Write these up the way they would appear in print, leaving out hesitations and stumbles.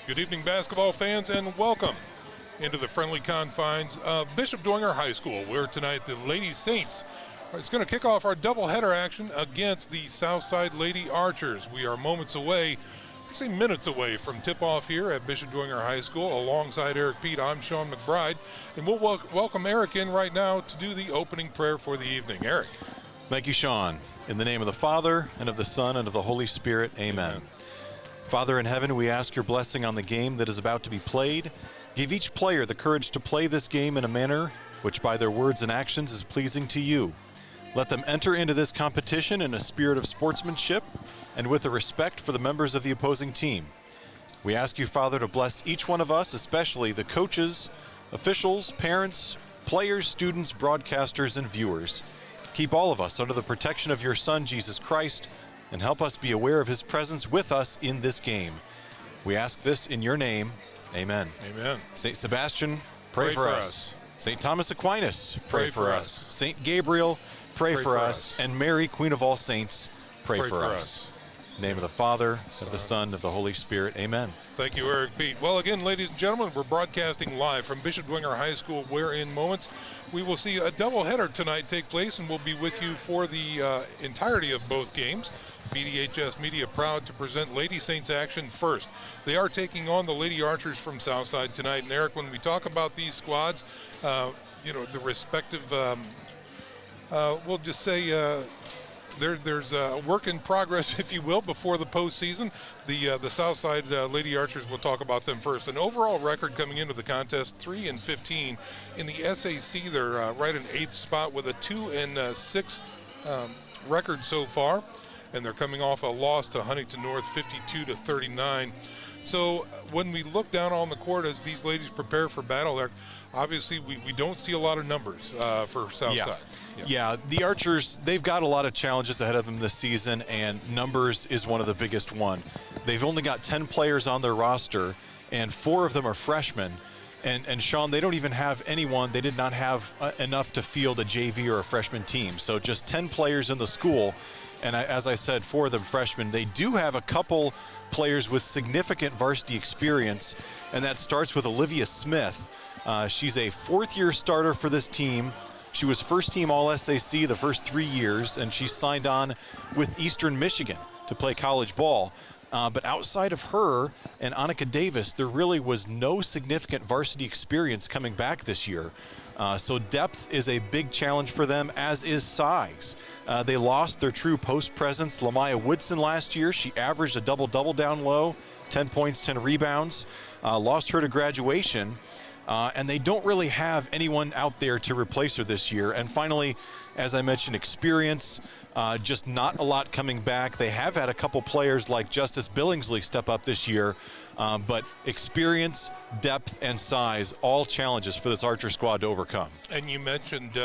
Good evening, basketball fans, and welcome into the friendly confines of Bishop Dwenger High School, where tonight the Lady Saints is going to kick off our doubleheader action against the Southside Lady Archers. We are moments away, actually minutes away from tip-off here at Bishop Dwenger High School. Alongside Eric Pete, I'm Sean McBride, and we'll welcome Eric in right now to do the opening prayer for the evening. Eric. Thank you, Sean. In the name of the Father, and of the Son, and of the Holy Spirit, amen. Father in heaven, we ask your blessing on the game that is about to be played. Give each player the courage to play this game in a manner which by their words and actions is pleasing to you. Let them enter into this competition in a spirit of sportsmanship and with a respect for the members of the opposing team. We ask you, Father, to bless each one of us, especially the coaches, officials, parents, players, students, broadcasters, and viewers. Keep all of us under the protection of your Son, Jesus Christ, and help us be aware of his presence with us in this game. We ask this in your name. Amen. Amen. St. Sebastian, pray for us. St. Thomas Aquinas, pray for us. St. Gabriel, pray for us. And Mary, Queen of all Saints, pray for us. In the name of the Father, of the Son, of the Holy Spirit. Amen. Thank you, Eric Pete. Well, again, ladies and gentlemen, we're broadcasting live from Bishop Dwenger High School, where in moments we will see a doubleheader tonight take place, and we'll be with you for the entirety of both games. BDHS Media proud to present Lady Saints action first. They are taking on the Lady Archers from Southside tonight. And Eric, when we talk about these squads, the respective, we'll just say there's a work in progress, if you will, before the postseason. The Southside Lady Archers, we'll talk about them first. An overall record coming into the contest, 3-15. In the SAC, they're right in 8th spot with a 2-6 record so far. And they're coming off a loss to Huntington North, 52-39. So when we look down on the court as these ladies prepare for battle, obviously we don't see a lot of numbers for Southside. Yeah, the Archers, they've got a lot of challenges ahead of them this season, and numbers is one of the biggest one. They've only got 10 players on their roster, and 4 of them are freshmen. And Sean, they don't even have anyone, they did not have enough to field a JV or a freshman team. So just 10 players in the school. And as I said, 4 of them freshmen. They do have a couple players with significant varsity experience, and that starts with Olivia Smith. She's a 4th-year starter for this team. She was first-team All-SAC the first 3 years, and she signed on with Eastern Michigan to play college ball. But outside of her and Annika Davis, there really was no significant varsity experience coming back this year. So depth is a big challenge for them, as is size. They lost their true post presence, Lamaya Woodson, last year. She averaged a double-double down low, 10 points, 10 rebounds. Lost her to graduation. And they don't really have anyone out there to replace her this year. And finally, as I mentioned, experience, just not a lot coming back. They have had a couple players like Justice Billingsley step up this year, but experience, depth, and size, all challenges for this Archer squad to overcome. And you mentioned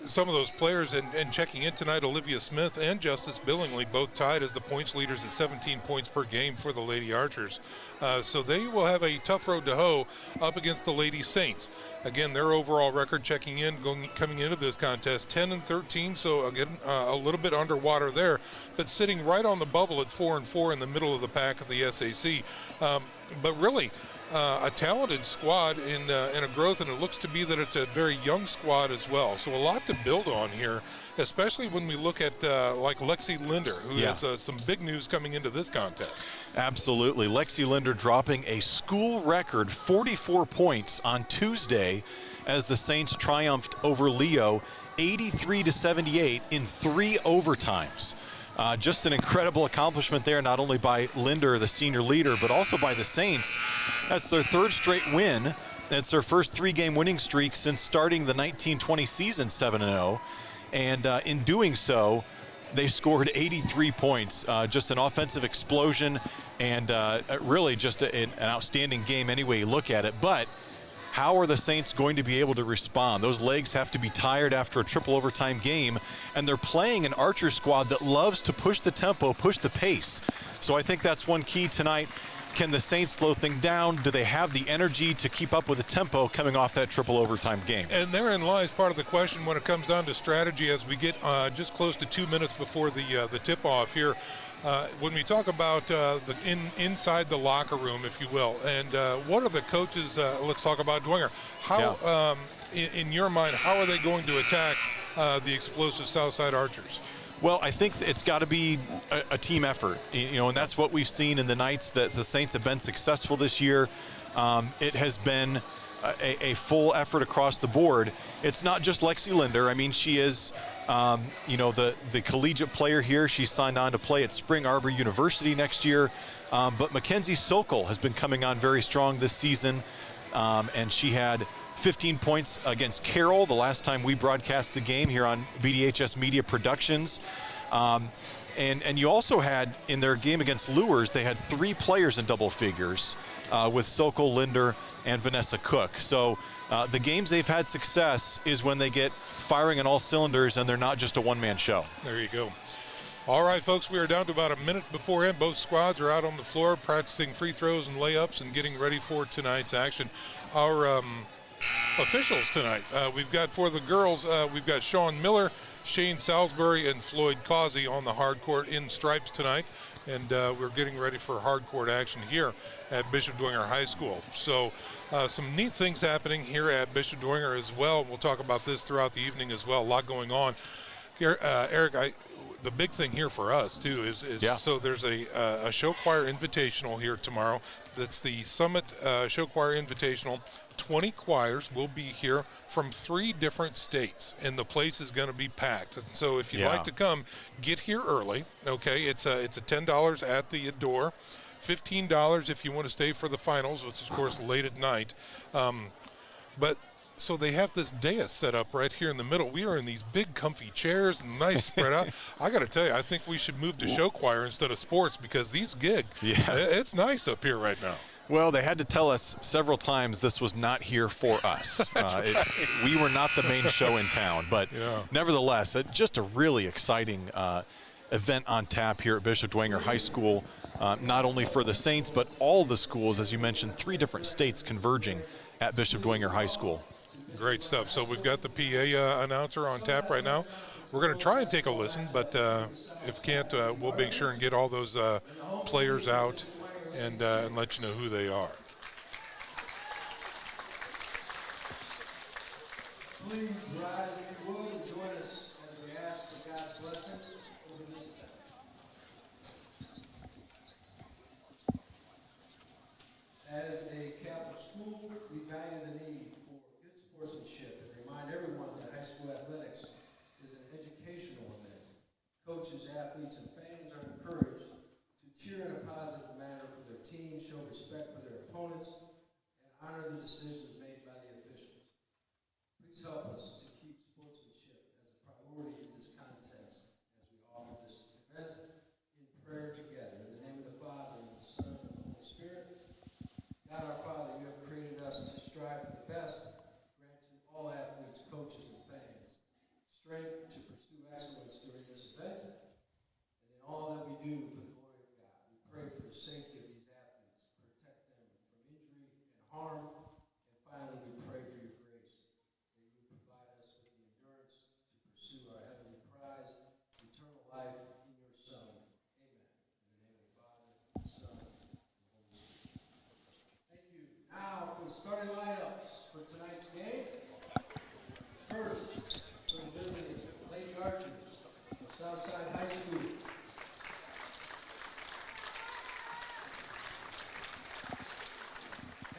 some of those players, and checking in tonight, Olivia Smith and Justice Billingsley both tied as the points leaders at 17 points per game for the Lady Archers. So they will have a tough road to hoe up against the Lady Saints. Again, their overall record coming into this contest, 10-13, so again, a little bit underwater there, but sitting right on the bubble at 4-4 in the middle of the pack of the SAC. But really, a talented squad in a growth, and it looks to be that it's a very young squad as well. So a lot to build on here, especially when we look at like Lexi Linder, who has some big news coming into this contest. Absolutely. Lexi Linder dropping a school record 44 points on Tuesday as the Saints triumphed over Leo 83-78 in 3 overtimes. Just an incredible accomplishment there, not only by Linder, the senior leader, but also by the Saints. That's their 3rd straight win. It's their first 3-game winning streak since starting the 1920 season 7-0. And in doing so, they scored 83 points. Just an offensive explosion, and really just an outstanding game any way you look at it. But how are the Saints going to be able to respond? Those legs have to be tired after a triple overtime game, and they're playing an Archer squad that loves to push the tempo, push the pace. So I think that's one key tonight. Can the Saints slow things down? Do they have the energy to keep up with the tempo coming off that triple overtime game? And therein lies part of the question when it comes down to strategy as we get just close to 2 minutes before the tip-off here. When we talk about inside the locker room, if you will, and what are the coaches, let's talk about Dwenger. How, in your mind, how are they going to attack the explosive Southside Archers? Well, I think it's got to be a team effort, and that's what we've seen in the nights that the Saints have been successful this year. It has been a full effort across the board. It's not just Lexi Linder. I mean, she is, the collegiate player here. She signed on to play at Spring Arbor University next year. But Mackenzie Sokol has been coming on very strong this season, and she had 15 points against Carroll the last time we broadcast the game here on BDHS Media Productions. And you also had, in their game against Lures, they had 3 players in double figures with Sokol, Linder, and Vanessa Cook. So the games they've had success is when they get firing on all cylinders and they're not just a one-man show. There you go. All right, folks, we are down to about a minute beforehand. Both squads are out on the floor practicing free throws and layups and getting ready for tonight's action. Our officials tonight, we've got for the girls, we've got Sean Miller, Shane Salisbury, and Floyd Causey on the hard court in stripes tonight. And we're getting ready for hard court action here at Bishop Dwenger High School. So some neat things happening here at Bishop Dwenger as well. We'll talk about this throughout the evening as well. A lot going on here. Eric, the big thing here for us too is so there's a show choir invitational here tomorrow. That's the Summit Show Choir Invitational. 20 choirs will be here from 3 different states, and the place is going to be packed. And so if you'd like to come, get here early. Okay, it's a $10 at the door, $15 if you want to stay for the finals, which is of course late at night. But so they have this dais set up right here in the middle. We are in these big comfy chairs, nice spread out. I got to tell you, I think we should move to show choir instead of sports, because these gig, it's nice up here right now. Well, they had to tell us several times this was not here for us. We were not the main show in town, but nevertheless, just a really exciting event on tap here at Bishop Dwenger High School, not only for the Saints, but all the schools, as you mentioned, 3 different states converging at Bishop Dwenger High School. Great stuff. So we've got the PA announcer on tap right now. We're going to try and take a listen, but if can't, we'll make sure and get all those players out and let you know who they are. Please rise if you would and join us as we ask for God's blessing over this event. As a Catholic school, we value the need for good sportsmanship and remind everyone that high school athletics is an educational event. Coaches, athletes, and fans are encouraged to cheer in a positive manner for their team, show respect for their opponents, and honor the decisions made by the officials. Please help us to keep sportsmanship as a priority in this contest as we offer this event in prayer together. In the name of the Father, and the Son, and the Holy Spirit. God our Father, you have created us to strive for the best. Grant to all athletes, coaches, and fans strength to pursue excellence during this event and in all that we do for the glory of God. We pray for the safety of these athletes, protect them from injury and harm, and finally we pray for your grace, that you provide us with the endurance to pursue our heavenly prize, eternal life in your Son. Amen. In the name of the Father, the Son, and the Holy Spirit. Thank you. Now for the starting lineups for tonight's game. First, for the visiting Lady Archers of Southside High School.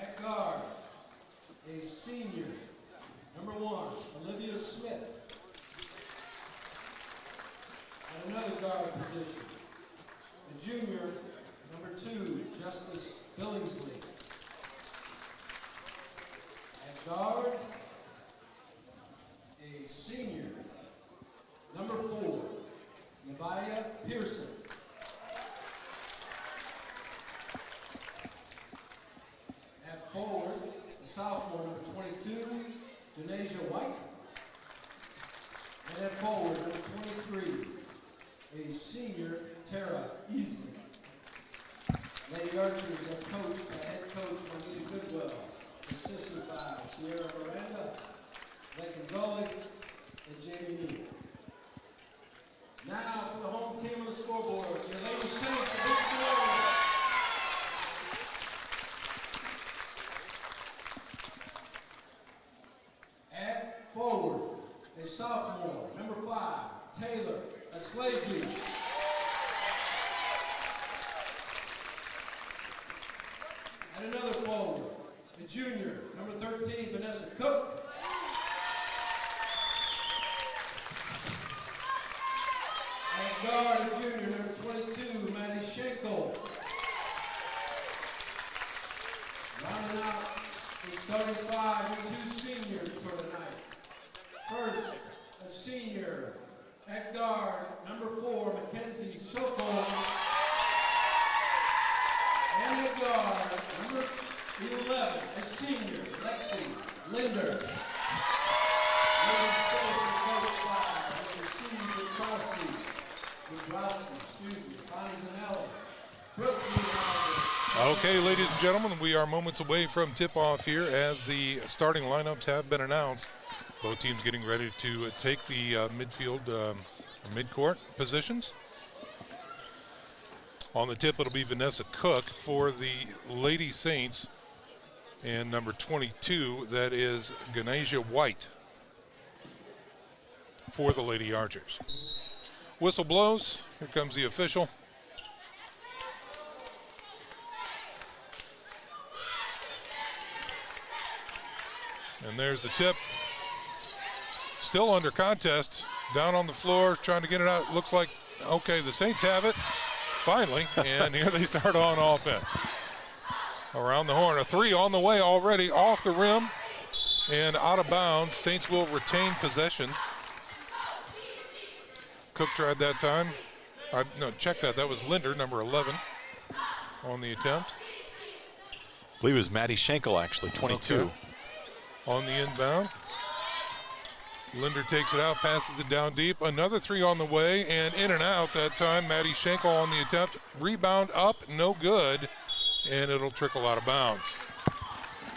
At guard, a senior, number 1, Olivia Smith. At another guard position, a junior, number 2, Justice Billingsley. At guard, a senior, number 4, Nevaeh Pearson. At forward, a sophomore, number 22, Janasia White. And at forward, number 23, a senior, Tara Easley. Lady Archers are coached by head coach Juanita Goodwell, assisted by Sierra Miranda, Lincoln Golick, and Jamie Neal. Now for the home team on the scoreboard, your Lady Forward, a sophomore, number 5, Taylor Aslagi. And another forward, a junior, number 13, Vanessa Cook. And guard, a junior, number 22, Maddie Schenkel. Rounding out the starting 5 with 2 seniors for tonight. First, a senior at guard, number 4, Mackenzie Sokol. And at guard, number 11, a senior, Lexi Linder. Number 6, coach 5, Mr. Steve Witkowski, Bonnie Zanelli, Brooke Ronaldo. Okay, ladies and gentlemen, we are moments away from tip-off here as the starting lineups have been announced. Both teams getting ready to take the midfield, mid-court positions. On the tip, it'll be Vanessa Cook for the Lady Saints, and number 22, that is Ganasia White for the Lady Archers. Whistle blows. Here comes the official. And there's the tip. Still under contest, down on the floor, trying to get it out. Looks like, okay, the Saints have it, finally, and here they start on offense. Around the horn, a 3 on the way already, off the rim and out of bounds. Saints will retain possession. Cook tried that time. No, check that. That was Linder, number 11, on the attempt. I believe it was Maddie Schenkel, actually, 22. Okay. On the inbound. Linder takes it out, passes it down deep. Another 3 on the way, and in and out that time. Maddie Schenkel on the attempt. Rebound up, no good, and it'll trickle out of bounds.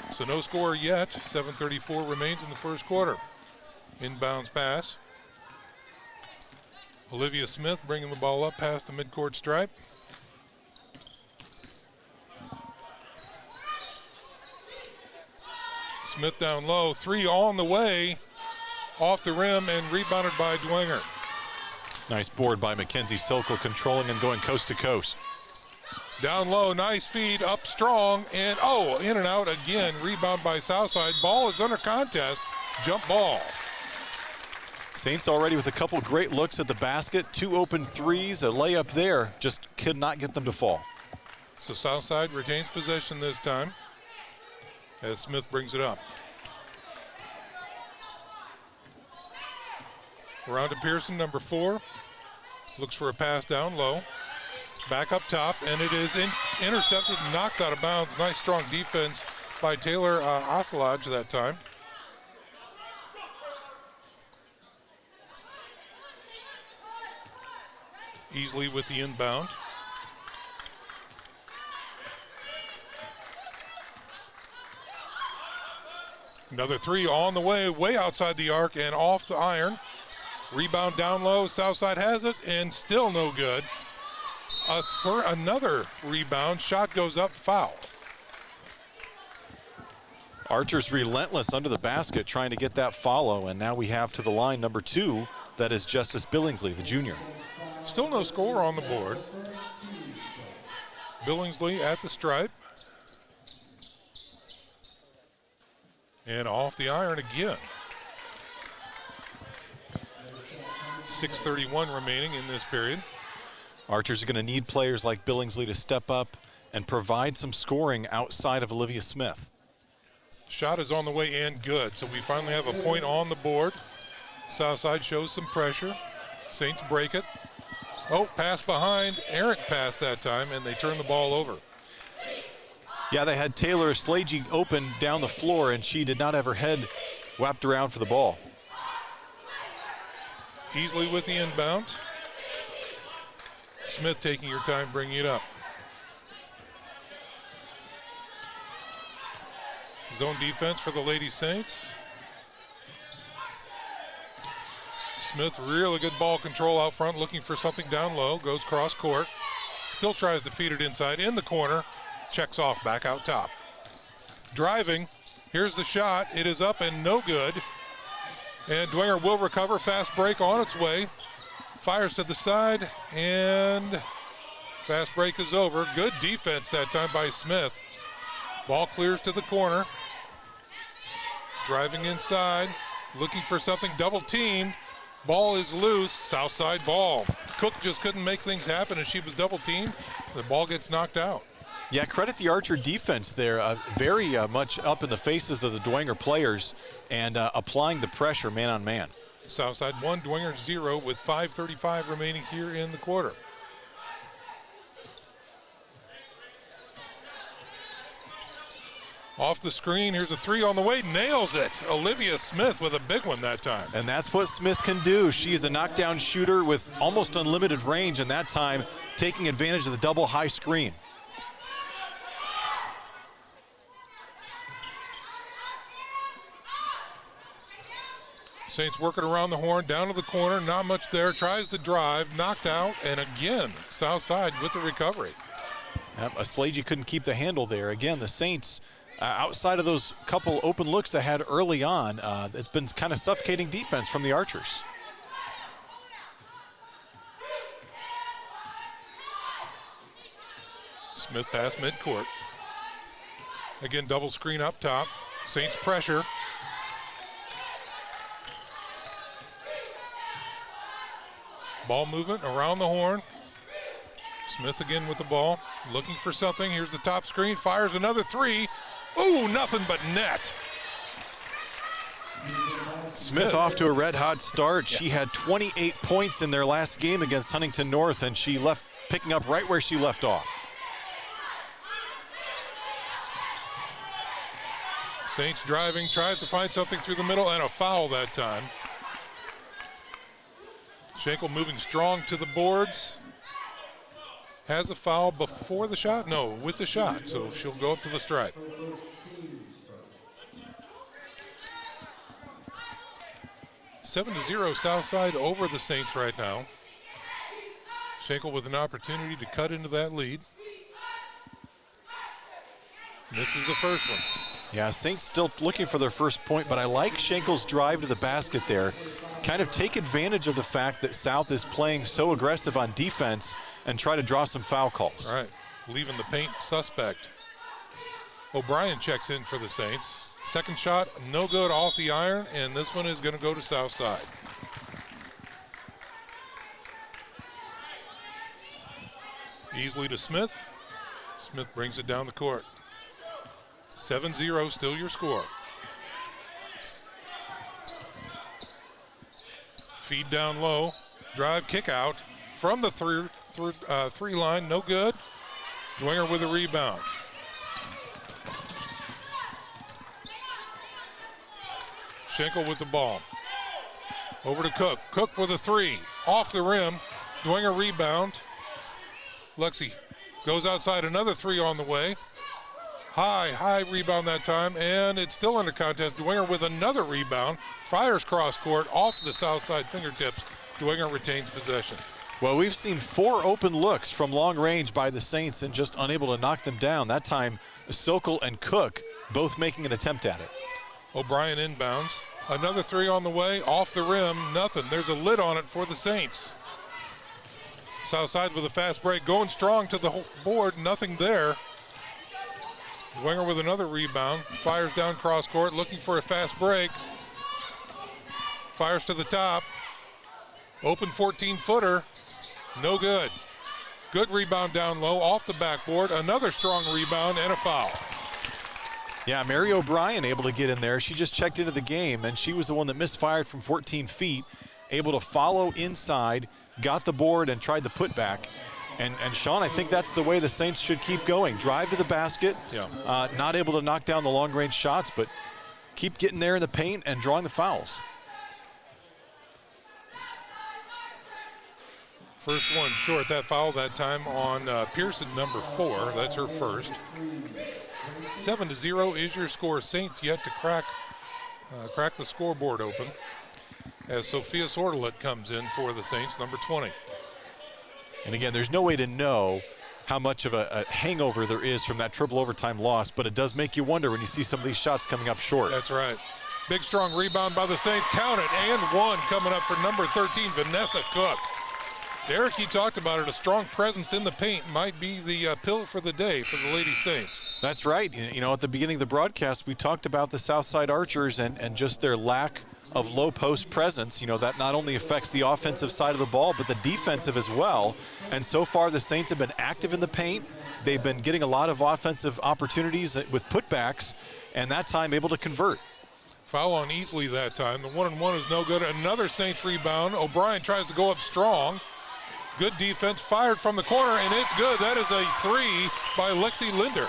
So no score yet. 7:34 remains in the first quarter. Inbounds pass. Olivia Smith bringing the ball up past the midcourt stripe. Smith down low, 3 on the way, off the rim and rebounded by Dwenger. Nice board by Mackenzie Sokol, controlling and going coast to coast. Down low, nice feed, up strong, and oh, in and out again, rebound by Southside. Ball is under contest, jump ball. Saints already with a couple great looks at the basket, 2 open threes, a layup there, just could not get them to fall. So Southside retains possession this time as Smith brings it up. Around to Pearson, number 4. Looks for a pass down low. Back up top, and it is intercepted and knocked out of bounds. Nice strong defense by Taylor Asalaj that time. Easily with the inbound. Another 3 on the way, way outside the arc and off the iron. Rebound down low, Southside has it, and still no good. Another rebound, shot goes up, foul. Archer's relentless under the basket trying to get that follow, and now we have to the line number 2, that is Justice Billingsley, the junior. Still no score on the board. Billingsley at the stripe. And off the iron again. 6:31 remaining in this period. Archers are going to need players like Billingsley to step up and provide some scoring outside of Olivia Smith. Shot is on the way and good, so we finally have a point on the board. Southside shows some pressure. Saints break it. Oh, pass behind, errant pass that time, and they turn the ball over. Yeah, they had Taylor Aslagi open down the floor, and she did not have her head wrapped around for the ball. Easily with the inbound. Smith taking her time bringing it up. Zone defense for the Lady Saints. Smith, really good ball control out front, looking for something down low, goes cross court. Still tries to feed it inside, in the corner, checks off back out top. Driving, here's the shot, it is up and no good. And Dwenger will recover. Fast break on its way. Fires to the side, and fast break is over. Good defense that time by Smith. Ball clears to the corner. Driving inside, looking for something, double teamed. Ball is loose, south side ball. Cook just couldn't make things happen as she was double teamed. The ball gets knocked out. Yeah, credit the Archer defense there. Very much up in the faces of the Dwenger players and applying the pressure man on man. Southside 1, Dwenger 0 with 5:35 remaining here in the quarter. Off the screen, here's a three on the way, nails it. Olivia Smith with a big one that time. And that's what Smith can do. She is a knockdown shooter with almost unlimited range, and that time taking advantage of the double high screen. Saints working around the horn, down to the corner, not much there, tries to drive, knocked out, and again, Southside with the recovery. Yep, Aslagi couldn't keep the handle there. Again, the Saints, outside of those couple open looks they had early on, it's been kind of suffocating defense from the Archers. Smith pass midcourt. Again, double screen up top. Saints pressure. Ball movement around the horn. Smith again with the ball, looking for something. Here's the top screen, fires another three. Ooh, nothing but net. Smith off to a red hot start. She had 28 points in their last game against Huntington North, and she left picking up right where she left off. Saints driving, tries to find something through the middle, and a foul that time. Schenkel moving strong to the boards. Has a foul before the shot? No, with the shot, so she'll go up to the stripe. 7-0 Southside over the Saints right now. Schenkel with an opportunity to cut into that lead. Misses the first one. Yeah, Saints still looking for their first point, but I like Schenkel's drive to the basket there. Kind of take advantage of the fact that South is playing so aggressive on defense and try to draw some foul calls. All right, leaving the paint suspect. O'Brien checks in for the Saints. Second shot, no good off the iron, and this one is going to go to Southside. Easily to Smith. Smith brings it down the court. 7-0, still your score. Feed down low, drive, kick out from the three line, no good. Dwenger with a rebound. Schenkel with the ball. Over to Cook. Cook for the three, off the rim. Dwenger rebound. Lexi goes outside, another three on the way. High rebound that time, and it's still under contest. Dwenger with another rebound, fires cross court off the south side fingertips. Dwenger retains possession. Well, we've seen 4 open looks from long range by the Saints and just unable to knock them down. That time, Sokol and Cook both making an attempt at it. O'Brien inbounds. Another three on the way, off the rim, nothing. There's a lid on it for the Saints. Southside with a fast break, going strong to the board, nothing there. Dwenger with another rebound, fires down cross court, looking for a fast break. Fires to the top. Open 14-footer, no good. Good rebound down low, off the backboard, another strong rebound and a foul. Yeah, Mary O'Brien able to get in there. She just checked into the game, and she was the one that misfired from 14 feet, able to follow inside, got the board, and tried the putback. And Sean, I think that's the way the Saints should keep going. Drive to the basket, not able to knock down the long-range shots, but keep getting there in the paint and drawing the fouls. First one short, that foul that time on Pearson, number 4. That's her first. 7-0 is your score. Saints yet to crack the scoreboard open as Sophia Sordelet comes in for the Saints, number 20. And again, there's no way to know how much of a hangover there is from that triple overtime loss, but it does make you wonder when you see some of these shots coming up short. That's right. Big, strong rebound by the Saints. Count it, and one coming up for number 13, Vanessa Cook. Derek, you talked about it. A strong presence in the paint might be the pill for the day for the Lady Saints. That's right. You know, at the beginning of the broadcast, we talked about the Southside Archers and just their lack of low post presence. You know, that not only affects the offensive side of the ball, but the defensive as well. And so far, the Saints have been active in the paint. They've been getting a lot of offensive opportunities with putbacks, and that time able to convert. Foul on Easley that time. The 1-and-1 is no good. Another Saints rebound. O'Brien tries to go up strong. Good defense, fired from the corner, and it's good. That is a three by Lexi Linder.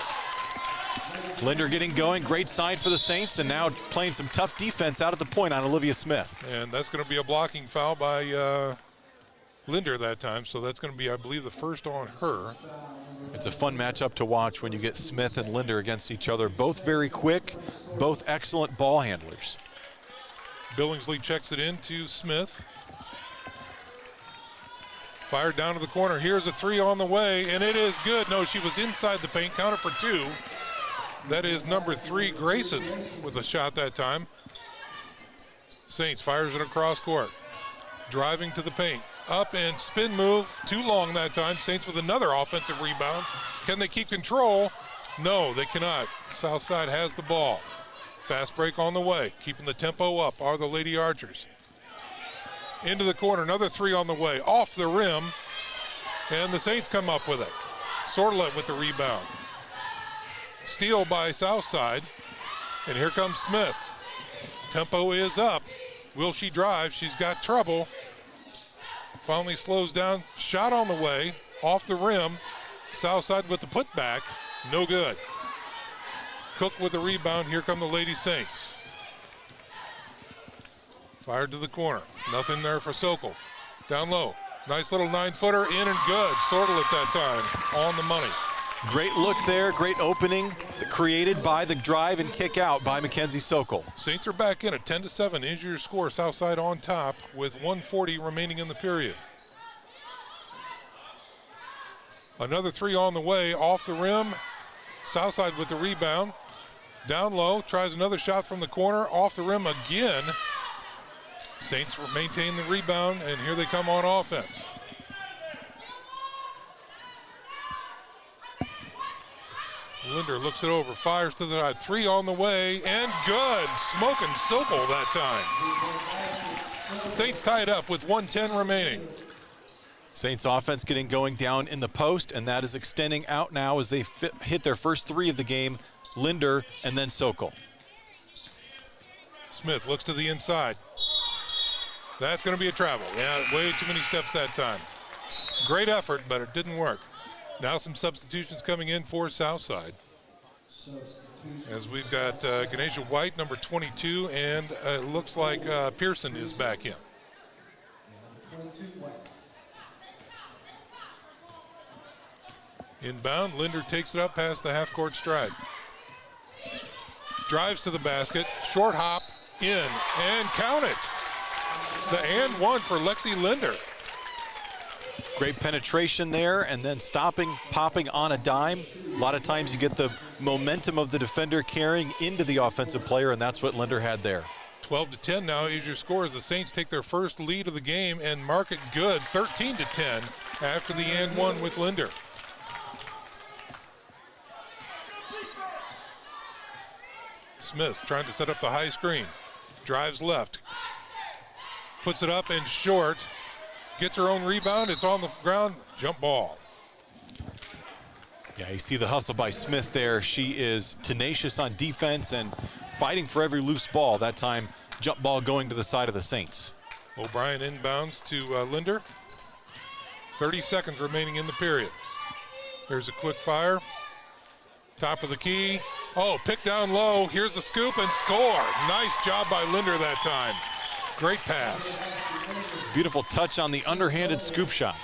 Linder getting going, great sign for the Saints, and now playing some tough defense out at the point on Olivia Smith. And that's going to be a blocking foul by Linder that time, so that's going to be, I believe, the first on her. It's a fun matchup to watch when you get Smith and Linder against each other. Both very quick, both excellent ball handlers. Billingsley checks it in to Smith. Fired down to the corner. Here's a three on the way, and it is good. No, she was inside the paint, counted for two. That is number 3, Grayson, with a shot that time. Saints fires it across court. Driving to the paint. Up and spin move. Too long that time. Saints with another offensive rebound. Can they keep control? No, they cannot. Southside has the ball. Fast break on the way. Keeping the tempo up are the Lady Archers. Into the corner, another three on the way. Off the rim, and the Saints come up with it. Sorlet with the rebound. Steal by Southside, and here comes Smith. Tempo is up. Will she drive? She's got trouble. Finally slows down. Shot on the way, off the rim. Southside with the putback, no good. Cook with the rebound. Here come the Lady Saints. Fired to the corner. Nothing there for Sokol. Down low. Nice little 9-footer. In and good. Sortel at that time. On the money. Great look there. Great opening created by the drive and kick out by Mackenzie Sokol. Saints are back in at 10-7. Is your score. Southside on top with 1:40 remaining in the period. Another three on the way. Off the rim. Southside with the rebound. Down low. Tries another shot from the corner. Off the rim again. Saints maintain the rebound, and here they come on offense. Linder looks it over, fires to the side. Three on the way, and good. Smoking Sokol that time. Saints tie it up with 1:10 remaining. Saints offense getting going down in the post, and that is extending out now as they hit their first three of the game. Linder and then Sokol. Smith looks to the inside. That's going to be a travel. Yeah, way too many steps that time. Great effort, but it didn't work. Now some substitutions coming in for Southside. As we've got Ganesha White, number 22, and it looks like Pearson is back in. 22 White. Inbound, Linder takes it up past the half-court stride. Drives to the basket, short hop, in, and count it. The and one for Lexi Linder. Great penetration there, and then stopping, popping on a dime. A lot of times you get the momentum of the defender carrying into the offensive player, and that's what Linder had there. 12-10 now is your score as the Saints take their first lead of the game and mark it good, 13-10 after the and one with Linder. Smith trying to set up the high screen. Drives left. Puts it up and short. Gets her own rebound. It's on the ground. Jump ball. Yeah, you see the hustle by Smith there. She is tenacious on defense and fighting for every loose ball. That time, jump ball going to the side of the Saints. O'Brien inbounds to Linder. 30 seconds remaining in the period. Here's a quick fire. Top of the key. Oh, pick down low. Here's the scoop and score. Nice job by Linder that time. Great pass. Beautiful touch on the underhanded scoop shot.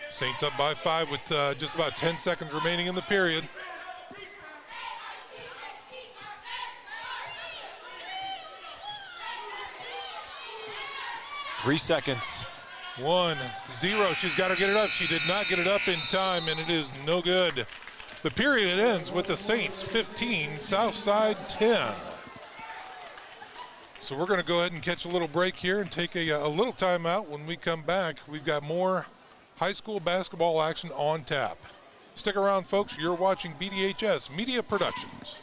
Saints up by 5 with just about 10 seconds remaining in the period. Three seconds. 1-0. She's got to get it up. She did not get it up in time, and it is no good. The period ends with the Saints 15, Southside 10. So we're going to go ahead and catch a little break here and take a little time out. When we come back, we've got more high school basketball action on tap. Stick around, folks. You're watching BDHS Media Productions.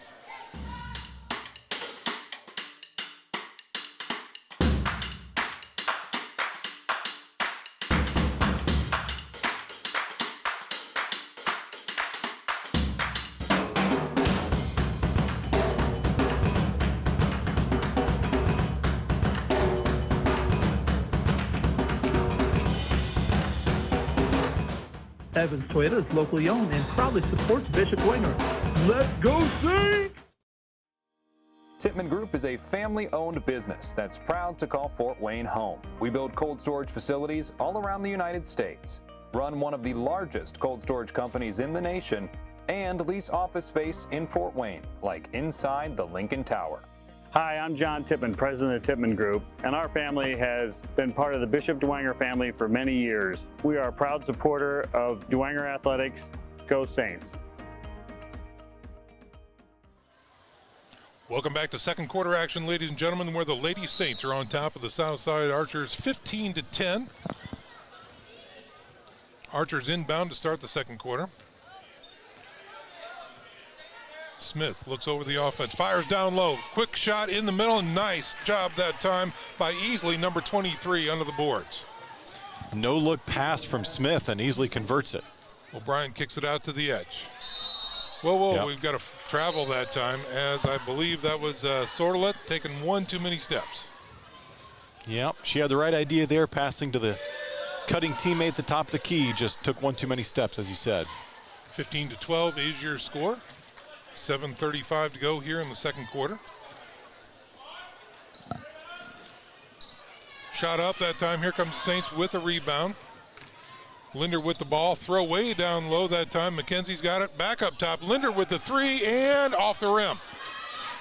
Evans Toyota is locally owned and proudly supports Bishop Dwenger. Let's go Saints! Tippmann Group is a family-owned business that's proud to call Fort Wayne home. We build cold storage facilities all around the United States, run one of the largest cold storage companies in the nation, and lease office space in Fort Wayne, like inside the Lincoln Tower. Hi, I'm John Tippmann, president of Tippmann Group, and our family has been part of the Bishop Dwenger family for many years. We are a proud supporter of Dwenger Athletics. Go Saints! Welcome back to second quarter action, ladies and gentlemen, where the Lady Saints are on top of the Southside Archers 15-10. Archers inbound to start the second quarter. Smith looks over the offense, fires down low, quick shot in the middle, and nice job that time by Easley, number 23, under the boards. No look pass from Smith and easily converts it. O'Brien kicks it out to the edge. Whoa, Yep. We've got to travel that time, as I believe that was Sordelet taking one too many steps. Yep, she had the right idea there, passing to the cutting teammate at the top of the key, just took one too many steps, as you said. 15-12 is your score. 7:35 to go here in the second quarter. Shot up that time. Here comes Saints with a rebound. Linder with the ball. Throw way down low that time. McKenzie's got it. Back up top. Linder with the three and off the rim.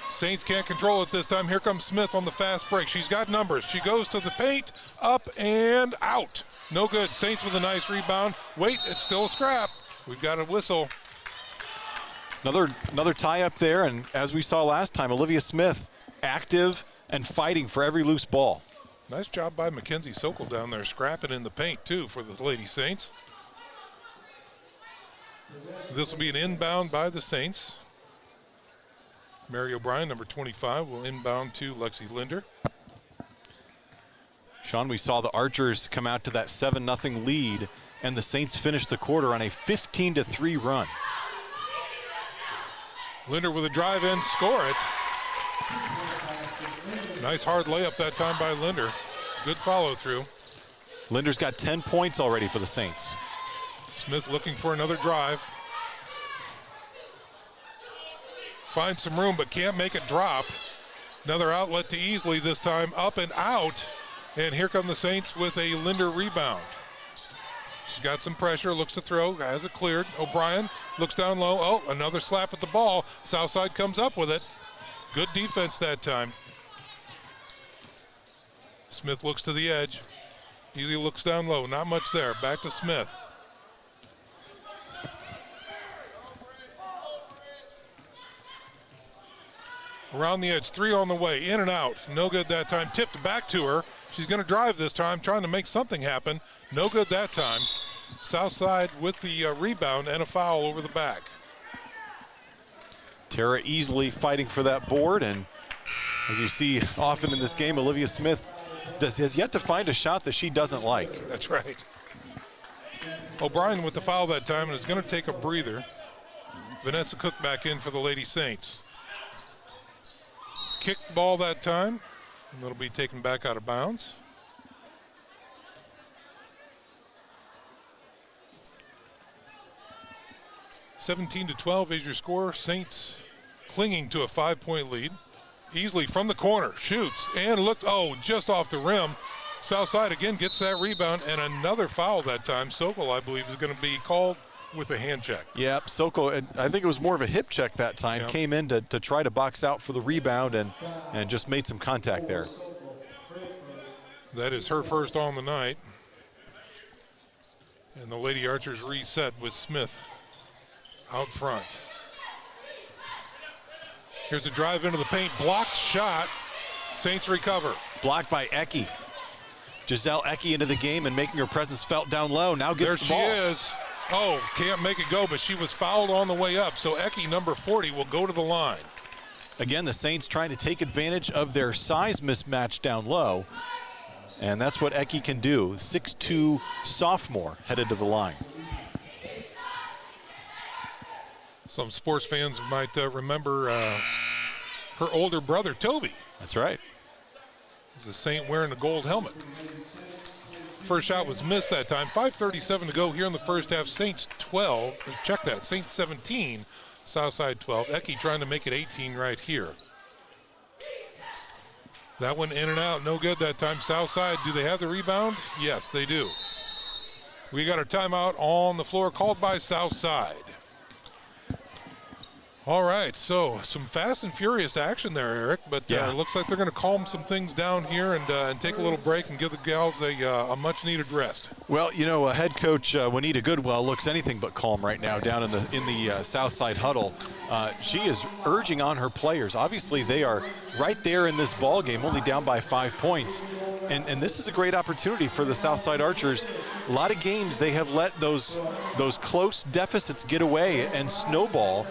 Saints can't control it this time. Here comes Smith on the fast break. She's got numbers. She goes to the paint. Up and out. No good. Saints with a nice rebound. Wait, it's still a scrap. We've got a whistle. Another tie up there, and as we saw last time, Olivia Smith active and fighting for every loose ball. Nice job by Mackenzie Sokol down there, scrapping in the paint too for the Lady Saints. This will be an inbound by the Saints. Mary O'Brien, number 25, will inbound to Lexi Linder. Sean, we saw the Archers come out to that 7-0 lead, and the Saints finished the quarter on a 15-3 run. Linder with a drive in, score it. Nice hard layup that time by Linder. Good follow through. Linder's got 10 points already for the Saints. Smith looking for another drive. Finds some room but can't make it drop. Another outlet to Easley this time, up and out. And here come the Saints with a Linder rebound. She's got some pressure, looks to throw, has it cleared. O'Brien looks down low. Oh, another slap at the ball. Southside comes up with it. Good defense that time. Smith looks to the edge. Easley looks down low, not much there. Back to Smith. Around the edge, three on the way, in and out. No good that time, tipped back to her. She's gonna drive this time, trying to make something happen. No good that time. Southside with the rebound and a foul over the back. Tara Easley fighting for that board, and as you see often in this game, Olivia Smith has yet to find a shot that she doesn't like. That's right. O'Brien with the foul that time and is gonna take a breather. Vanessa Cook back in for the Lady Saints. Kicked ball that time, and it'll be taken back out of bounds. (17-12) is your score. Saints clinging to a 5-point lead. Easley from the corner, shoots, and looked, just off the rim. Southside again gets that rebound, and another foul that time. Sokol, I believe, is going to be called with a hand check. Yep, Sokol, I think it was more of a hip check that time, Yep. Came in to try to box out for the rebound and just made some contact there. That is her first on the night. And the Lady Archers reset with Smith. out front. Here's a drive into the paint, blocked shot. Saints recover. Blocked by Ecke. Giselle Ecke into the game and making her presence felt down low. Now gets the ball. There she is. Oh, can't make it go, but she was fouled on the way up. So Ecke, number 40, will go to the line. Again, the Saints trying to take advantage of their size mismatch down low. And that's what Ecke can do. 6'2" sophomore headed to the line. Some sports fans might remember her older brother, Toby. That's right. He's a Saint wearing a gold helmet. First shot was missed that time. 5:37 to go here in the first half. Saints 12. Check that. Saints 17. Southside 12. Ecke trying to make it 18 right here. That one in and out. No good that time. Southside, do they have the rebound? Yes, they do. We got our timeout on the floor called by Southside. All right, so some fast and furious action there, Eric, but Yeah. it looks like they're going to calm some things down here and take a little break and give the gals a much-needed rest. Well, you know, head coach Juanita Goodwell looks anything but calm right now down in the Southside huddle. She is urging on her players. Obviously, they are right there in this ball game, only down by 5 points. And this is a great opportunity for the Southside Archers. A lot of games they have let those close deficits get away and snowball.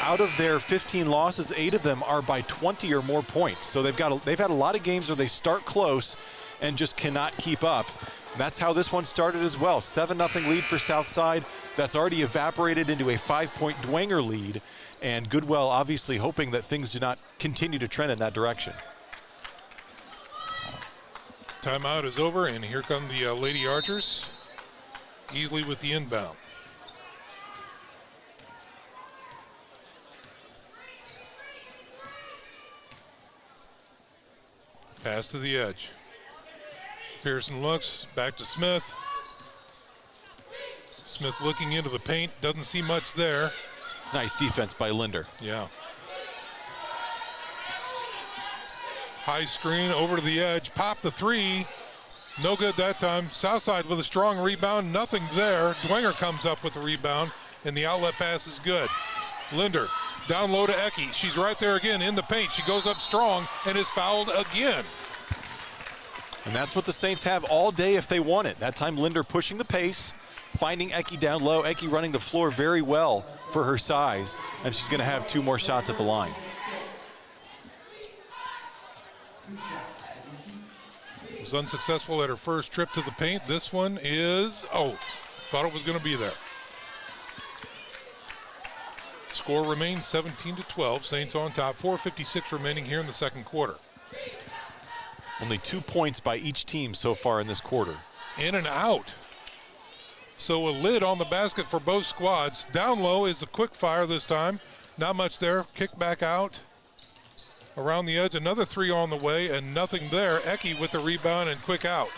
Out of their 15 losses, 8 of them are by 20 or more points. So they've had a lot of games where they start close and just cannot keep up. And that's how this one started as well. 7-0 lead for Southside. That's already evaporated into a 5-point Dwenger lead. And Goodwell obviously hoping that things do not continue to trend in that direction. Timeout is over, and here come the Lady Archers. Easily with the inbound. Pass to the edge. Pearson looks, back to Smith. Smith looking into the paint, doesn't see much there. Nice defense by Linder. Yeah. High screen over to the edge, pop the three. No good that time. Southside with a strong rebound, nothing there. Dwenger comes up with the rebound, and the outlet pass is good. Linder down low to Ecke. She's right there again in the paint. She goes up strong and is fouled again. And that's what the Saints have all day if they want it. That time Linder pushing the pace, finding Ecke down low. Ecke running the floor very well for her size, and she's going to have 2 more shots at the line. Was unsuccessful at her first trip to the paint. This one is, thought it was going to be there. Score remains 17-12. Saints on top. 4:56 remaining here in the second quarter. Only 2 points by each team so far in this quarter. In and out. So a lid on the basket for both squads. Down low is a quick fire this time. Not much there. Kick back out. Around the edge, another three on the way, and nothing there. Ecke with the rebound and quick out.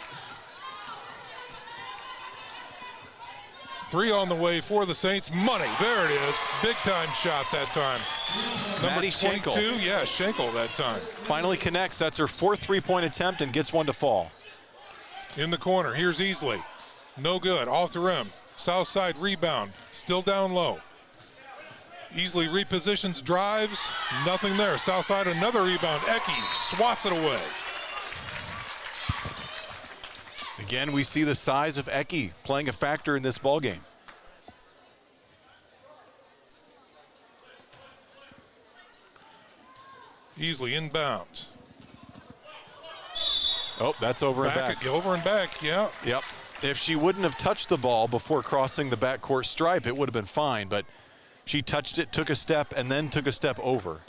3 on the way for the Saints. Money, there it is. Big time shot that time. Number Maddie 22, Schenkel. yeah, Schenkel that time. Finally connects. That's her 4th 3-point attempt and gets one to fall. In the corner, here's Easley. No good, off the rim. South side rebound, still down low. Easley repositions, drives, nothing there. South side, another rebound. Ecke swats it away. Again, we see the size of Ecke playing a factor in this ballgame. Easley inbounds. Oh, that's over and back. Over and back, yeah. Yep. If she wouldn't have touched the ball before crossing the backcourt stripe, it would have been fine, but she touched it, took a step, and then took a step over.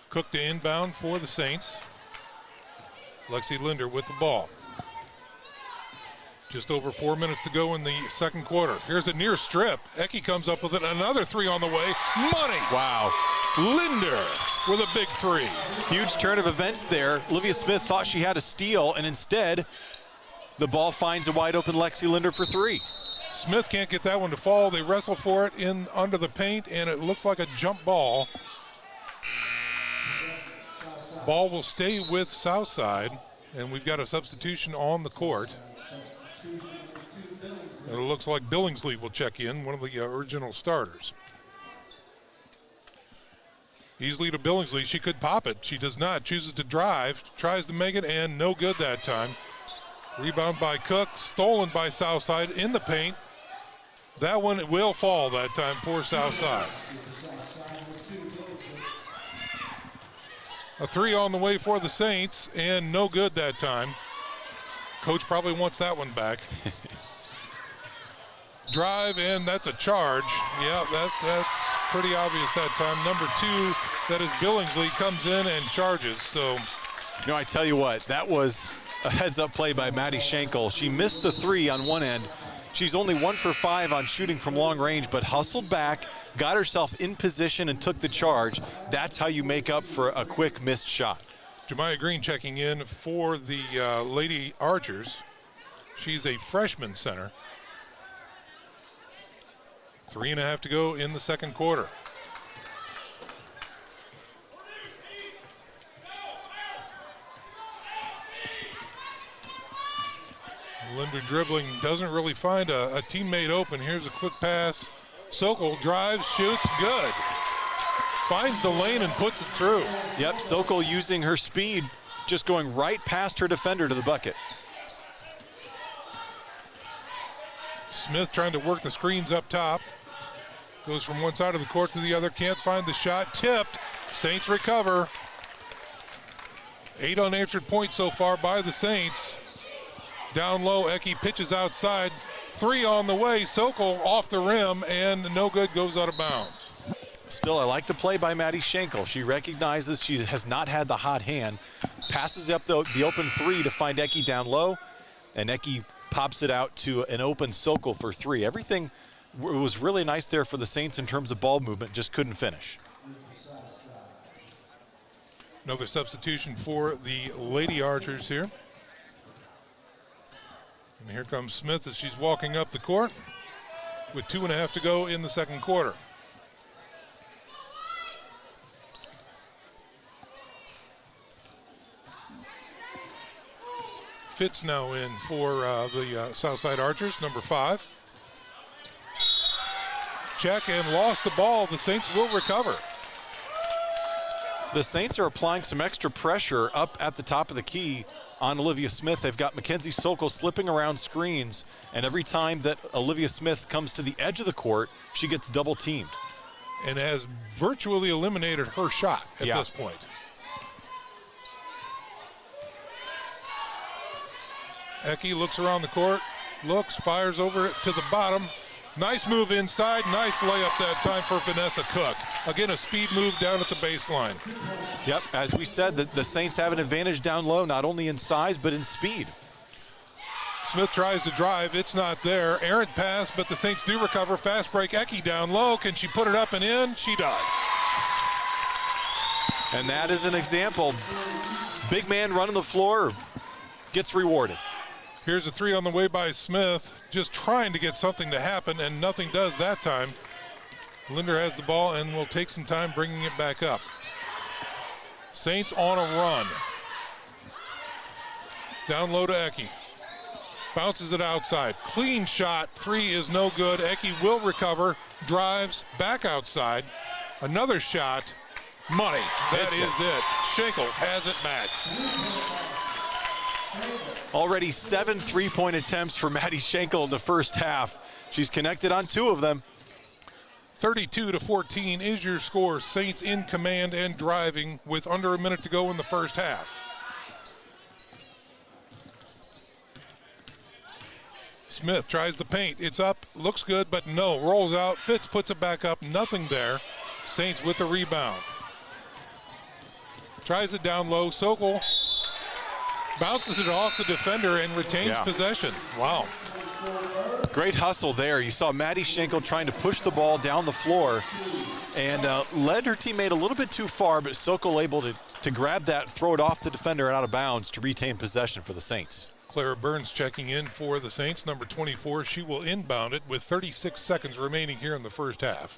Cook to inbound for the Saints. Lexi Linder with the ball. Just over 4 minutes to go in the second quarter. Here's a near strip. Ecke comes up with it. Another three on the way. Money. Wow. Linder with a big three. Huge turn of events there. Olivia Smith thought she had a steal, and instead, the ball finds a wide open Lexi Linder for 3. Smith can't get that one to fall. They wrestle for it in under the paint, and it looks like a jump ball. Ball will stay with Southside, and we've got a substitution on the court. And it looks like Billingsley will check in, one of the original starters. Easily to Billingsley. She could pop it. She does not. Chooses to drive. Tries to make it, and no good that time. Rebound by Cook. Stolen by Southside in the paint. That one will fall that time for Southside. A three on the way for the Saints, and no good that time. Coach probably wants that one back. Drive, and that's a charge. Yeah, that's pretty obvious that time. Number 2, that is Billingsley, comes in and charges. So, I tell you what, that was a heads-up play by Maddie Schenkel. She missed the 3 on one end. She's only 1 for 5 on shooting from long range, but hustled back, got herself in position, and took the charge. That's how you make up for a quick missed shot. Jemiah Green checking in for the Lady Archers. She's a freshman center. 3.5 to go in the second quarter. Linder dribbling, doesn't really find a teammate open. Here's a quick pass. Sokol drives, shoots, good. Finds the lane and puts it through. Yep, Sokol using her speed, just going right past her defender to the bucket. Smith trying to work the screens up top. Goes from one side of the court to the other, can't find the shot, tipped. Saints recover. 8 unanswered points so far by the Saints. Down low, Eki pitches outside. 3 on the way, Sokol off the rim, and no good, goes out of bounds. Still, I like the play by Maddie Schenkel. She recognizes she has not had the hot hand, passes up the open 3 to find Eki down low, and Eki pops it out to an open Sokol for 3. Everything was really nice there for the Saints in terms of ball movement, just couldn't finish. Another substitution for the Lady Archers here. And here comes Smith as she's walking up the court with 2.5 to go in the second quarter. Fitz now in for the Southside Archers, number 5. Check and lost the ball. The Saints will recover. The Saints are applying some extra pressure up at the top of the key on Olivia Smith. They've got Mackenzie Sokol slipping around screens, and every time that Olivia Smith comes to the edge of the court, she gets double teamed. And has virtually eliminated her shot at this point. Eki looks around the court, looks, fires over it to the bottom. Nice move inside, nice layup that time for Vanessa Cook. Again, a speed move down at the baseline. Yep, as we said, the Saints have an advantage down low, not only in size, but in speed. Smith tries to drive, it's not there. Errant pass, but the Saints do recover. Fast break, Eki down low. Can she put it up and in? She does. And that is an example. Big man running the floor gets rewarded. Here's a 3 on the way by Smith, just trying to get something to happen, and nothing does that time. Linder has the ball and will take some time bringing it back up. Saints on a run. Down low to Eki. Bounces it outside. Clean shot, 3 is no good. Eki will recover, drives back outside. Another shot, money. That is it. Schenkel has it back. Already 7 3-point attempts for Maddie Schenkel in the first half. She's connected on 2 of them. 32-14 is your score. Saints in command and driving with under a minute to go in the first half. Smith tries the paint. It's up, looks good, but no. Rolls out. Fitz puts it back up. Nothing there. Saints with the rebound. Tries it down low. Sokol bounces it off the defender and retains possession. Wow. Great hustle there. You saw Maddie Schenkel trying to push the ball down the floor and led her teammate a little bit too far, but Sokol able to grab that, throw it off the defender and out of bounds to retain possession for the Saints. Clara Burns checking in for the Saints, number 24. She will inbound it with 36 seconds remaining here in the first half.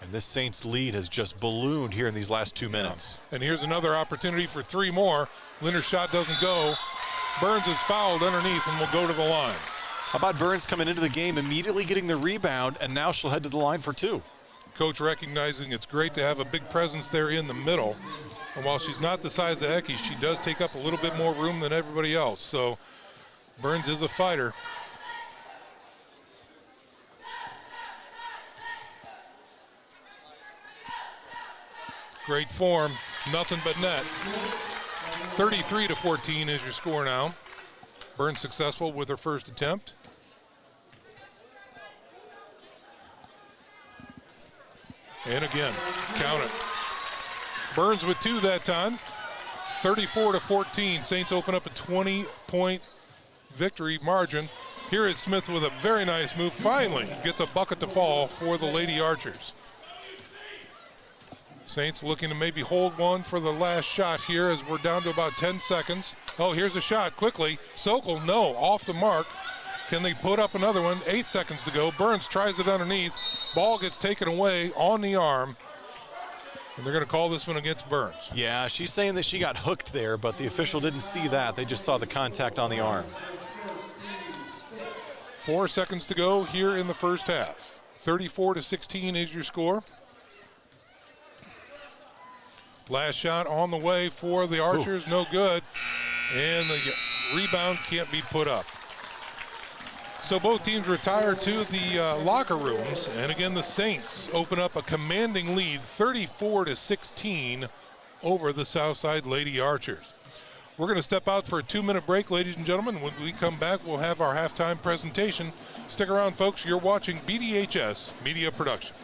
And this Saints lead has just ballooned here in these last 2 minutes. And here's another opportunity for 3 more. Linder's shot doesn't go. Burns is fouled underneath and will go to the line. How about Burns coming into the game, immediately getting the rebound, and now she'll head to the line for 2. Coach recognizing it's great to have a big presence there in the middle. And while she's not the size of Eki, she does take up a little bit more room than everybody else. So Burns is a fighter. Great form, nothing but net. 33-14 is your score now. Burns successful with her first attempt. And again, count it. Burns with 2 that time. 34-14. Saints open up a 20-point victory margin. Here is Smith with a very nice move. Finally gets a bucket to fall for the Lady Archers. Saints looking to maybe hold one for the last shot here as we're down to about 10 seconds. Oh, here's a shot quickly. Sokol, no, off the mark. Can they put up another one? 8 seconds to go. Burns tries it underneath. Ball gets taken away on the arm. And they're going to call this one against Burns. Yeah, she's saying that she got hooked there, but the official didn't see that. They just saw the contact on the arm. 4 seconds to go here in the first half. 34-16 is your score. Last shot on the way for the Archers, no good. And the rebound can't be put up. So both teams retire to the locker rooms. And again, the Saints open up a commanding lead, 34-16 over the Southside Lady Archers. We're going to step out for a 2-minute break, ladies and gentlemen. When we come back, we'll have our halftime presentation. Stick around, folks. You're watching BDHS Media Production.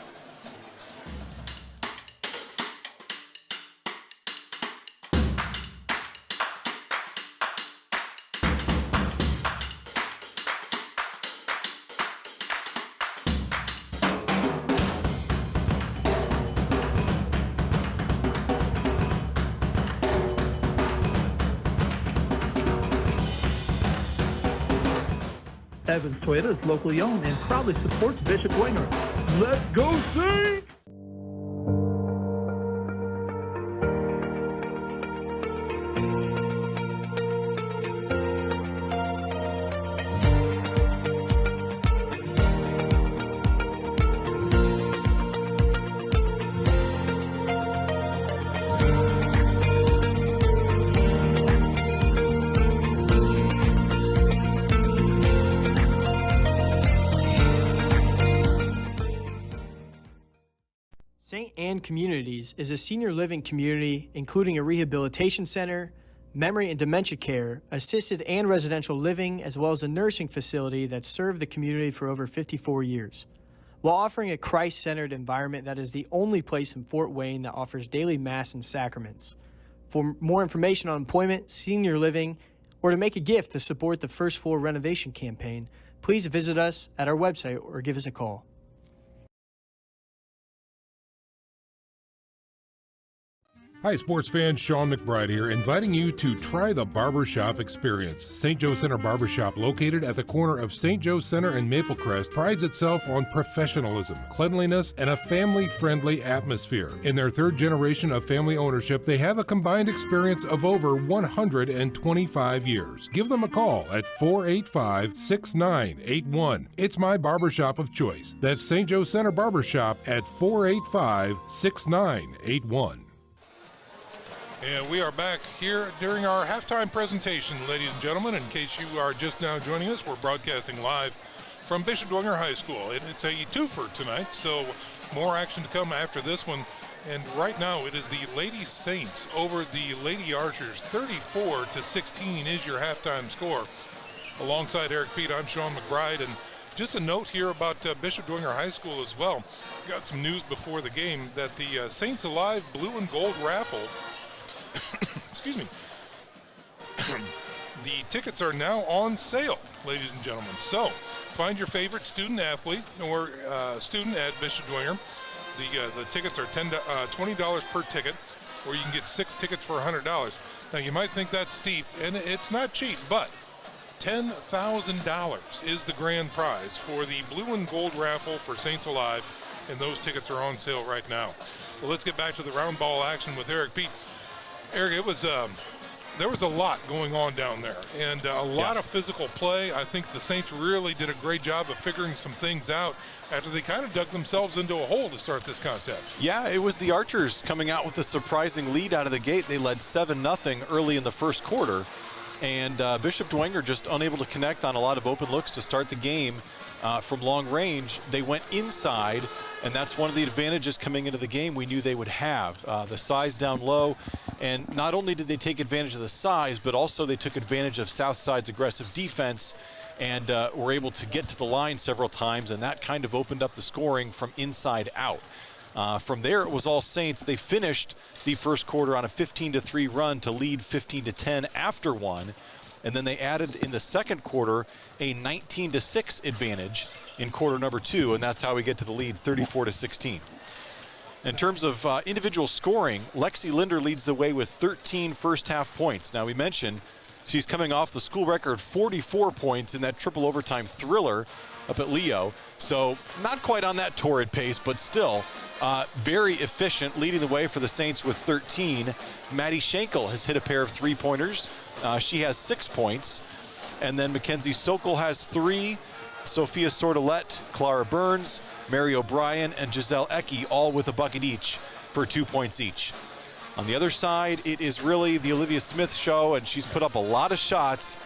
Evans Toyota is locally owned and proudly supports Bishop Dwenger. Let's go Saints! St. Anne Communities is a senior living community including a rehabilitation center, memory and dementia care, assisted and residential living, as well as a nursing facility that served the community for over 54 years. While offering a Christ-centered environment that is the only place in Fort Wayne that offers daily mass and sacraments. For more information on employment, senior living, or to make a gift to support the first floor renovation campaign, please visit us at our website or give us a call. Hi, sports fans. Sean McBride here, inviting you to try the Barbershop experience. St. Joe Center Barbershop, located at the corner of St. Joe Center and Maplecrest, prides itself on professionalism, cleanliness, and a family-friendly atmosphere. In their 3rd generation of family ownership, they have a combined experience of over 125 years. Give them a call at 485-6981. It's my barbershop of choice. That's St. Joe Center Barbershop at 485-6981. And we are back here during our halftime presentation, ladies and gentlemen. In case you are just now joining us, we're broadcasting live from Bishop Dwenger High School. It's a twofer tonight, so more action to come after this one. And right now it is the Lady Saints over the Lady Archers. 34-16 is your halftime score. Alongside Eric Pete, I'm Sean McBride. And just a note here about Bishop Dwenger High School as well. Got some news before the game that the Saints Alive Blue and Gold raffle excuse me. The tickets are now on sale, ladies and gentlemen. So find your favorite student athlete or student at Bishop Dwenger. The tickets are $20 per ticket, or you can get 6 tickets for $100. Now you might think that's steep, and it's not cheap, but $10,000 is the grand prize for the Blue and Gold raffle for Saints Alive, and those tickets are on sale right now. Well, let's get back to the round ball action with Eric Pete. Eric, it was there was a lot going on down there, and a lot of physical play. I think the Saints really did a great job of figuring some things out after they kind of dug themselves into a hole to start this contest. Yeah, it was the Archers coming out with a surprising lead out of the gate. They led 7-0 early in the first quarter, and Bishop Dwenger just unable to connect on a lot of open looks to start the game from long range. They went inside, and that's one of the advantages coming into the game we knew they would have. The size down low, and not only did they take advantage of the size, but also they took advantage of Southside's aggressive defense and were able to get to the line several times, and that kind of opened up the scoring from inside out. From there, it was all Saints. They finished the first quarter on a 15-3 run to lead 15-10 after one, and then they added in the second quarter a 19-6 advantage in quarter number 2, and that's how we get to the lead, 34-16. In terms of individual scoring, Lexi Linder leads the way with 13 first-half points. Now, we mentioned she's coming off the school record 44 points in that triple overtime thriller up at Leo. So not quite on that torrid pace, but still very efficient, leading the way for the Saints with 13. Maddie Schenkel has hit a pair of three-pointers. She has 6 points. And then Mackenzie Sokol has 3. Sophia Sordelette, Clara Burns, Mary O'Brien, and Giselle Ecke all with a bucket each for 2 points each. On the other side, it is really the Olivia Smith show, and she's put up a lot of shots.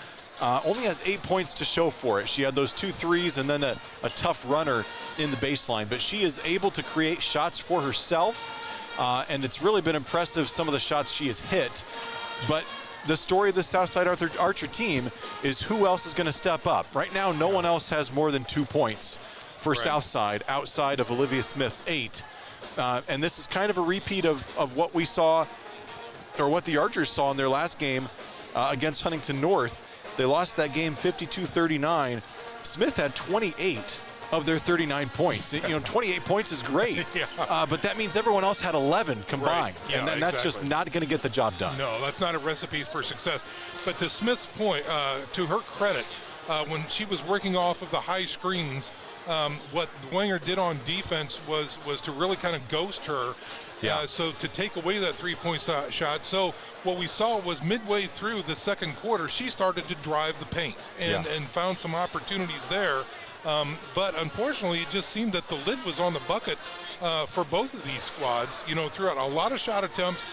Only has 8 points to show for it. She had those 2 threes and then a tough runner in the baseline. But she is able to create shots for herself, and it's really been impressive, some of the shots she has hit. But the story of the Southside Archer team is who else is going to step up. Right now, no one else has more than 2 points for Southside outside of Olivia Smith's 8. And this is kind of a repeat of what we saw, or what the Archers saw in their last game against Huntington North. They lost that game 52-39. Smith had 28 of their 39 points. 28 points is great, but that means everyone else had 11 combined, and that's just not going to get the job done. No, that's not a recipe for success. But to Smith's point, to her credit, when she was working off of the high screens, what Dwenger did on defense was to really kind of ghost her. So to take away that three-point shot. So what we saw was midway through the second quarter, she started to drive the paint and found some opportunities there. But unfortunately, it just seemed that the lid was on the bucket for both of these squads, throughout a lot of shot attempts.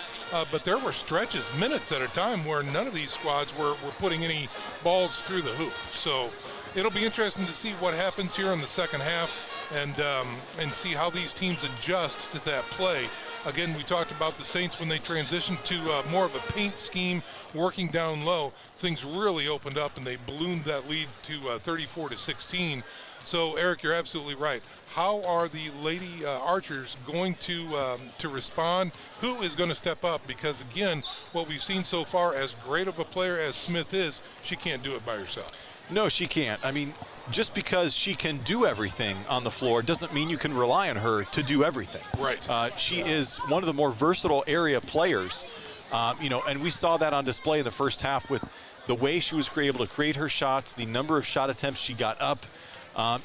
But there were stretches, minutes at a time, where none of these squads were putting any balls through the hoop. So it'll be interesting to see what happens here in the second half and see how these teams adjust to that play. Again, we talked about the Saints when they transitioned to more of a paint scheme, working down low. Things really opened up, and they ballooned that lead to 34-16. So, Eric, you're absolutely right. How are the Lady Archers going to respond? Who is going to step up? Because, again, what we've seen so far, as great of a player as Smith is, she can't do it by herself. No, she can't. I mean, just because she can do everything on the floor doesn't mean you can rely on her to do everything. Right. She is one of the more versatile area players, and we saw that on display in the first half with the way she was able to create her shots, the number of shot attempts she got up,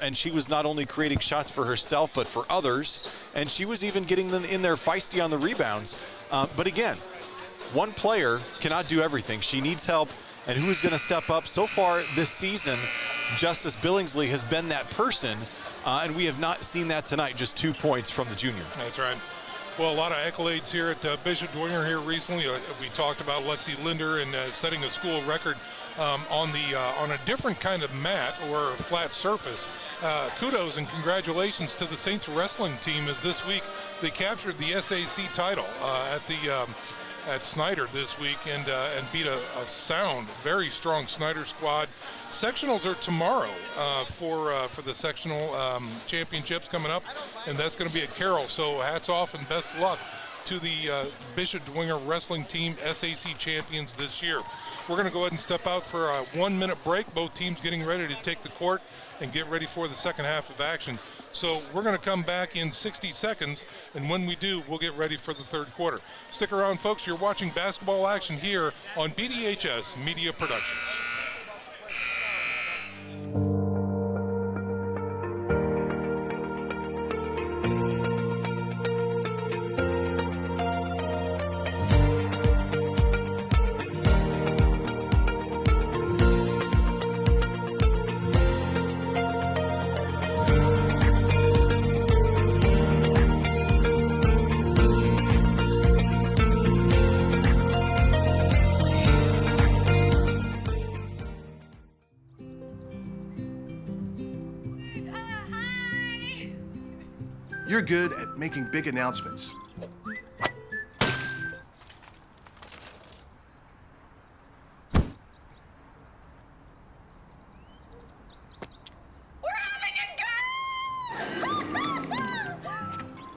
and she was not only creating shots for herself but for others, and she was even getting them in there feisty on the rebounds. But again, one player cannot do everything. She needs help. And who is going to step up? So far this season, Justice Billingsley has been that person, and we have not seen that tonight, just 2 points from the junior. That's right. Well, a lot of accolades here at Bishop Dwenger here recently. We talked about Lexi Linder and setting a school record on a different kind of mat or flat surface. Kudos and congratulations to the Saints wrestling team, as this week they captured the SAC title at Snyder this week and beat a sound, very strong Snyder squad. Sectionals are tomorrow for the sectional championships coming up, and that's going to be at Carroll. So hats off and best of luck to the Bishop Dwenger wrestling team, SAC champions this year. We're going to go ahead and step out for a 1-minute break. Both teams getting ready to take the court and get ready for the second half of action. So we're going to come back in 60 seconds, and when we do, we'll get ready for the third quarter. Stick around, folks. You're watching basketball action here on BDHS Media Productions. You're good at making big announcements.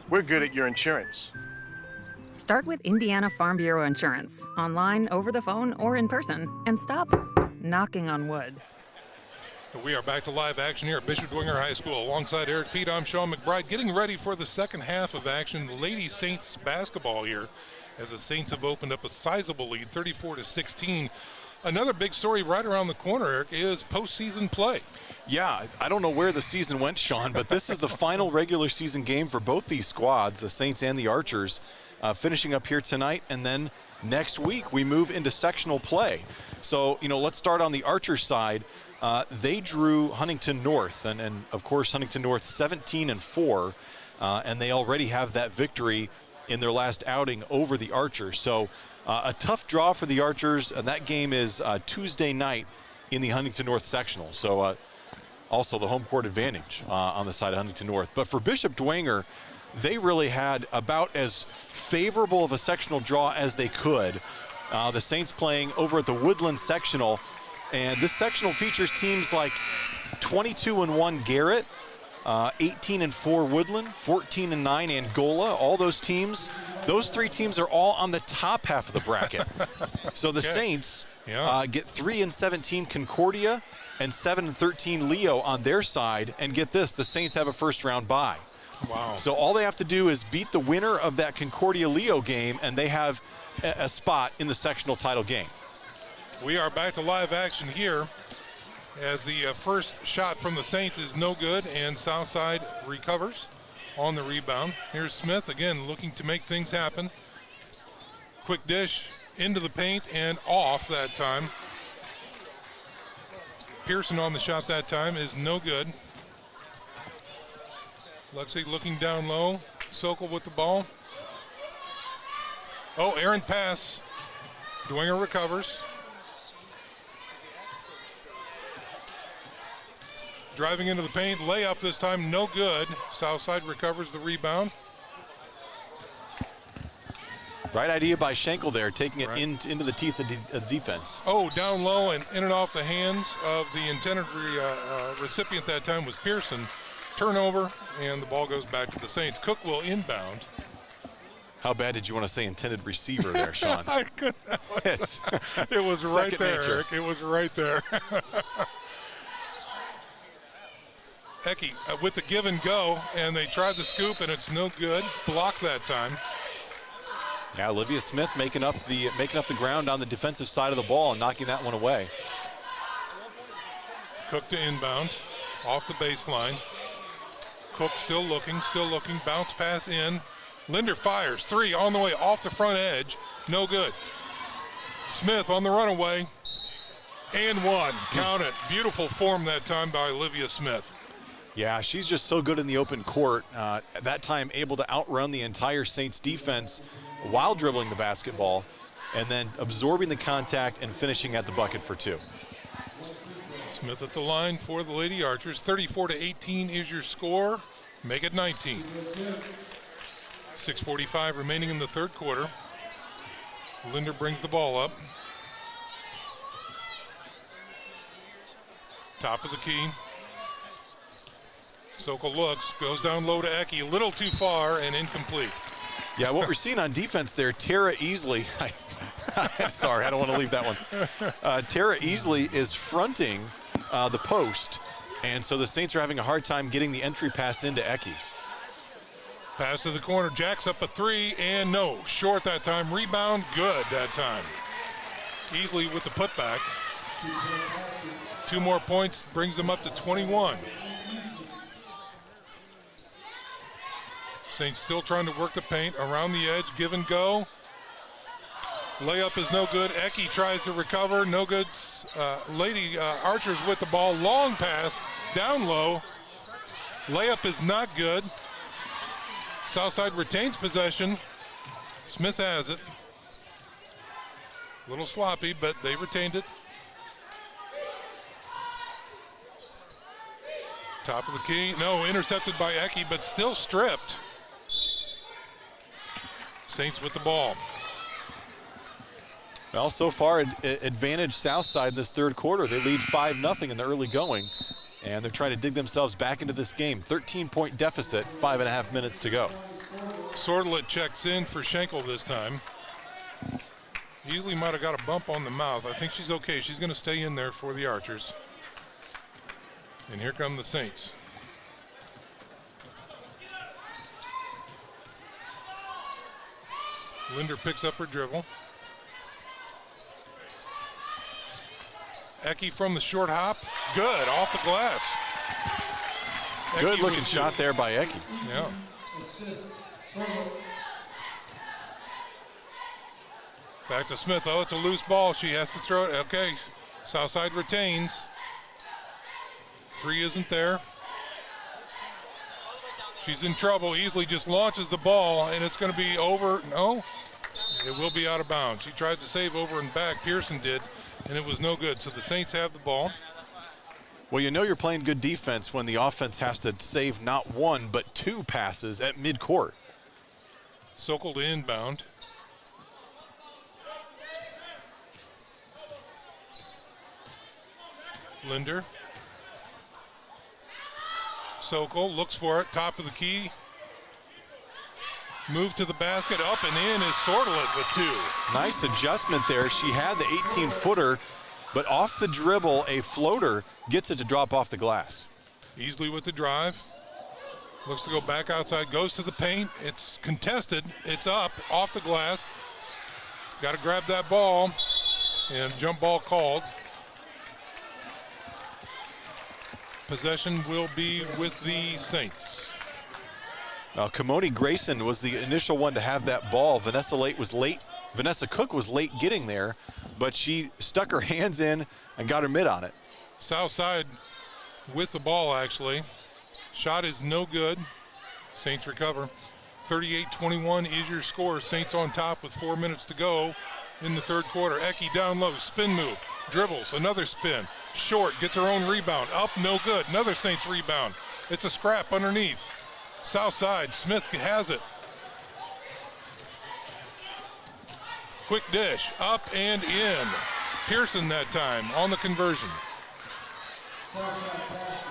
We're good at your insurance. Start with Indiana Farm Bureau Insurance, online, over the phone, or in person, and stop knocking on wood. We are back to live action here at Bishop Dwenger High School. Alongside Eric Pete, I'm Sean McBride, getting ready for the second half of action. Lady Saints basketball here, as the Saints have opened up a sizable lead, 34-16. Another big story right around the corner, Eric, is postseason play. Yeah, I don't know where the season went, Sean, but this is the final regular season game for both these squads, the Saints and the Archers, finishing up here tonight, and then next week we move into sectional play. So, let's start on the Archers side. They drew Huntington North, and of course Huntington North 17-4, and they already have that victory in their last outing over the Archers. So a tough draw for the Archers, and that game is Tuesday night in the Huntington North sectional. So also the home court advantage on the side of Huntington North. But for Bishop Dwenger, they really had about as favorable of a sectional draw as they could. The Saints playing over at the Woodland sectional, and this sectional features teams like 22-1 Garrett, 18-4 Woodland, 14-9 Angola. All those teams, those three teams are all on the top half of the bracket. So the Saints get 3-17 Concordia and 7-13 Leo on their side, and get this, the Saints have a first round bye. Wow. So all they have to do is beat the winner of that Concordia-Leo game, and they have a spot in the sectional title game. We are back to live action here as the first shot from the Saints is no good, and Southside recovers on the rebound. Here's Smith again looking to make things happen. Quick dish into the paint and off that time. Pearson on the shot that time is no good. Lexi looking down low. Sokol with the ball. Oh, errant pass. Dwenger recovers. Driving into the paint, layup this time, no good. Southside recovers the rebound. Right idea by Schenkel there, taking it into the teeth of the defense. Oh, down low and in and off the hands of the intended recipient that time was Pearson. Turnover, and the ball goes back to the Saints. Cook will inbound. How bad did you want to say intended receiver there, Sean? I couldn't. It was right there, nature. Eric. It was right there. Ecke with the give and go, and they tried the scoop, and it's no good. Blocked that time. Yeah, Olivia Smith making up the ground on the defensive side of the ball and knocking that one away. Cook to inbound, off the baseline. Cook still looking, bounce pass in. Linder fires, three on the way, off the front edge, no good. Smith on the runaway, and one, count it. Beautiful form that time by Olivia Smith. Yeah, she's just so good in the open court. At that time, able to outrun the entire Saints defense while dribbling the basketball, and then absorbing the contact and finishing at the bucket for two. Smith at the line for the Lady Archers. 34-18 is your score. Make it 19. 6:45 remaining in the third quarter. Linder brings the ball up. Top of the key. Sokol looks, goes down low to Ecke, a little too far and incomplete. Yeah, what we're seeing on defense there, Tara Easley, sorry, I don't want to leave that one. Tara Easley is fronting the post, and so the Saints are having a hard time getting the entry pass into Ecke. Pass to the corner, jacks up a three, and no, short that time. Rebound, good that time. Easley with the putback. 2 more points brings them up to 21. Saints still trying to work the paint around the edge, give and go. Layup is no good. Ecke tries to recover, no good. Lady Archers with the ball, long pass, down low. Layup is not good. Southside retains possession. Smith has it. A little sloppy, but they retained it. Top of the key, no, intercepted by Ecke, but still stripped. Saints with the ball. Well, so far, advantage Southside this third quarter. They lead 5-0 in the early going, and they're trying to dig themselves back into this game. 13-point deficit, 5.5 minutes to go. Sordelet checks in for Schenkel this time. Easley might have got a bump on the mouth. I think she's okay. She's going to stay in there for the Archers. And here come the Saints. Linder picks up her dribble. Ecke from the short hop. Good, off the glass. Good looking shot there by Ecke. Yeah. Back to Smith. Oh, it's a loose ball. She has to throw it. Okay, Southside retains. 3 isn't there. She's in trouble. Easley just launches the ball, and it's going to be over. No, it will be out of bounds. She tried to save over and back. Pearson did, and it was no good. So the Saints have the ball. Well, you know you're playing good defense when the offense has to save not 1 but 2 passes at midcourt. Sokol to inbound. Linder. Sokol looks for it, top of the key. Move to the basket, up and in is Sordelet with 2. Nice adjustment there. She had the 18-footer, but off the dribble, a floater gets it to drop off the glass. Easley with the drive. Looks to go back outside, goes to the paint. It's contested, it's up, off the glass. Got to grab that ball, and jump ball called. Possession will be with the Saints. Kimoni Grayson was the initial one to have that ball. Vanessa Cook was late getting there, but she stuck her hands in and got her mid on it. Southside with the ball, actually. Shot is no good. Saints recover. 38-21 is your score. Saints on top with 4 minutes to go in the third quarter. Ecke down low, spin move, dribbles, another spin. Short, gets her own rebound, up, no good. Another Saints rebound. It's a scrap underneath. Southside, Smith has it. Quick dish, up and in. Pearson that time on the conversion.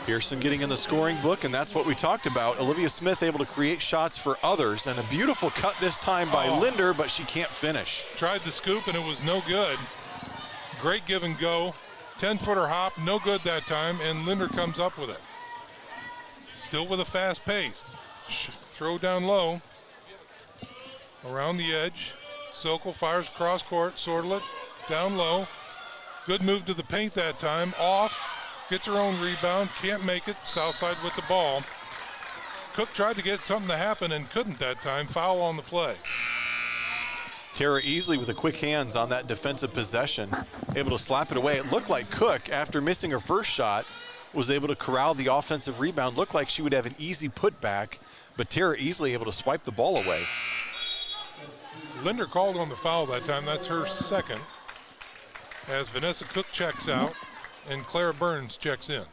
Pearson getting in the scoring book, and that's what we talked about. Olivia Smith able to create shots for others, and a beautiful cut this time by Linder, but she can't finish. Tried the scoop, and it was no good. Great give and go. 10-footer hop, no good that time, and Linder comes up with it. Still with a fast pace. Throw down low. Around the edge. Sokol fires cross court. Sordelet down low. Good move to the paint that time. Off. Gets her own rebound. Can't make it. Southside with the ball. Cook tried to get something to happen and couldn't that time. Foul on the play. Tara Easley with the quick hands on that defensive possession, able to slap it away. It looked like Cook, after missing her first shot, was able to corral the offensive rebound. Looked like she would have an easy putback, but Tara Easley able to swipe the ball away. Linder called on the foul that time. That's her second. As Vanessa Cook checks out and Clara Burns checks in.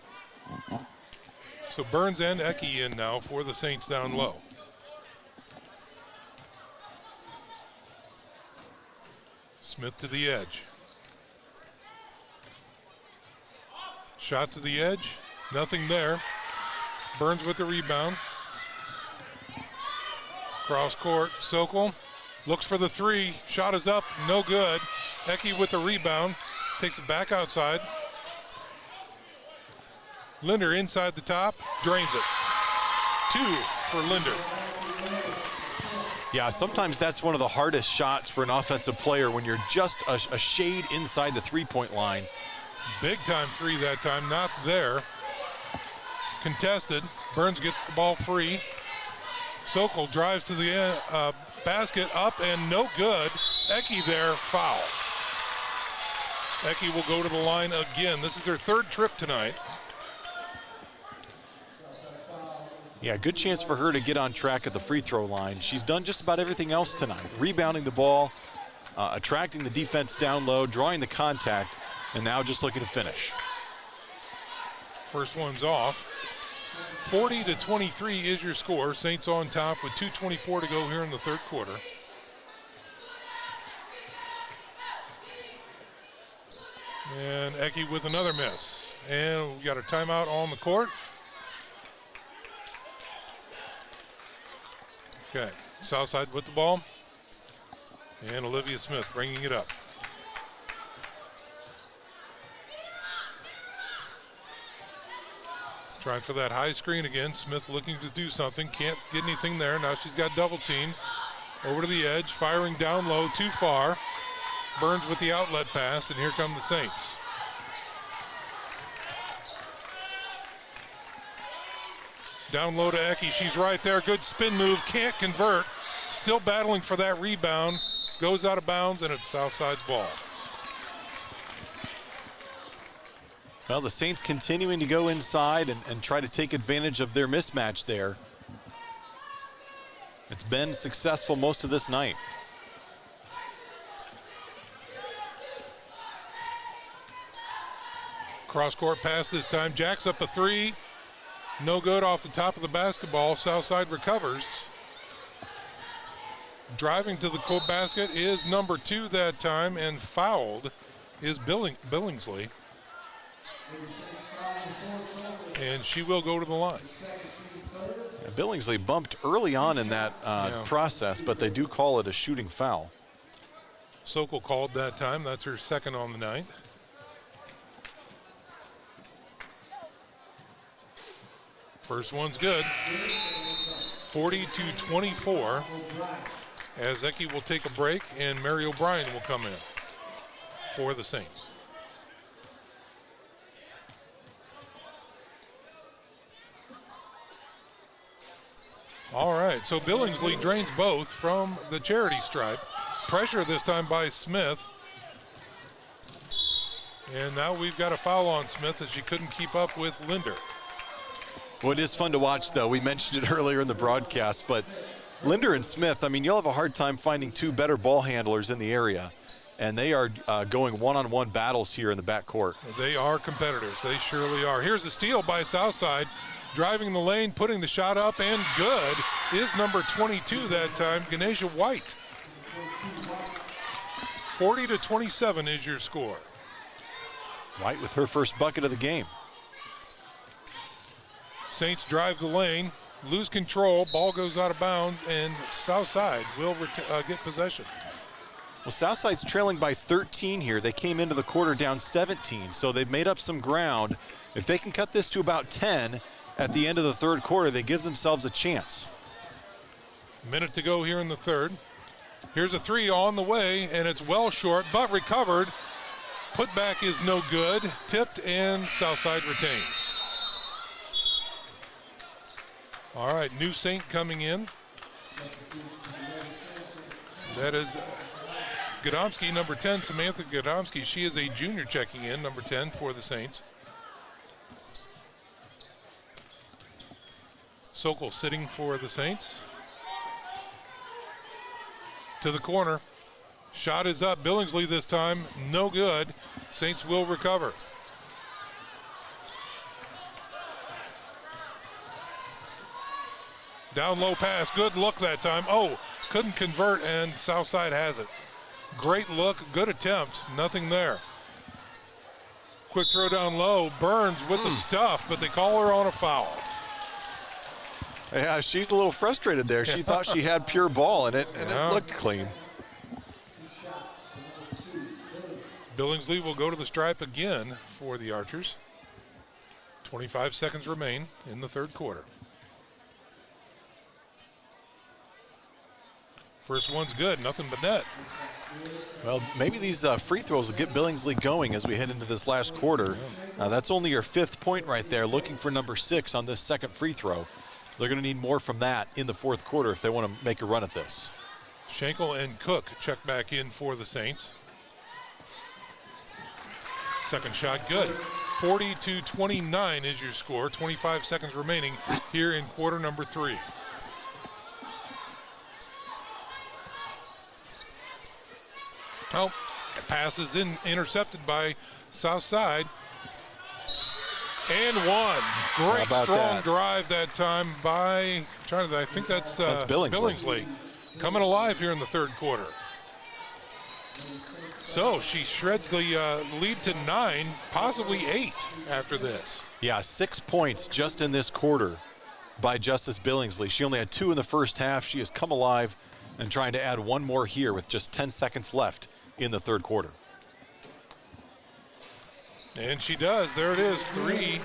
So Burns and Ecke in now for the Saints down low. Smith to the edge. Shot to the edge, nothing there. Burns with the rebound. Cross court, Sokol looks for the 3. Shot is up, no good. Ecke with the rebound, takes it back outside. Linder inside the top, drains it. 2 for Linder. Yeah, sometimes that's one of the hardest shots for an offensive player when you're just a shade inside the three-point line. Big time 3 that time, not there. Contested, Burns gets the ball free. Sokol drives to the basket, up and no good. Ecke there, foul. Ecke will go to the line again. This is her 3rd trip tonight. Yeah, good chance for her to get on track at the free throw line. She's done just about everything else tonight. Rebounding the ball, attracting the defense down low, drawing the contact, and now just looking to finish. First one's off. 40-23 is your score. Saints on top with 2:24 to go here in the third quarter. And Ecke with another miss. And we got a timeout on the court. Okay, Southside with the ball. And Olivia Smith bringing it up. Trying for that high screen again. Smith looking to do something. Can't get anything there. Now she's got double team. Over to the edge, firing down low, too far. Burns with the outlet pass, and here come the Saints. Down low to Ecke, she's right there, good spin move, can't convert. Still battling for that rebound, goes out of bounds, and it's Southside's ball. Well, the Saints continuing to go inside and try to take advantage of their mismatch there. It's been successful most of this night. Cross-court pass this time. Jacks up a three. No good off the top of the basketball. Southside recovers. Driving to the basket is number 2 that time, and fouled is Billingsley. And she will go to the line. Billingsley bumped early on in that process, but they do call it a shooting foul. Sokol called that time. That's her second on the night. First one's good. 40-24. As Ecke will take a break and Mary O'Brien will come in for the Saints. All right, so Billingsley drains both from the charity stripe. Pressure this time by Smith. And now we've got a foul on Smith as she couldn't keep up with Linder. Well, it is fun to watch, though. We mentioned it earlier in the broadcast, but Linder and Smith, I mean, you'll have a hard time finding two better ball handlers in the area, and they are going one-on-one battles here in the backcourt. They are competitors. They surely are. Here's a steal by Southside. Driving the lane, putting the shot up, and good is number 22 that time, Ganesha White. 40-27 is your score. White with her first bucket of the game. Saints drive the lane, lose control, ball goes out of bounds, and Southside will get possession. Well, Southside's trailing by 13 here. They came into the quarter down 17, so they've made up some ground. If they can cut this to about 10 at the end of the third quarter, they give themselves a chance. Minute to go here in the third. Here's a three on the way, and it's well short, but recovered. Putback is no good. Tipped, and Southside retains. All right, new Saint coming in. That is Gadomski, number 10, Samantha Gadomski. She is a junior checking in, number 10 for the Saints. Sokol sitting for the Saints. To the corner. Shot is up. Billingsley this time. No good. Saints will recover. Down low pass. Good look that time. Oh, couldn't convert, and Southside has it. Great look. Good attempt. Nothing there. Quick throw down low. Burns with the stuff, but they call her on a foul. Yeah, she's a little frustrated there. She thought she had pure ball, and it looked clean. Billingsley will go to the stripe again for the Archers. 25 seconds remain in the third quarter. First one's good, nothing but net. Well, maybe these free throws will get Billingsley going as we head into this last quarter. That's only your 5th point right there, looking for number 6 on this second free throw. They're going to need more from that in the fourth quarter if they want to make a run at this. Schenkel and Cook check back in for the Saints. Second shot good. 40-29 is your score. 25 seconds remaining here in quarter number 3. Oh, pass is intercepted by Southside. And one. Great strong drive that time by, I think that's Billingsley. Coming alive here in the third quarter. So she shreds the lead to 9, possibly 8 after this. Yeah, 6 points just in this quarter by Justice Billingsley. She only had 2 in the first half. She has come alive and trying to add 1 more here with just 10 seconds left in the third quarter. And she does. There it is, 3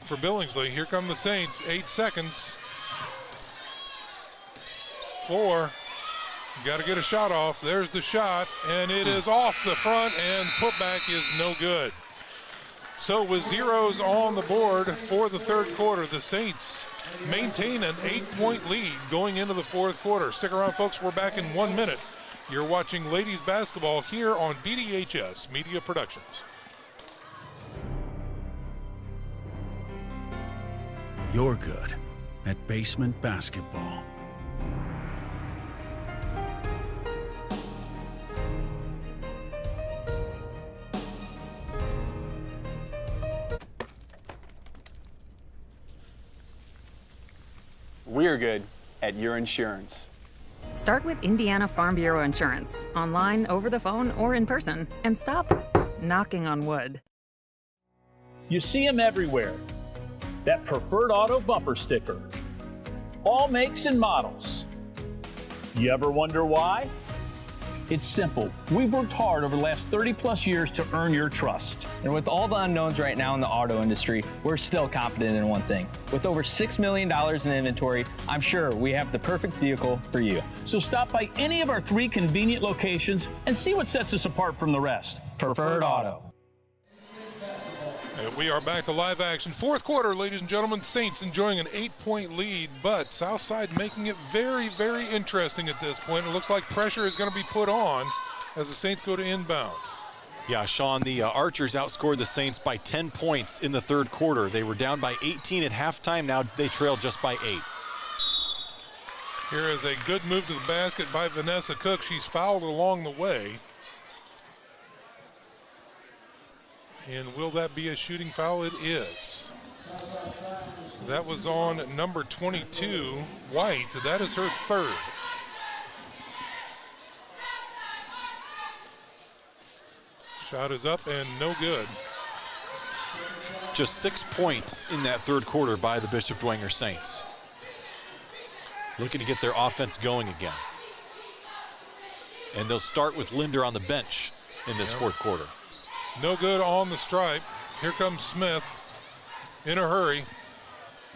for Billingsley. Here come the Saints, 8 seconds. 4. Got to get a shot off. There's the shot, and it is off the front, and putback is no good. So with zeros on the board for the third quarter, the Saints maintain an 8-point lead going into the fourth quarter. Stick around, folks. We're back in 1 minute. You're watching ladies basketball here on BDHS Media Productions. You're good at basement basketball. We're good at your insurance. Start with Indiana Farm Bureau Insurance, online, over the phone, or in person, and stop knocking on wood. You see them everywhere. That Preferred Auto bumper sticker. All makes and models. You ever wonder why? It's simple. We've worked hard over the last 30+ years to earn your trust. And with all the unknowns right now in the auto industry, we're still confident in one thing. With over $6 million in inventory, I'm sure we have the perfect vehicle for you. So stop by any of our 3 convenient locations and see what sets us apart from the rest. Preferred Auto. And we are back to live action. Fourth quarter, ladies and gentlemen. Saints enjoying an 8-point lead, but Southside making it very, very interesting at this point. It looks like pressure is going to be put on as the Saints go to inbound. Yeah, Sean, the Archers outscored the Saints by 10 points in the third quarter. They were down by 18 at halftime. Now they trail just by 8. Here is a good move to the basket by Vanessa Cook. She's fouled along the way. And will that be a shooting foul? It is. That was on number 22, White. That is her third. Shot is up and no good. Just 6 points in that third quarter by the Bishop Dwenger Saints. Looking to get their offense going again. And they'll start with Linder on the bench in this fourth quarter. No good on the stripe. Here comes Smith in a hurry.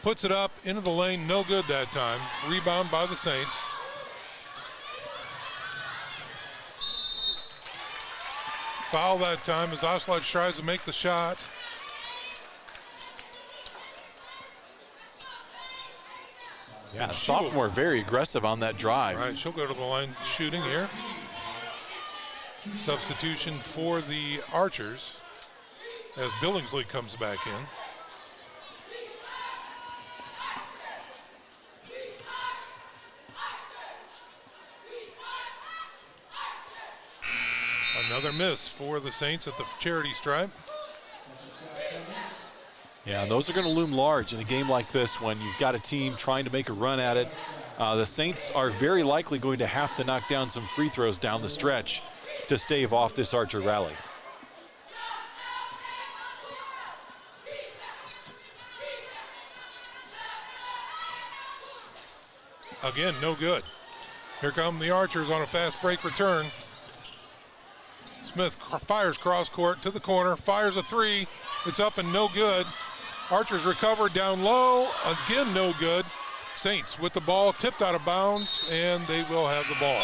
Puts it up into the lane. No good that time. Rebound by the Saints. Foul that time as Oshlag tries to make the shot. Yeah, sophomore very aggressive on that drive. Right, she'll go to the line shooting here. Substitution for the Archers as Billingsley comes back in. Another miss for the Saints at the charity stripe. Yeah, those are going to loom large in a game like this when you've got a team trying to make a run at it. The Saints are very likely going to have to knock down some free throws down the stretch to stave off this Archer rally. Again, no good. Here come the Archers on a fast break return. Smith fires cross court to the corner, fires a 3. It's up and no good. Archers recover down low, again no good. Saints with the ball, tipped out of bounds, and they will have the ball.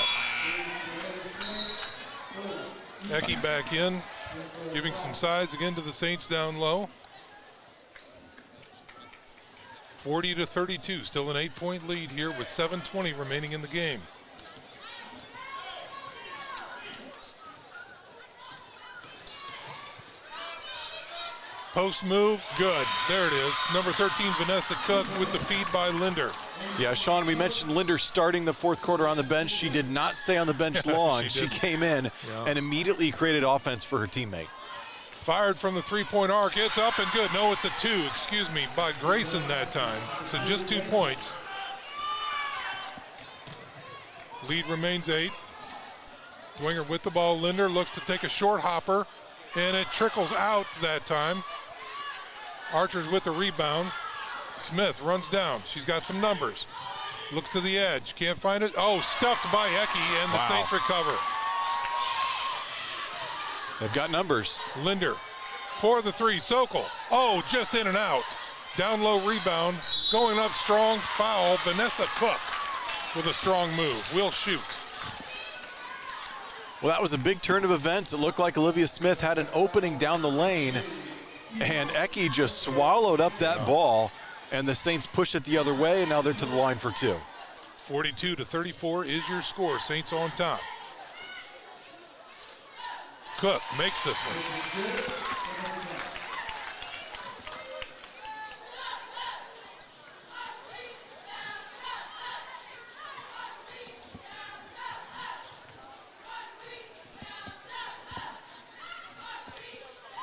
Ecke back in, giving some size again to the Saints down low. 40-32, still an 8-point lead here with 7:20 remaining in the game. Post move, good. There it is. Number 13, Vanessa Cook with the feed by Linder. Yeah, Sean, we mentioned Linder starting the fourth quarter on the bench. She did not stay on the bench long. she came in and immediately created offense for her teammate. Fired from the three-point arc. It's up and good. No, it's a 2, excuse me, by Grayson that time. So just 2 points. Lead remains 8. Dwenger with the ball. Linder looks to take a short hopper, and it trickles out that time. Archers with the rebound. Smith runs down. She's got some numbers. Looks to the edge. Can't find it. Oh, stuffed by Ecke, and the Saints recover. They've got numbers. Linder for the 3. Sokol. Oh, just in and out. Down low rebound. Going up strong. Foul. Vanessa Cook with a strong move. Will shoot. Well, that was a big turn of events. It looked like Olivia Smith had an opening down the lane, and Ecke just swallowed up that ball, and the Saints push it the other way, and now they're to the line for 2. 42-34 is your score. Saints on top. Cook makes this one.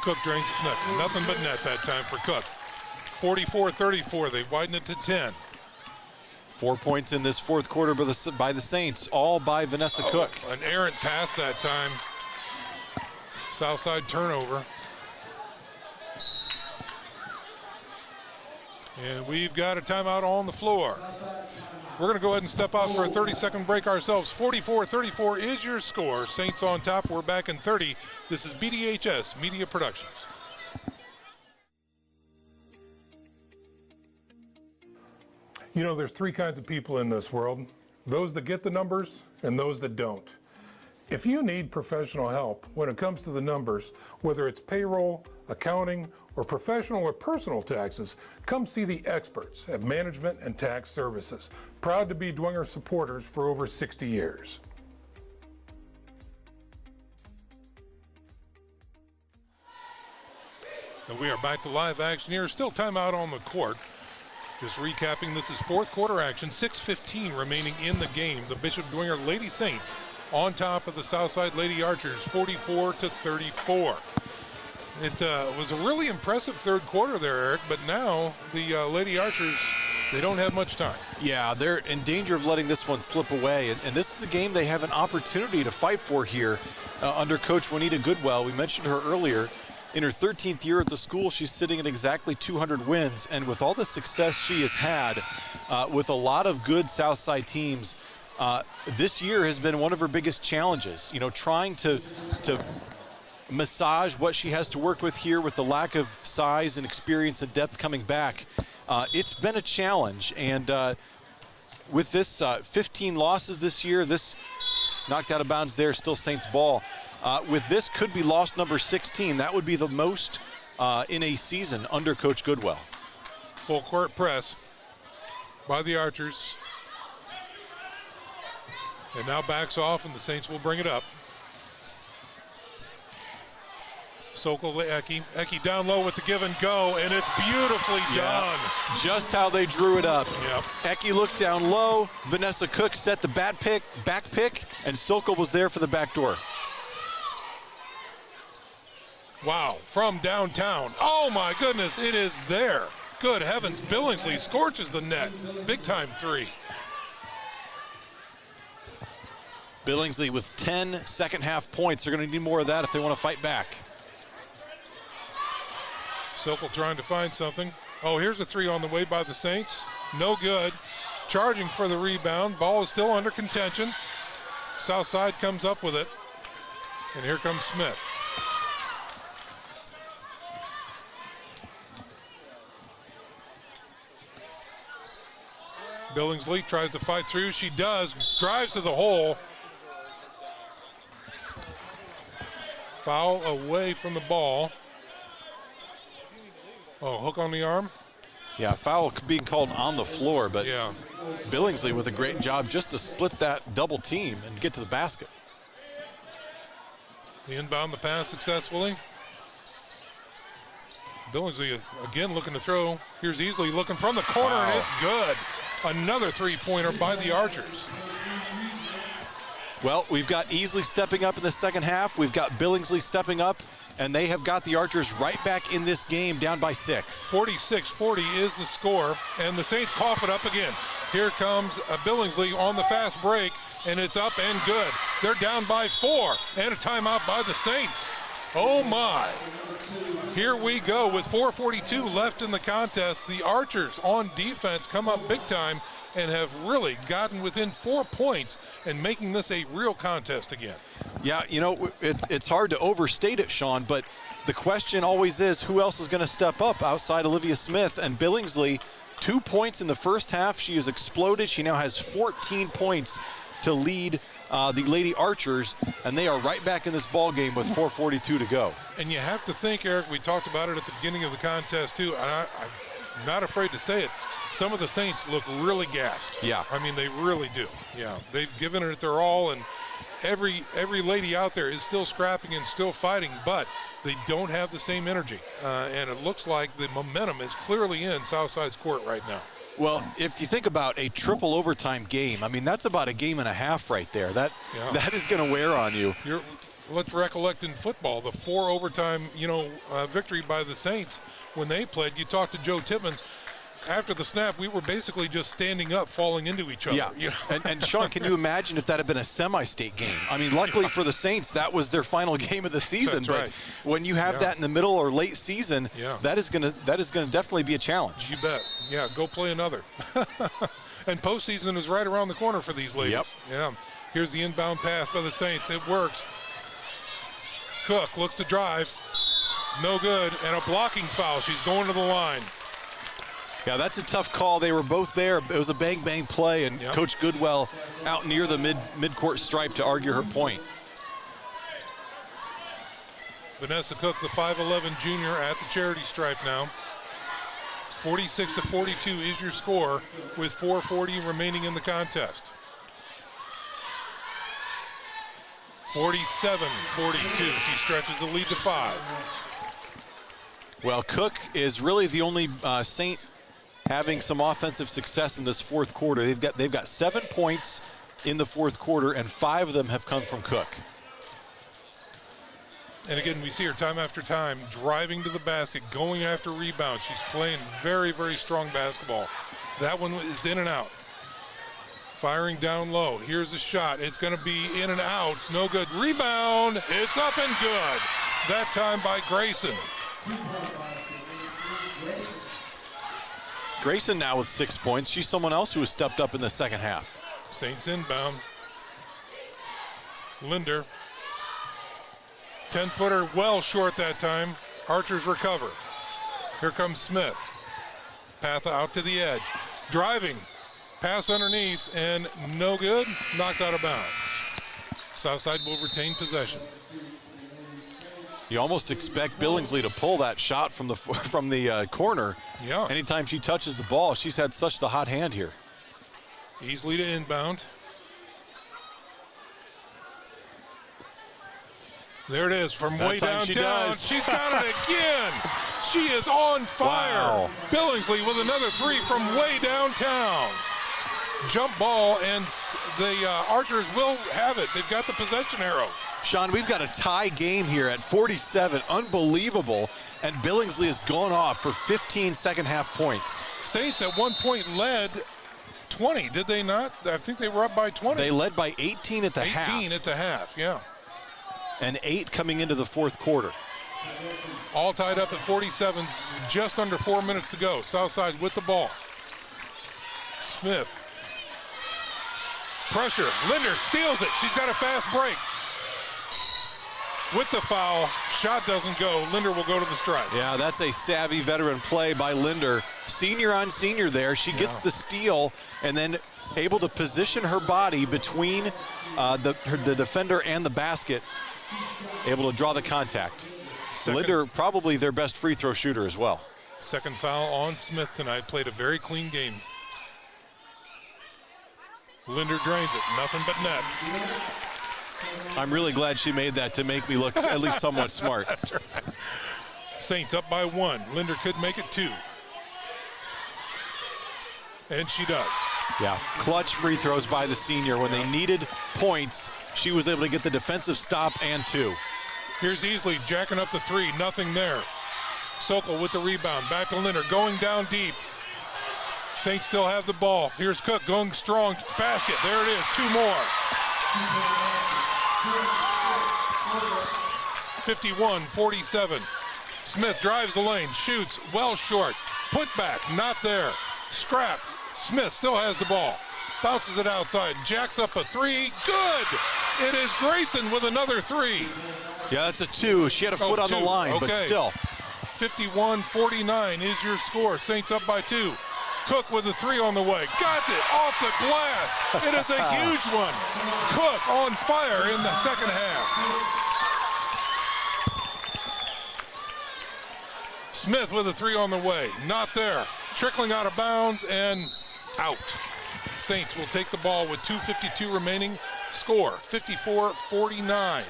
Cook drains Smith. Nothing but net that time for Cook. 44-34. They widen it to 10. 4 points in this fourth quarter by the Saints, all by Vanessa Cook. An errant pass that time. Southside turnover. And we've got a timeout on the floor. We're going to go ahead and step out for a 30-second break ourselves. 44-34 is your score. Saints on top. We're back in 30. This is BDHS Media Productions. You know, there's 3 kinds of people in this world. Those that get the numbers and those that don't. If you need professional help when it comes to the numbers, whether it's payroll, accounting, or professional or personal taxes, come see the experts at Management and Tax Services. Proud to be Dwenger supporters for over 60 years. And we are back to live action here. Still timeout on the court. Just recapping, this is fourth quarter action. 6:15 remaining in the game. The Bishop Dwenger Lady Saints on top of the Southside Lady Archers, 44-34. It was a really impressive third quarter there, Eric, but now the Lady Archers, they don't have much time. Yeah, they're in danger of letting this one slip away, and this is a game they have an opportunity to fight for here under Coach Juanita Goodwell. We mentioned her earlier. In her 13th year at the school, she's sitting at exactly 200 wins, and with all the success she has had with a lot of good Southside teams, this year has been one of her biggest challenges. You know, trying to massage what she has to work with here with the lack of size and experience and depth coming back. It's been a challenge, and with this 15 losses this year, this knocked out of bounds there, still Saints ball. With this could be loss number 16. That would be the most in a season under Coach Goodwell. Full court press by the Archers. And now backs off, and the Saints will bring it up. Sokol to Ecke. Ecke down low with the give and go, and it's beautifully done. Just how they drew it up. Yep. Ecke looked down low. Vanessa Cook set the back pick, and Sokol was there for the back door. Wow, from downtown. Oh my goodness, it is there. Good heavens, Billingsley scorches the net. Big time 3. Billingsley with 10 second half points. They're going to need more of that if they want to fight back. Sokol trying to find something. Oh, here's a 3 on the way by the Saints. No good. Charging for the rebound. Ball is still under contention. Southside comes up with it. And here comes Smith. Billingsley tries to fight through. She does. Drives to the hole. Foul away from the ball. Oh, hook on the arm? Yeah, foul being called on the floor, but yeah. Billingsley with a great job just to split that double team and get to the basket. The inbound the pass successfully. Billingsley again looking to throw. Here's Easley looking from the corner, and it's good. Another 3-pointer by the Archers. Well, we've got Easley stepping up in the second half. We've got Billingsley stepping up, and they have got the Archers right back in this game, down by 6. 46-40 is the score, and the Saints cough it up again. Here comes Billingsley on the fast break, and it's up and good. They're down by 4, and a timeout by the Saints. Oh my. Here we go with 4:42 left in the contest. The Archers on defense come up big time and have really gotten within 4 points and making this a real contest again. Yeah, you know, it's hard to overstate it, Sean, but the question always is who else is going to step up outside Olivia Smith and Billingsley. 2 points in the first half. She has exploded. She now has 14 points to lead the Lady Archers, and they are right back in this ball game with 4:42 to go. And you have to think, Eric, we talked about it at the beginning of the contest too, and I'm not afraid to say it, some of the Saints look really gassed. Yeah. I mean, they really do. Yeah, they've given it their all, and every lady out there is still scrapping and still fighting, but they don't have the same energy. And it looks like the momentum is clearly in Southside's court right now. Well, if you think about a triple overtime game, I mean, that's about a game and a half right there. That is going to wear on you. Let's recollect in football, the 4 overtime, victory by the Saints when they played. You talked to Joe Tippmann. After the snap, we were basically just standing up, falling into each other. Yeah, and Sean, can you imagine if that had been a semi-state game? I mean, luckily for the Saints, that was their final game of the season. That's but right. when you have that in the middle or late season, that is gonna definitely be a challenge. You bet. Yeah, go play another. And postseason is right around the corner for these ladies. Yep. Yeah. Here's the inbound pass by the Saints. It works. Cook looks to drive. No good. And a blocking foul. She's going to the line. Yeah, that's a tough call. They were both there. It was a bang-bang play, and Coach Goodwell out near the mid-court stripe to argue her point. Vanessa Cook, the 5'11 junior at the charity stripe now. 46-42 is your score with 4:40 remaining in the contest. 47-42. She stretches the lead to 5. Well, Cook is really the only Saint having some offensive success in this fourth quarter. They've got 7 points in the fourth quarter, and 5 of them have come from Cook. And again, we see her time after time driving to the basket, going after rebounds. She's playing very, very strong basketball. That one is in and out. Firing down low. Here's a shot. It's going to be in and out. No good. Rebound. It's up and good. That time by Grayson. Grayson now with 6 points. She's someone else who has stepped up in the second half. Saints inbound. Linder. 10-footer well short that time. Archers recover. Here comes Smith. Path out to the edge. Driving. Pass underneath and no good. Knocked out of bounds. Southside will retain possession. You almost expect Billingsley to pull that shot from the corner. Yeah. Anytime she touches the ball, she's had such the hot hand here. Easily to inbound. There it is from way downtown. She's got it again. She is on fire. Wow. Billingsley with another 3 from way downtown. Jump ball, and the Archers will have it. They've got the possession arrow. Sean, we've got a tie game here at 47. Unbelievable. And Billingsley has gone off for 15 second half points. Saints at one point led 20, did they not? I think they were up by 20. They led by 18 at the half. 18 at the half, yeah. And 8 coming into the fourth quarter. All tied up at 47, just under 4 minutes to go. Southside with the ball. Smith. Pressure. Linder steals it. She's got a fast break. With the foul, shot doesn't go. Linder will go to the stripe. Yeah, that's a savvy veteran play by Linder. Senior on senior there. She gets the steal and then able to position her body between the defender and the basket. Able to draw the contact. Linder probably their best free throw shooter as well. Second foul on Smith tonight. Played a very clean game. Linder drains it. Nothing but net. I'm really glad she made that to make me look at least somewhat smart. Right. Saints up by 1. Linder could make it 2. And she does. Yeah, clutch free throws by the senior. When they needed points, she was able to get the defensive stop and 2. Here's Easley jacking up the 3. Nothing there. Sokol with the rebound. Back to Linder. Going down deep. Saints still have the ball. Here's Cook going strong. Basket. There it is. 2 more. 51-47. Smith drives the lane, shoots well short. Put back, not there. Scrap. Smith still has the ball. Bounces it outside. Jacks up a 3. Good. It is Grayson with another 3. Yeah, that's a 2. She had a foot on the line, but still. 51-49 is your score. Saints up by 2. Cook with a 3 on the way. Got it off the glass. It is a huge one. Cook on fire in the second half. Smith with a 3 on the way. Not there. Trickling out of bounds and out. Saints will take the ball with 2:52 remaining. Score 54-49.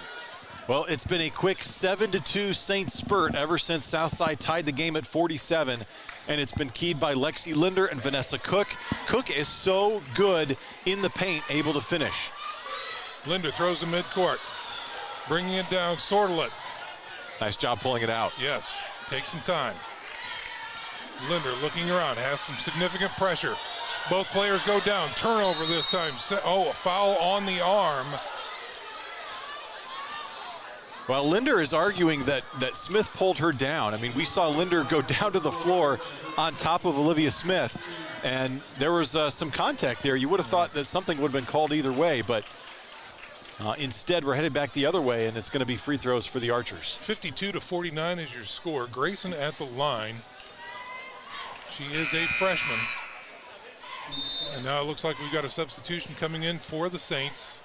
Well, it's been a quick 7-2 Saints spurt ever since Southside tied the game at 47, and it's been keyed by Lexi Linder and Vanessa Cook. Cook is so good in the paint, able to finish. Linder throws to midcourt, bringing it down. Sordelet. Nice job pulling it out. Yes, take some time. Linder looking around, has some significant pressure. Both players go down. Turnover this time. Oh, a foul on the arm. Well, Linder is arguing that Smith pulled her down. I mean, we saw Linder go down to the floor on top of Olivia Smith, and there was some contact there. You would have thought that something would have been called either way, but instead we're headed back the other way, and it's going to be free throws for the Archers. 52-49 is your score. Grayson at the line. She is a freshman. And now it looks like we've got a substitution coming in for the Saints.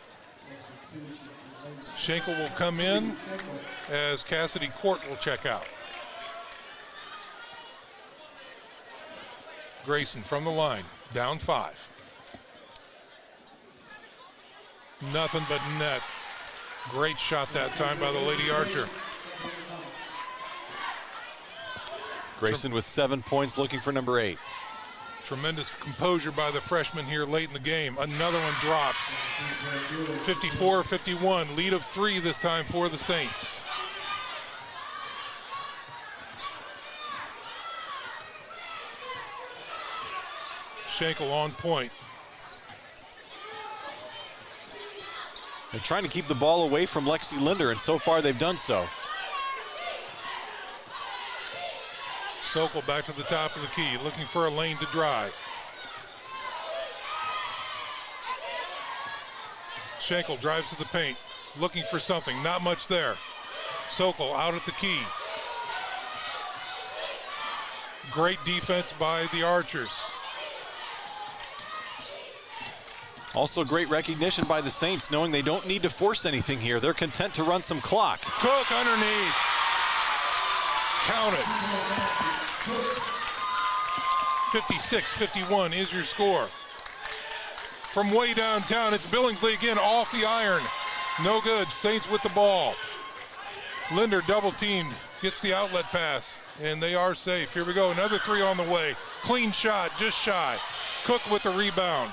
Schenkel will come in as Cassidy Court will check out. Grayson from the line, down 5. Nothing but net. Great shot that time by the Lady Archer. Grayson with 7 points, looking for number 8. Tremendous composure by the freshman here late in the game. Another one drops. 54-51, lead of 3 this time for the Saints. Schenkel on point. They're trying to keep the ball away from Lexi Linder, and so far they've done so. Sokol back to the top of the key, looking for a lane to drive. Schenkel drives to the paint, looking for something, not much there. Sokol out at the key. Great defense by the Archers. Also great recognition by the Saints, knowing they don't need to force anything here. They're content to run some clock. Cook underneath. Count it. 56-51 is your score. From way downtown, it's Billingsley again off the iron. No good. Saints with the ball. Linder double teamed, gets the outlet pass, and they are safe. Here we go. Another 3 on the way. Clean shot, just shy. Cook with the rebound.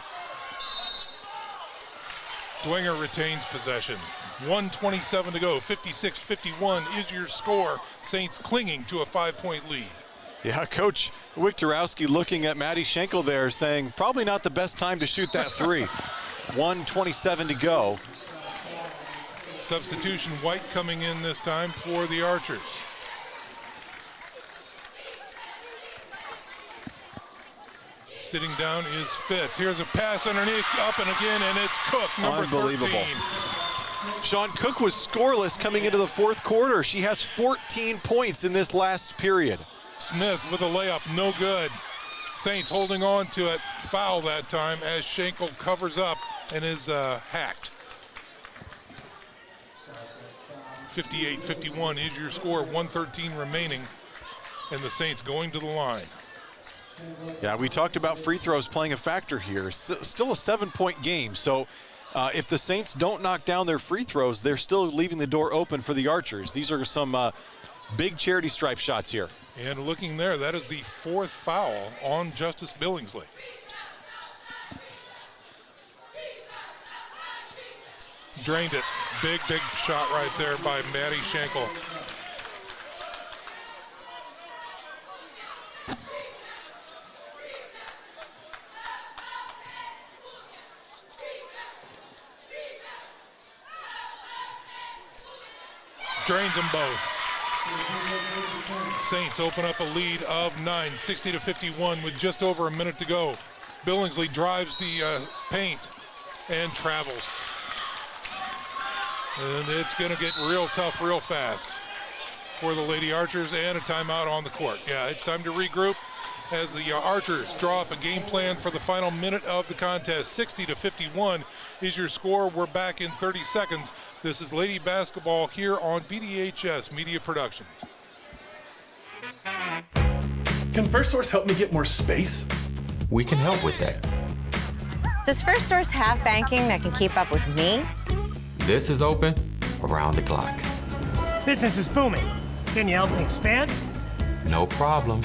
Dwenger retains possession. 1:27 to go. 56-51 is your score. Saints clinging to a 5-point lead. Yeah, Coach Wiktorowski looking at Maddie Schenkel there, saying probably not the best time to shoot that 3. 1:27 to go. Substitution, White coming in this time for the Archers. Sitting down is Fitz. Here's a pass underneath, up and again, and it's Cook, number 13. Sean, Cook was scoreless coming into the fourth quarter. She has 14 points in this last period. Smith with a layup, no good. Saints holding on to it. Foul that time as Schenkel covers up and is hacked. 58-51 is your score. 1:13 remaining, and the Saints going to the line. Yeah, we talked about free throws playing a factor here. Still a 7-point game, so if the Saints don't knock down their free throws, they're still leaving the door open for the Archers. These are some big charity stripe shots here. And looking there, that is the 4th foul on Justice Billingsley. Drained it. Big shot right there by Maddie Schenkel. drains them both. Saints open up a lead of 9, 60-51 with just over a minute to go. Billingsley drives the paint and travels. And it's going to get real tough real fast for the Lady Archers, and a timeout on the court. Yeah, it's time to regroup as the Archers draw up a game plan for the final minute of the contest. 60-51 is your score. We're back in 30 seconds. This is Lady Basketball here on BDHS Media Production. Can First Source help me get more space? We can help with that. Does First Source have banking that can keep up with me? This is open around the clock. Business is booming. Can you help me expand? No problem.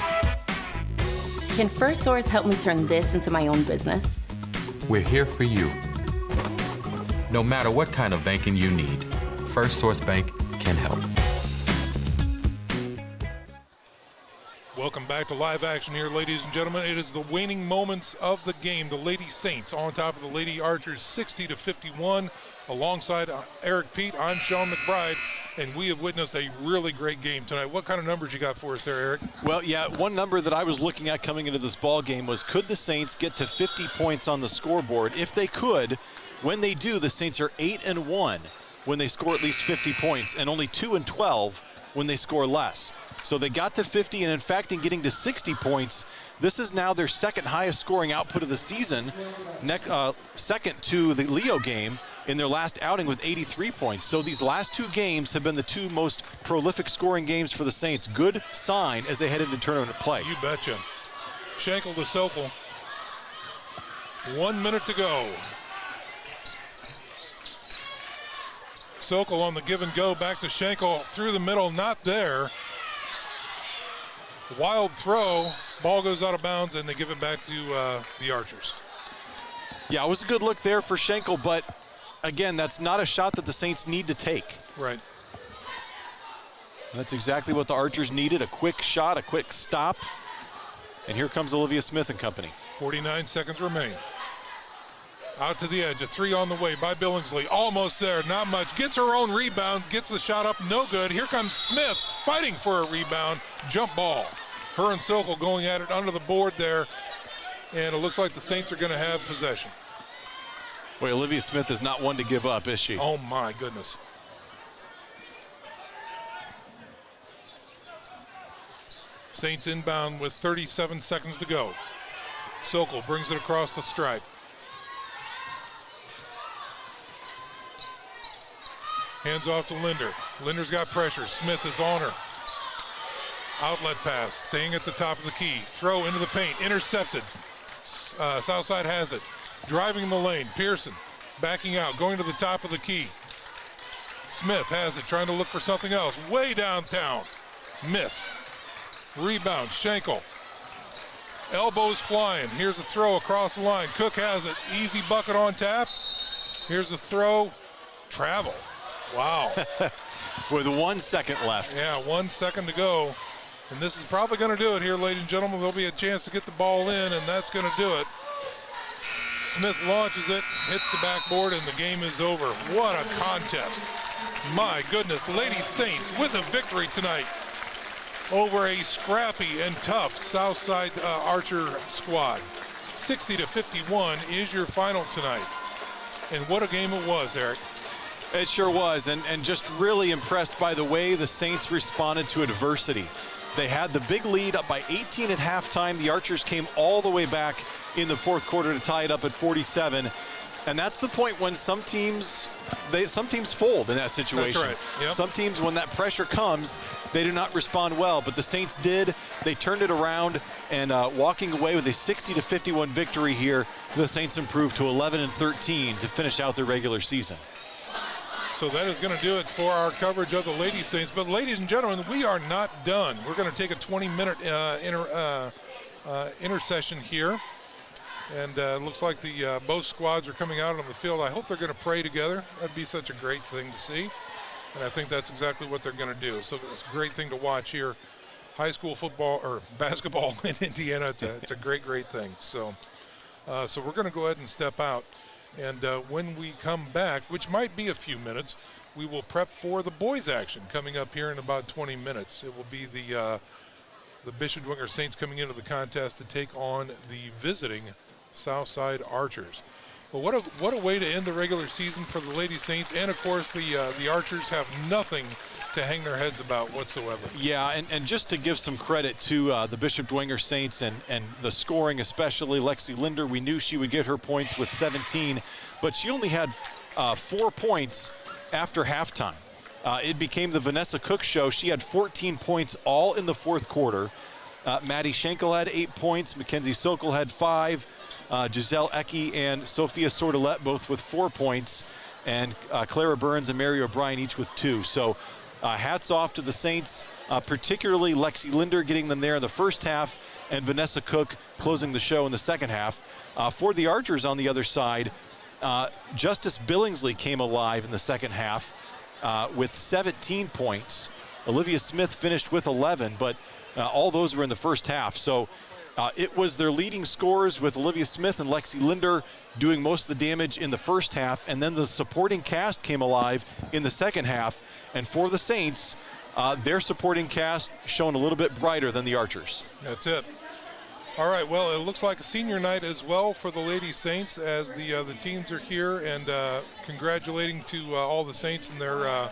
Can First Source help me turn this into my own business? We're here for you. No matter what kind of banking you need, First Source Bank can help. Welcome back to live action here, ladies and gentlemen. It is the waning moments of the game. The Lady Saints on top of the Lady Archers, 60-51. Alongside Eric Pete, I'm Sean McBride, and we have witnessed a really great game tonight. What kind of numbers you got for us there, Eric? Well, yeah, one number that I was looking at coming into this ball game was, could the Saints get to 50 points on the scoreboard? If they could, when they do, the Saints are 8-1 when they score at least 50 points, and only 2-12 when they score less. So they got to 50, and in fact, in getting to 60 points, this is now their second highest scoring output of the season, second to the Leo game in their last outing with 83 points. So these last two games have been the two most prolific scoring games for the Saints. Good sign as they head into tournament play. You betcha. Schenkel to Sokol. 1 minute to go. Sokol on the give and go, back to Schenkel, through the middle, not there. Wild throw, ball goes out of bounds, and they give it back to the Archers. Yeah, it was a good look there for Schenkel, but again, that's not a shot that the Saints need to take. Right. That's exactly what the Archers needed, a quick shot, a quick stop. And here comes Olivia Smith and company. 49 seconds remain. Out to the edge, a three on the way by Billingsley. Almost there, not much. Gets her own rebound, gets the shot up, no good. Here comes Smith fighting for a rebound. Jump ball. Her and Sokol going at it under the board there. And it looks like the Saints are going to have possession. Boy, Olivia Smith is not one to give up, is she? Oh my goodness. Saints inbound with 37 seconds to go. Sokol brings it across the stripe. Hands off to Linder. Linder's got pressure. Smith is on her. Outlet pass, staying at the top of the key. Throw into the paint, intercepted. Southside has it. Driving the lane, Pearson backing out, going to the top of the key. Smith has it, trying to look for something else. Way downtown. Miss. Rebound, Schenkel. Elbows flying. Here's a throw across the line. Cook has it. Easy bucket on tap. Here's a throw. Travel. Wow. With 1 second left. Yeah, 1 second to go. And this is probably going to do it here, ladies and gentlemen. There'll be a chance to get the ball in, and that's going to do it. Smith launches it, hits the backboard, and the game is over. What a contest. My goodness, Lady Saints with a victory tonight over a scrappy and tough Southside Archer squad. 60-51 is your final tonight. And what a game it was, Eric. It sure was, and just really impressed by the way the Saints responded to adversity. They had the big lead up by 18 at halftime. The Archers came all the way back in the fourth quarter to tie it up at 47. And that's the point when some teams fold in that situation. That's right. Yep. Some teams, when that pressure comes, they do not respond well. But the Saints did. They turned it around, and walking away with a 60-51 victory here, the Saints improved to 11-13 to finish out their regular season. So that is going to do it for our coverage of the Lady Saints. But ladies and gentlemen, we are not done. We're going to take a 20-minute intercession here. And it looks like the both squads are coming out on the field. I hope they're going to pray together. That'd be such a great thing to see. And I think that's exactly what they're going to do. So it's a great thing to watch here. High school football or basketball in Indiana, it's a great, great thing. So we're going to go ahead and step out. And when we come back, which might be a few minutes, we will prep for the boys action coming up here in about 20 minutes. It will be the Bishop Dwenger Saints coming into the contest to take on the visiting Southside Archers. Well, what a way to end the regular season for the Lady Saints, and of course the Archers have nothing to hang their heads about whatsoever. Yeah, and just to give some credit to the Bishop Dwenger Saints and the scoring, especially Lexi Linder, we knew she would get her points with 17, but she only had 4 points after halftime. It became the Vanessa Cook show. She had 14 points all in the fourth quarter. Maddie Schenkel had 8 points. Mackenzie Sokol had 5. Giselle Ecke and Sophia Sordelet both with 4 points. And Clara Burns and Mary O'Brien each with 2. So hats off to the Saints, particularly Lexi Linder getting them there in the first half and Vanessa Cook closing the show in the second half. For the Archers on the other side, Justice Billingsley came alive in the second half with 17 points. Olivia Smith finished with 11, but all those were in the first half. So it was their leading scorers with Olivia Smith and Lexi Linder doing most of the damage in the first half, and then the supporting cast came alive in the second half. And for the Saints, their supporting cast shone a little bit brighter than the Archers. That's it. All right, well, it looks like a senior night as well for the Lady Saints as the teams are here, and congratulating to all the Saints and their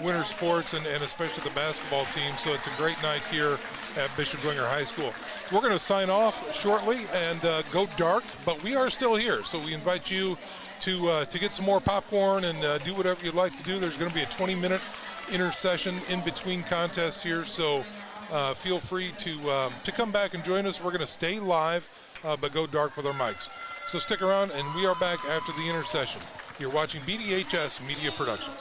winter sports and especially the basketball team. So it's a great night here at Bishop Dwenger High School. We're going to sign off shortly and go dark, but we are still here. So we invite you to get some more popcorn and do whatever you'd like to do. There's going to be a 20-minute intercession in between contests here, so feel free to come back and join us. We're going to stay live, but go dark with our mics. So stick around, and we are back after the intercession. You're watching BDHS Media Productions.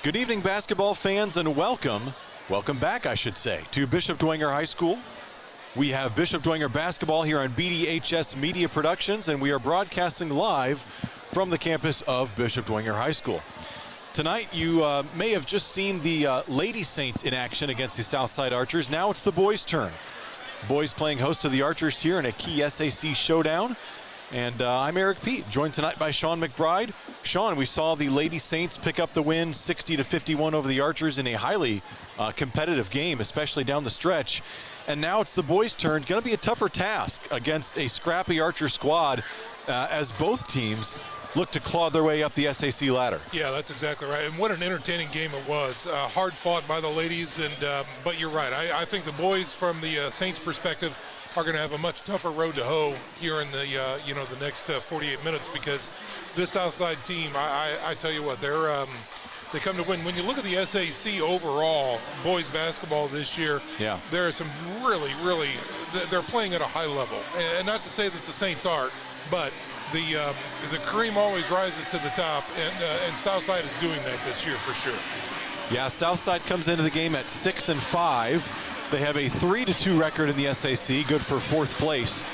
Good evening, basketball fans, and welcome back, I should say, to Bishop Dwenger High School. We have Bishop Dwenger basketball here on BDHS Media Productions, and we are broadcasting live from the campus of Bishop Dwenger High School. Tonight, you may have just seen the Lady Saints in action against the Southside Archers. Now it's the boys' turn. Boys playing host to the Archers here in a key SAC showdown. And I'm Eric Pete, joined tonight by Sean McBride. Sean, we saw the Lady Saints pick up the win 60-51 over the Archers in a highly competitive game, especially down the stretch. And now it's the boys' turn. Going to be a tougher task against a scrappy Archer squad as both teams look to claw their way up the SAC ladder. Yeah, that's exactly right. And what an entertaining game it was. Hard fought by the ladies, and but you're right. I think the boys, from the Saints' perspective, are going to have a much tougher road to hoe here in the the next 48 minutes, because this Southside team, I tell you what, they come to win. When you look at the SAC overall boys basketball this year, there are some really they're playing at a high level, and not to say that the Saints aren't, but the cream always rises to the top, and Southside is doing that this year for sure. Yeah, Southside comes into the game at 6-5. They have a 3-2 record in the SAC, good for 4th place.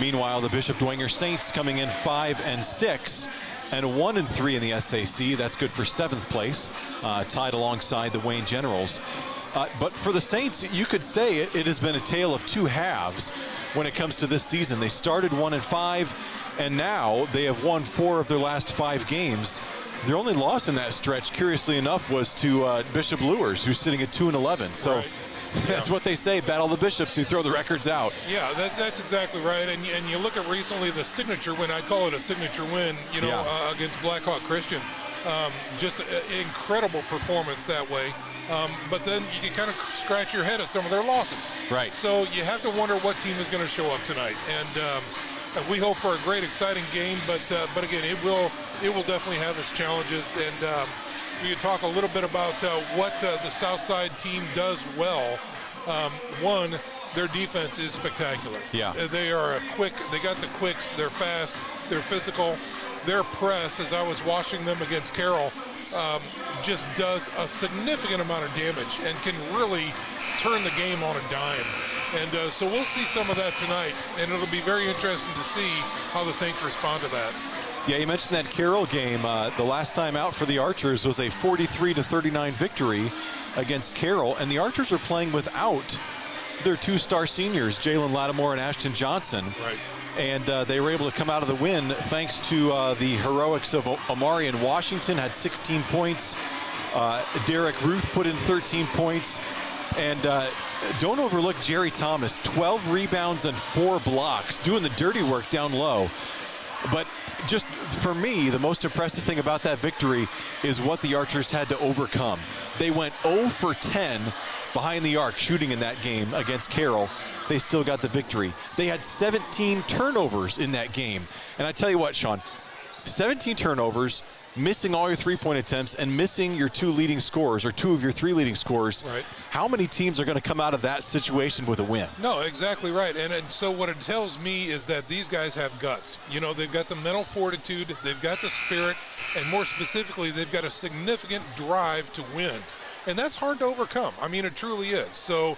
Meanwhile, the Bishop Dwenger Saints coming in 5-6 and 1-3 in the SAC. That's good for 7th place, tied alongside the Wayne Generals. But for the Saints, you could say it has been a tale of two halves when it comes to this season. They started 1-5, and now they have won 4 of their last 5 games. Their only loss in that stretch, curiously enough, was to Bishop Luers, who's sitting at 2-11. So. Right. That's what they say, battle the bishops who throw the records out. Yeah, that's exactly right. And you look at recently the signature win, I call it a signature win, against Blackhawk Christian. Just an incredible performance that way. But then you can kind of scratch your head at some of their losses. Right. So you have to wonder what team is going to show up tonight. And we hope for a great, exciting game. But again, it will definitely have its challenges. And we could talk a little bit about what the Southside team does well. One, their defense is spectacular. Yeah. They are quick. They got the quicks. They're fast. They're physical. Their press, as I was watching them against Carroll, just does a significant amount of damage and can really turn the game on a dime. And so we'll see some of that tonight, and it'll be very interesting to see how the Saints respond to that. Yeah, you mentioned that Carroll game. The last time out for the Archers was a 43-39 victory against Carroll, and the Archers are playing without their 2-star seniors, Jalen Lattimore and Ashton Johnson. Right. And they were able to come out of the win thanks to the heroics of Omarion Washington, had 16 points. Derek Ruth put in 13 points. And don't overlook Jerry Thomas, 12 rebounds and 4 blocks, doing the dirty work down low. But just for me, the most impressive thing about that victory is what the Archers had to overcome. They went 0 for 10 behind the arc shooting in that game against Carroll. They still got the victory. They had 17 turnovers in that game. And I tell you what, Sean, 17 turnovers, missing all your 3-point attempts and missing your 2 leading scorers, or 2 of your 3 leading scorers. Right. How many teams are going to come out of that situation with a win? No, exactly right. And so what it tells me is that these guys have guts. They've got the mental fortitude, they've got the spirit, and more specifically, they've got a significant drive to win. And that's hard to overcome. I mean, it truly is. So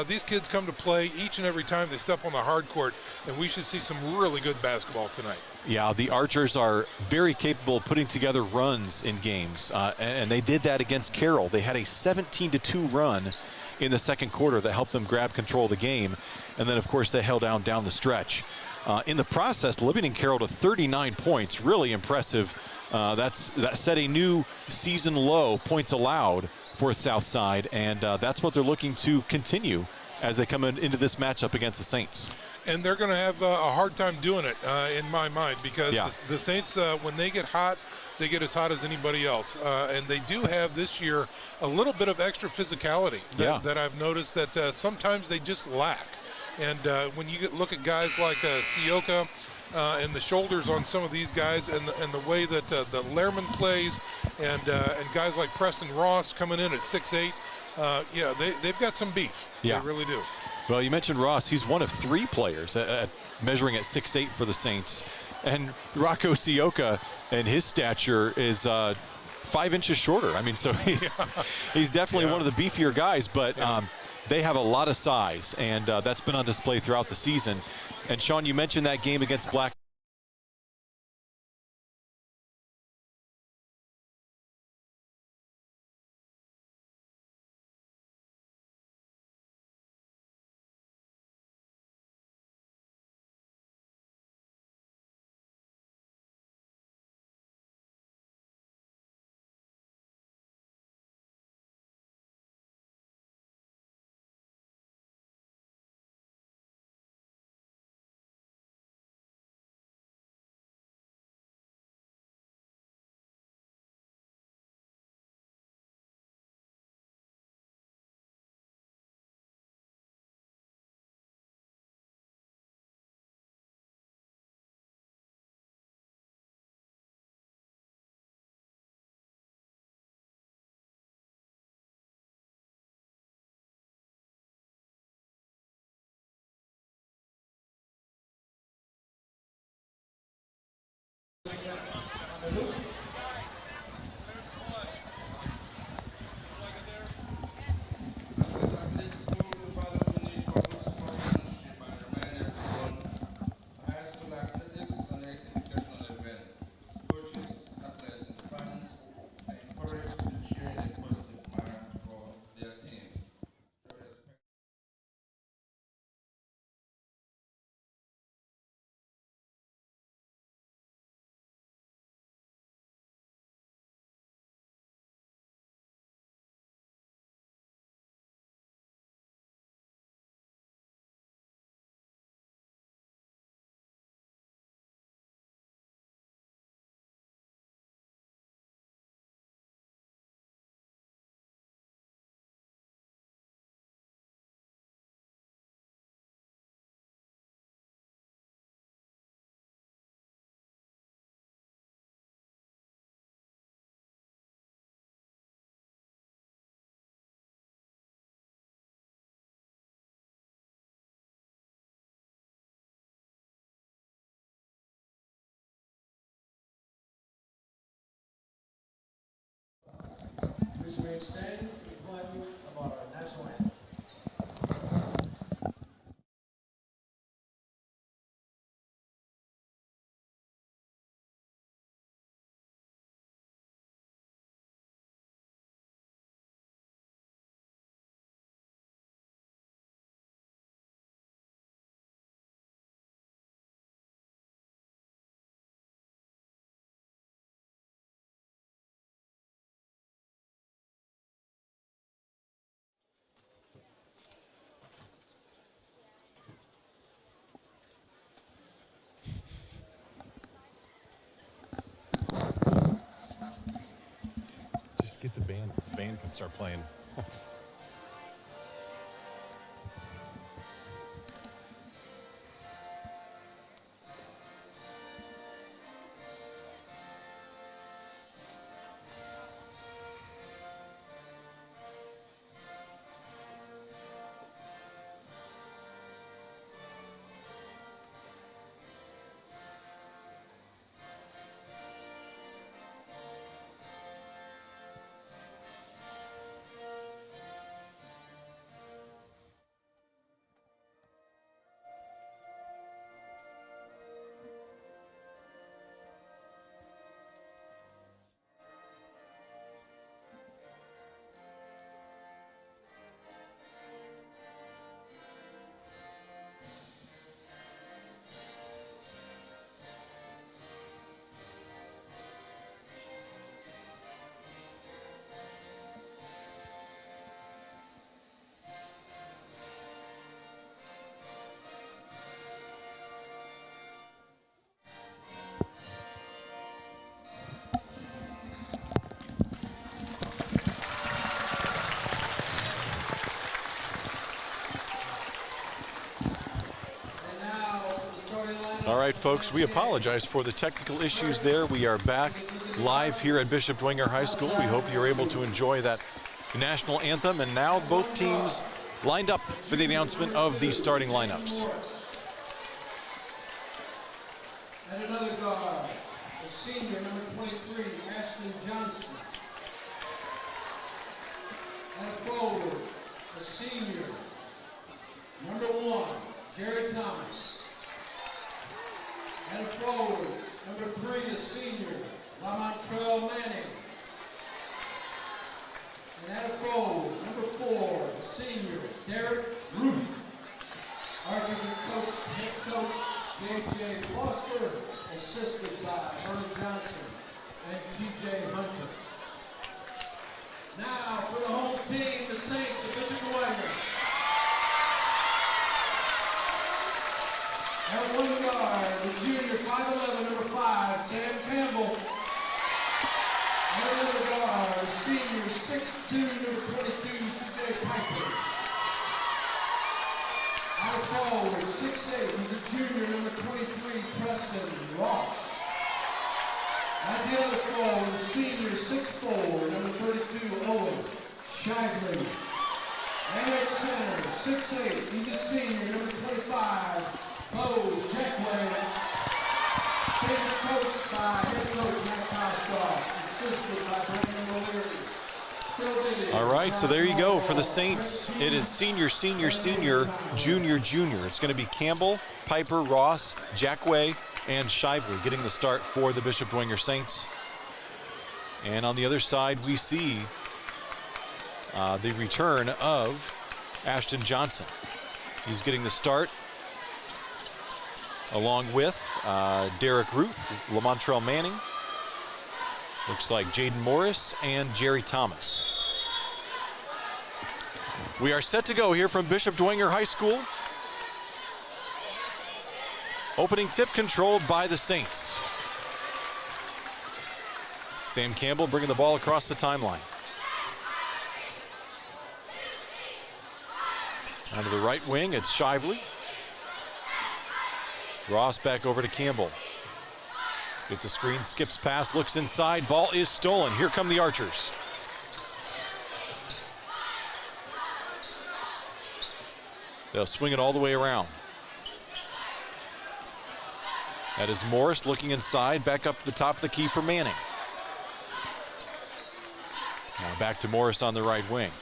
these kids come to play each and every time they step on the hard court, and we should see some really good basketball tonight. Yeah, the Archers are very capable of putting together runs in games, and they did that against Carroll. They had a 17-2 run in the second quarter that helped them grab control of the game, and then, of course, they held down the stretch. In the process, limiting Carroll to 39 points, really impressive. That set a new season low points allowed for Southside, and that's what they're looking to continue as they come into this matchup against the Saints. And they're going to have a hard time doing it, in my mind, because the Saints, when they get hot, they get as hot as anybody else. And they do have this year a little bit of extra physicality that I've noticed that sometimes they just lack. And when you look at guys like Sioka, and the shoulders on some of these guys, and the way that the Lehrman plays, and guys like Preston Ross coming in at 6'8", they've got some beef. Yeah. They really do. Well, you mentioned Ross. He's one of 3 players measuring at 6'8" for the Saints. And Rocco Sioka and his stature is 5 inches shorter. I mean, so he's definitely one of the beefier guys, but they have a lot of size, and that's been on display throughout the season. And Sean, you mentioned that game against Black. Please remain standing for the pledge of our national anthem. Just get the band. The band can start playing. All right, folks, we apologize for the technical issues there. We are back live here at Bishop Dwenger High School. We hope you're able to enjoy that national anthem. And now both teams lined up for the announcement of the starting lineups. And another guard, the senior, number 23, Ashton Johnson. At forward, a senior, number 1, Jerry Thomas. At forward, number 3, a senior, Lamontrell Manning. And at forward, number 4, a senior, Derek Ruth. Archers and head coach J.J. Foster, assisted by Vernon Johnson and T.J. Hunter. Now for the home team, the Saints of Bishop Dwenger. At 1 guard, the junior 5'11", number 5, Sam Campbell. At another guard, senior 6'2", number 22, C.J. Piper. Out forward, 6'8", he's a junior, number 23, Preston Ross. At the other forward, senior, 6'4", number 32, Owen Shively. And at center, 6'8", he's a senior, number 25, Bo Jackway. Saints are coached by head coach Matt Kostoff, assisted by Brandon O'Leary. All right, so there you go for the Saints. It is senior, senior, senior, junior, junior. It's going to be Campbell, Piper, Ross, Jackway, and Shively getting the start for the Bishop Dwenger Saints. And on the other side, we see the return of Ashton Johnson. He's getting the start along with Derek Ruth, Lamontrell Manning, looks like Jaden Morris, and Jerry Thomas. We are set to go here from Bishop Dwenger High School. Opening tip controlled by the Saints. Sam Campbell bringing the ball across the timeline. Onto the right wing, it's Shively. Ross back over to Campbell. Gets a screen, skips past, looks inside, ball is stolen. Here come the Archers. They'll swing it all the way around. That is Morris looking inside, back up to the top of the key for Manning. Now back to Morris on the right wing.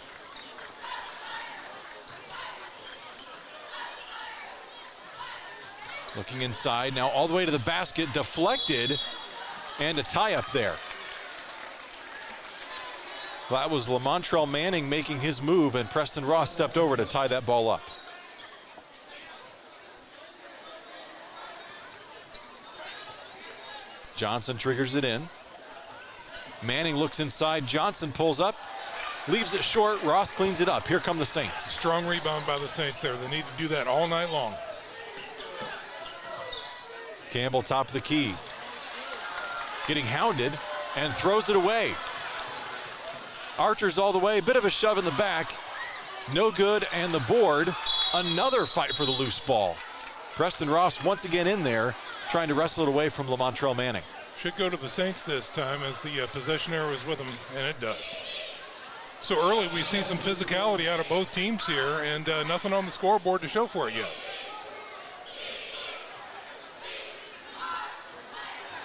Looking inside, now all the way to the basket, deflected, and a tie up there. Well, that was Lamontrell Manning making his move, and Preston Ross stepped over to tie that ball up. Johnson triggers it in. Manning looks inside, Johnson pulls up, leaves it short, Ross cleans it up. Here come the Saints. Strong rebound by the Saints there. They need to do that all night long. Campbell top of the key. Getting hounded and throws it away. Archers all the way, bit of a shove in the back. No good, and the board. Another fight for the loose ball. Preston Ross once again in there, trying to wrestle it away from Lamontrell Manning. Should go to the Saints this time as the possession arrow is with them, and it does. So early we see some physicality out of both teams here, and nothing on the scoreboard to show for it yet.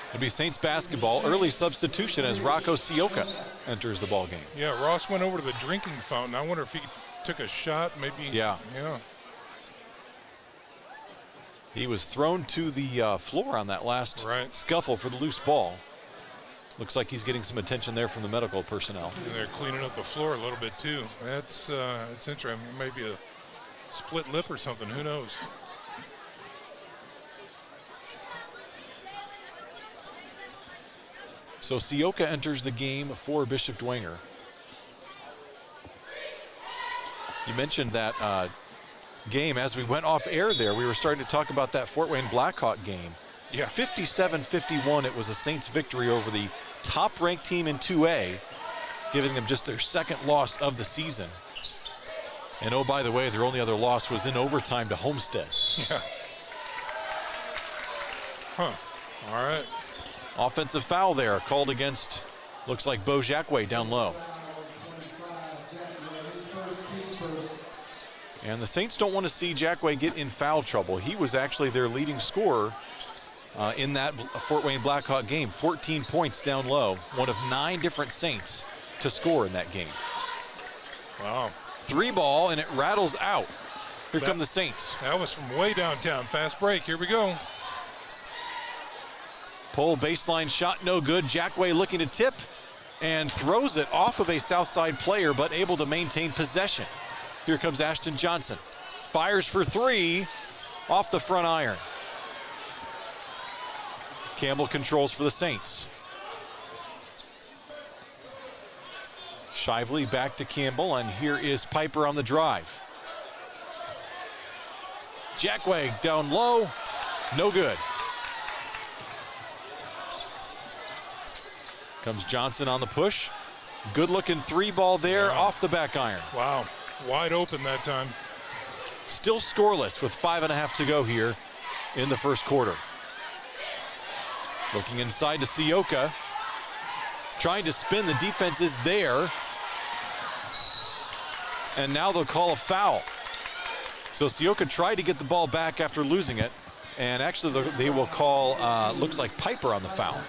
It'll be Saints basketball. Early substitution as Rocco Sioka enters the ball game. Yeah, Ross went over to the drinking fountain. I wonder if he took a shot, maybe. Yeah. He was thrown to the floor on that last scuffle for the loose ball. Looks like he's getting some attention there from the medical personnel. And they're cleaning up the floor a little bit too. That's it's interesting. Maybe a split lip or something. Who knows? So Sioka enters the game for Bishop Dwenger. You mentioned that game as we went off air there. We were starting to talk about that Fort Wayne Blackhawk game. Yeah. 57-51, it was a Saints victory over the top-ranked team in 2A, giving them just their second loss of the season. And oh, by the way, their only other loss was in overtime to Homestead. Yeah. Huh. All right. Offensive foul there called against, looks like Bo Jackway down low. And the Saints don't want to see Jackway get in foul trouble. He was actually their leading scorer in that Fort Wayne Blackhawk game. 14 points down low, one of 9 different Saints to score in that game. Wow. 3 ball, and it rattles out. Here come the Saints. That was from way downtown. Fast break. Here we go. Pull baseline shot, no good. Jackway looking to tip and throws it off of a Southside player, but able to maintain possession. Here comes Ashton Johnson. Fires for 3 off the front iron. Campbell controls for the Saints. Shively back to Campbell, and here is Piper on the drive. Jackway down low, no good. Comes Johnson on the push. Good looking 3 ball there off the back iron. Wow, wide open that time. Still scoreless with 5.5 to go here in the first quarter. Looking inside to Sioka. Trying to spin, the defense is there. And now they'll call a foul. So Sioka tried to get the ball back after losing it. And actually they will call, looks like Piper on the foul.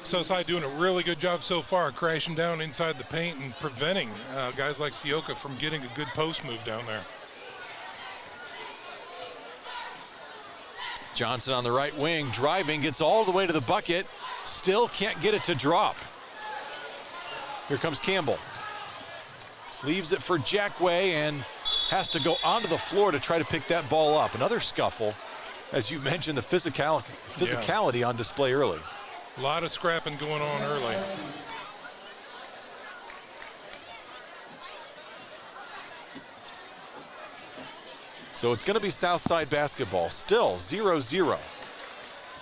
Southside doing a really good job so far, crashing down inside the paint and preventing guys like Sioka from getting a good post move down there. Johnson on the right wing, driving, gets all the way to the bucket. Still can't get it to drop. Here comes Campbell. Leaves it for Jackway and has to go onto the floor to try to pick that ball up. Another scuffle. As you mentioned, the physicality on display early. A lot of scrapping going on early. So it's going to be Southside basketball, still 0-0.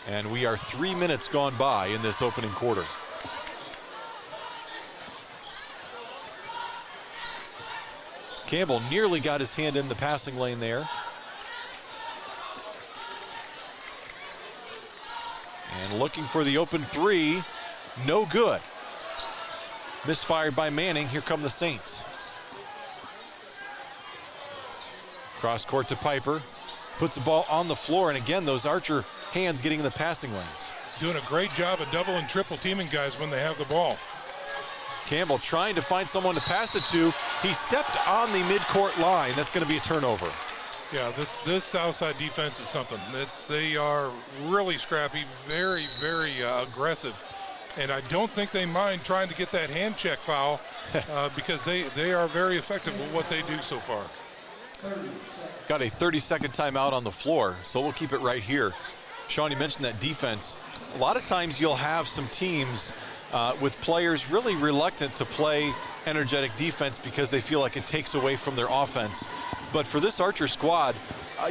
And we are 3 minutes gone by in this opening quarter. Campbell nearly got his hand in the passing lane there. And looking for the open 3, no good. Misfired by Manning, here come the Saints. Cross court to Piper, puts the ball on the floor, and again, those Archer hands getting in the passing lanes. Doing a great job of double and triple teaming guys when they have the ball. Campbell trying to find someone to pass it to. He stepped on the midcourt line. That's going to be a turnover. Yeah, this Southside defense is something. They are really scrappy, very, very aggressive. And I don't think they mind trying to get that hand check foul because they are very effective with what they do so far. Got a 30-second timeout on the floor, so we'll keep it right here. Sean, you mentioned that defense. A lot of times you'll have some teams with players really reluctant to play energetic defense because they feel like it takes away from their offense. But for this Archer squad,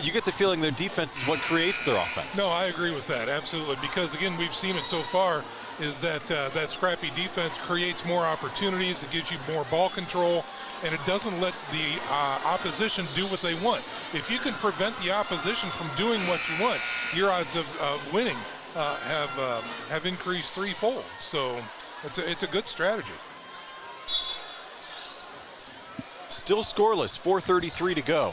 you get the feeling their defense is what creates their offense. No, I agree with that, absolutely. Because, again, we've seen it so far is that that scrappy defense creates more opportunities. It gives you more ball control, and it doesn't let the opposition do what they want. If you can prevent the opposition from doing what you want, your odds of winning have increased threefold. So it's a good strategy. Still scoreless, 4:33 to go.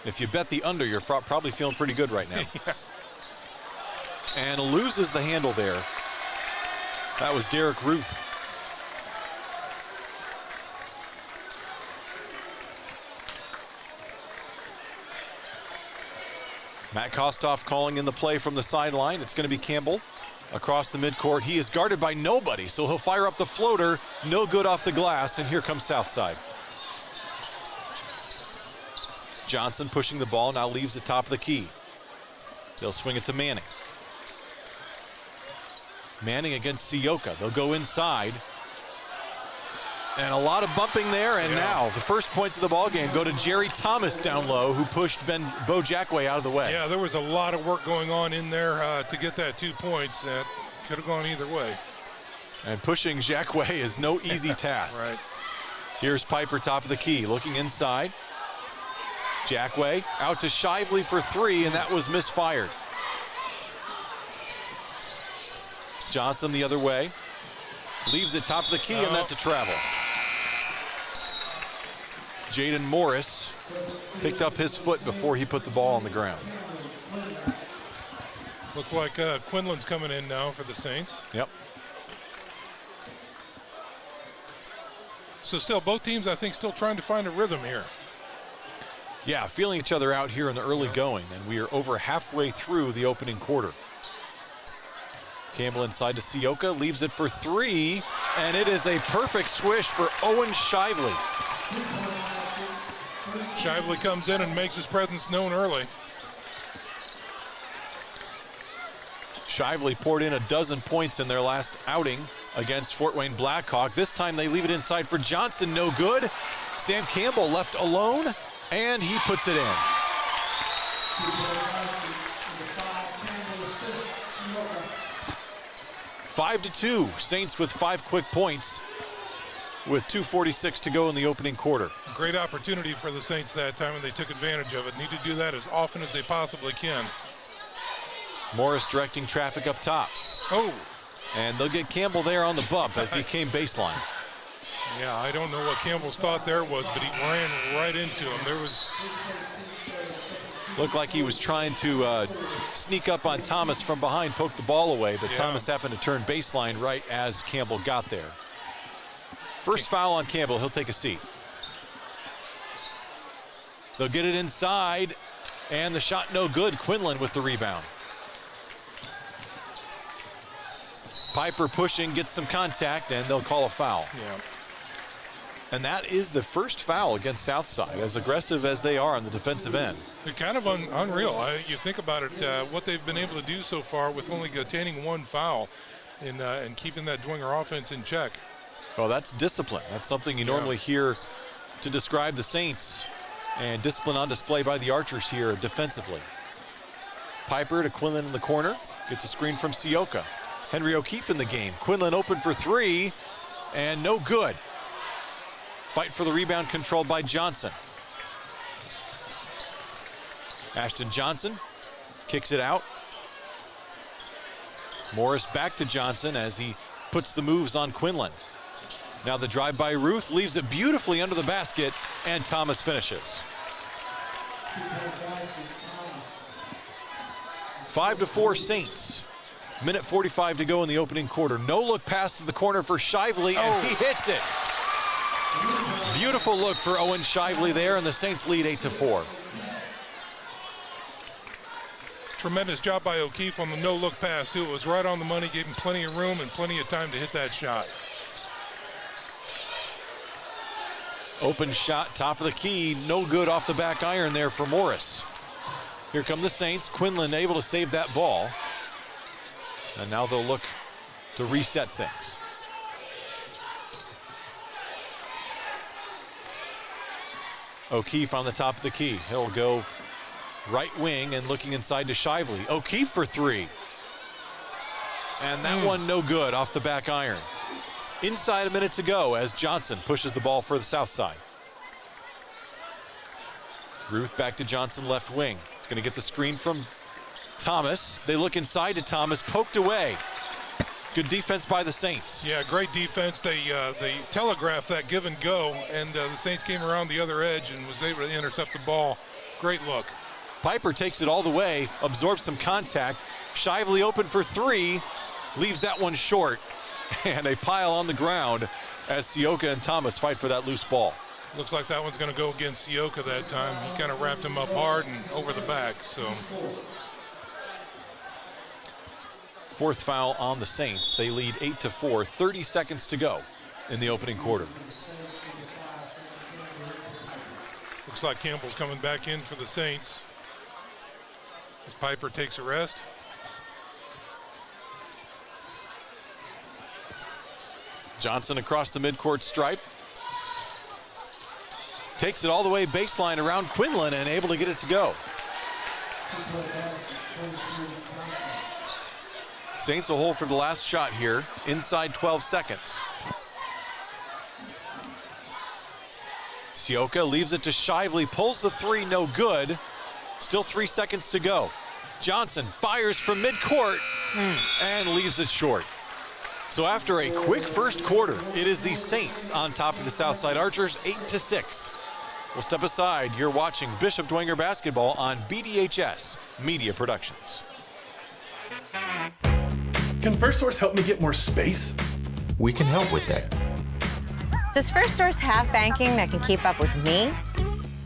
If you bet the under, you're probably feeling pretty good right now. Yeah. And loses the handle there. That was Derek Ruth. Matt Kostoff calling in the play from the sideline. It's going to be Campbell across the midcourt. He is guarded by nobody, so he'll fire up the floater. No good off the glass, and here comes Southside. Johnson pushing the ball, now leaves the top of the key. They'll swing it to Manning. Manning against Sioka. They'll go inside. And a lot of bumping there, and now the first points of the ball game go to Jerry Thomas down low, who pushed Bo Jackway out of the way. Yeah, there was a lot of work going on in there to get that 2 points. That could have gone either way. And pushing Jackway is no easy task. Right. Here's Piper, top of the key, looking inside. Jackway out to Shively for 3, and that was misfired. Johnson the other way. Leaves it top of the key, and that's a travel. Jaden Morris picked up his foot before he put the ball on the ground. Look like Quinlan's coming in now for the Saints. Yep. So still, both teams, I think, still trying to find a rhythm here. Yeah, feeling each other out here in the early going, and we are over halfway through the opening quarter. Campbell inside to Sioka, leaves it for three, and it is a perfect swish for Owen Shively. Shively comes in and makes his presence known early. Shively poured in a dozen points in their last outing against Fort Wayne Blackhawk. This time they leave it inside for Johnson, no good. Sam Campbell left alone, and he puts it in. 5-2, Saints with 5 quick points with 2:46 to go in the opening quarter. Great opportunity for the Saints that time, and they took advantage of it. Need to do that as often as they possibly can. Morris directing traffic up top. Oh. And they'll get Campbell there on the bump as he came baseline. Yeah, I don't know what Campbell's thought there was, but he ran right into him. Looked like he was trying to sneak up on Thomas from behind, poke the ball away, but Thomas happened to turn baseline right as Campbell got there. First foul on Campbell, he'll take a seat. They'll get it inside, and the shot no good. Quinlan with the rebound. Piper pushing, gets some contact, and they'll call a foul. Yeah. And that is the first foul against Southside, as aggressive as they are on the defensive end. They're kind of unreal. You think about it, what they've been able to do so far with only attaining 1 foul and keeping that Dwenger offense in check. Well, that's discipline. That's something you normally hear to describe the Saints, and discipline on display by the Archers here defensively. Piper to Quinlan in the corner, gets a screen from Sioka. Henry O'Keefe in the game. Quinlan open for 3, and no good. Fight for the rebound controlled by Johnson. Ashton Johnson kicks it out. Morris back to Johnson as he puts the moves on Quinlan. Now the drive by Ruth leaves it beautifully under the basket, and Thomas finishes. 5-4 Saints. Minute 45 to go in the opening quarter. No look pass to the corner for Shively, and he hits it. Beautiful look for Owen Shively there, and the Saints lead 8-4. Tremendous job by O'Keefe on the no-look pass, too. It was right on the money, gave him plenty of room and plenty of time to hit that shot. Open shot, top of the key, no good off the back iron there for Morris. Here come the Saints. Quinlan able to save that ball. And now they'll look to reset things. O'Keefe on the top of the key. He'll go right wing and looking inside to Shively. O'Keefe for 3. And that one no good off the back iron. Inside a minute to go as Johnson pushes the ball for the south side. Ruth back to Johnson left wing. He's going to get the screen from Thomas. They look inside to Thomas, poked away. Good defense by the Saints. Yeah, great defense. They telegraphed that give and go, and the Saints came around the other edge and was able to intercept the ball. Great look. Piper takes it all the way, absorbs some contact. Shively open for 3, leaves that one short, and a pile on the ground as Sioka and Thomas fight for that loose ball. Looks like that one's going to go against Sioka that time. He kind of wrapped him up hard and over the back, so. Fourth foul on the Saints. They lead 8-4, 30 seconds to go in the opening quarter. Looks like Campbell's coming back in for the Saints as Piper takes a rest. Johnson across the midcourt stripe. Takes it all the way baseline around Quinlan and able to get it to go. Saints will hold for the last shot here, inside 12 seconds. Sioka leaves it to Shively, pulls the 3, no good. Still 3 seconds to go. Johnson fires from midcourt and leaves it short. So after a quick first quarter, it is the Saints on top of the Southside Archers, 8-6. We'll step aside. You're watching Bishop Dwenger basketball on BDHS Media Productions. Can First Source help me get more space? We can help with that. Does First Source have banking that can keep up with me?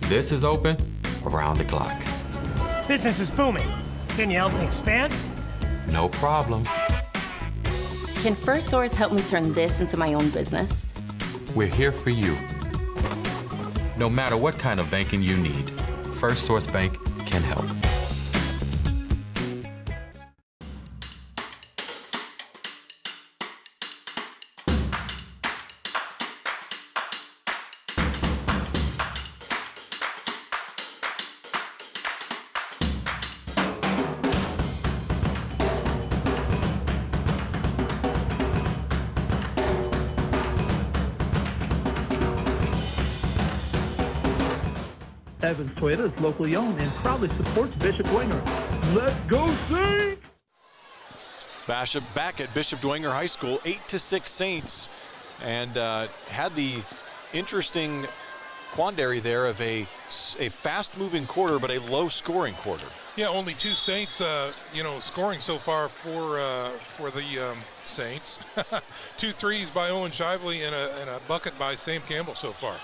This is open around the clock. Business is booming. Can you help me expand? No problem. Can First Source help me turn this into my own business? We're here for you. No matter what kind of banking you need, First Source Bank can help. Evans Toyota is locally owned and proudly supports Bishop Dwenger. Let's go Saints! Bishop back at Bishop Dwenger High School, 8-6 Saints, and had the interesting quandary there of a fast-moving quarter but a low-scoring quarter. Yeah, only 2 Saints, scoring so far for the Saints. 2 threes by Owen Shively and a bucket by Sam Campbell so far.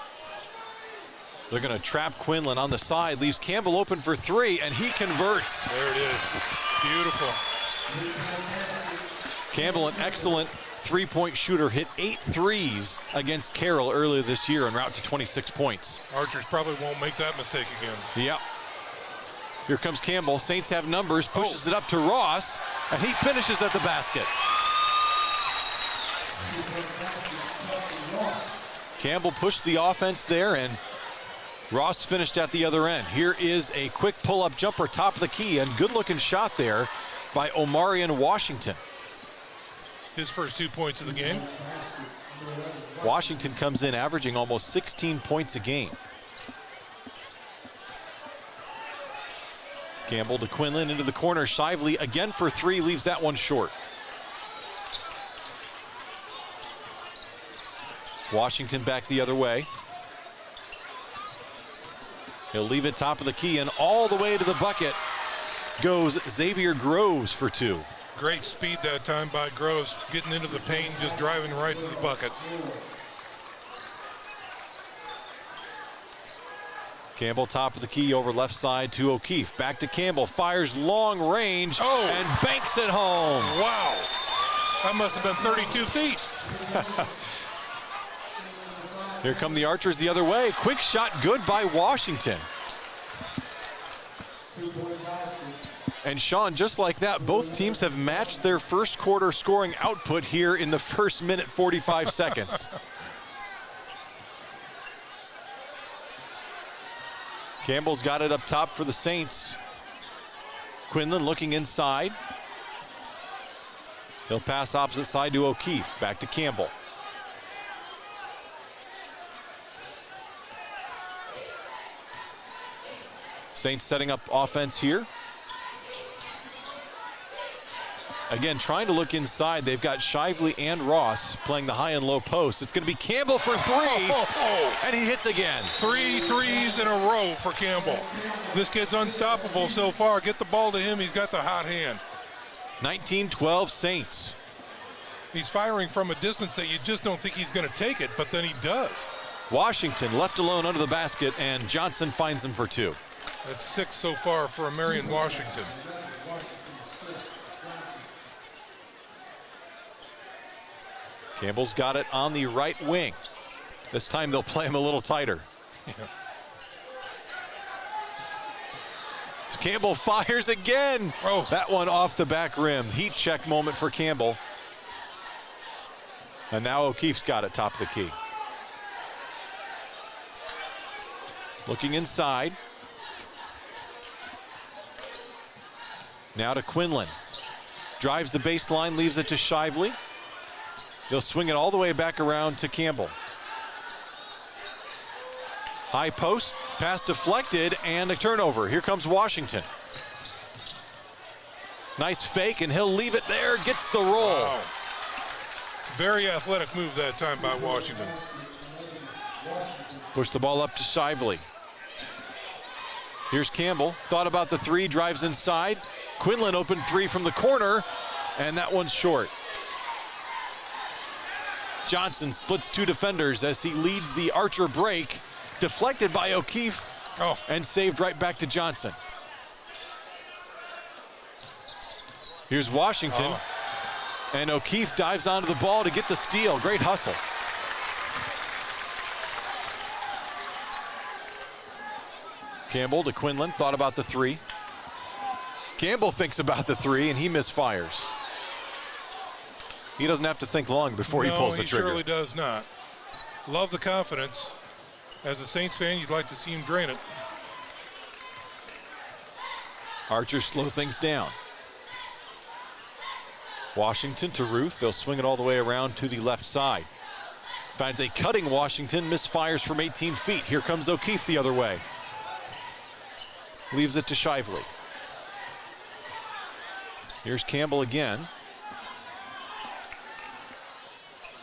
They're going to trap Quinlan on the side, leaves Campbell open for 3, and he converts. There it is. Beautiful. Campbell, an excellent three-point shooter, hit 8 threes against Carroll earlier this year en route to 26 points. Archers probably won't make that mistake again. Yep. Here comes Campbell. Saints have numbers, pushes it up to Ross, and he finishes at the basket. Campbell pushed the offense there, and Ross finished at the other end. Here is a quick pull-up jumper, top of the key, and good-looking shot there by Omarion Washington. His first 2 points of the game. Washington comes in averaging almost 16 points a game. Campbell to Quinlan into the corner. Shively again for 3, leaves that one short. Washington back the other way. He'll leave it top of the key, and all the way to the bucket goes Xavier Groves for 2. Great speed that time by Groves, getting into the paint, just driving right to the bucket. Campbell top of the key over left side to O'Keefe. Back to Campbell, fires long range and banks it home. Wow, that must have been 32 feet. Here come the Archers the other way. Quick shot, good by Washington. And Sean, just like that, both teams have matched their first quarter scoring output here in the first minute 45 seconds. Campbell's got it up top for the Saints. Quinlan looking inside. He'll pass opposite side to O'Keefe. Back to Campbell. Saints setting up offense here. Again, trying to look inside. They've got Shively and Ross playing the high and low post. It's going to be Campbell for 3, and he hits again. 3 threes in a row for Campbell. This kid's unstoppable so far. Get the ball to him. He's got the hot hand. 19-12 Saints. He's firing from a distance that you just don't think he's going to take it, but then he does. Washington left alone under the basket, and Johnson finds him for 2. That's 6 so far for Omarion Washington. Campbell's got it on the right wing. This time they'll play him a little tighter. Yeah. Campbell fires again. Oh. That one off the back rim. Heat check moment for Campbell. And now O'Keefe's got it top of the key. Looking inside. Now to Quinlan. Drives the baseline, leaves it to Shively. He'll swing it all the way back around to Campbell. High post, pass deflected, and a turnover. Here comes Washington. Nice fake, and he'll leave it there, gets the roll. Wow. Very athletic move that time by Washington. Push the ball up to Shively. Here's Campbell, thought about the 3, drives inside. Quinlan open 3 from the corner, and that one's short. Johnson splits 2 defenders as he leads the Archer break. Deflected by O'Keefe and saved right back to Johnson. Here's Washington. And O'Keefe dives onto the ball to get the steal. Great hustle. Campbell to Quinlan, thought about the 3. Campbell thinks about the 3 and he misfires. He doesn't have to think long before he pulls the trigger. No, he surely does not. Love the confidence. As a Saints fan, you'd like to see him drain it. Archer slow things down. Washington to Ruth. They'll swing it all the way around to the left side. Finds a cutting Washington, misfires from 18 feet. Here comes O'Keefe the other way. Leaves it to Shively. Here's Campbell again.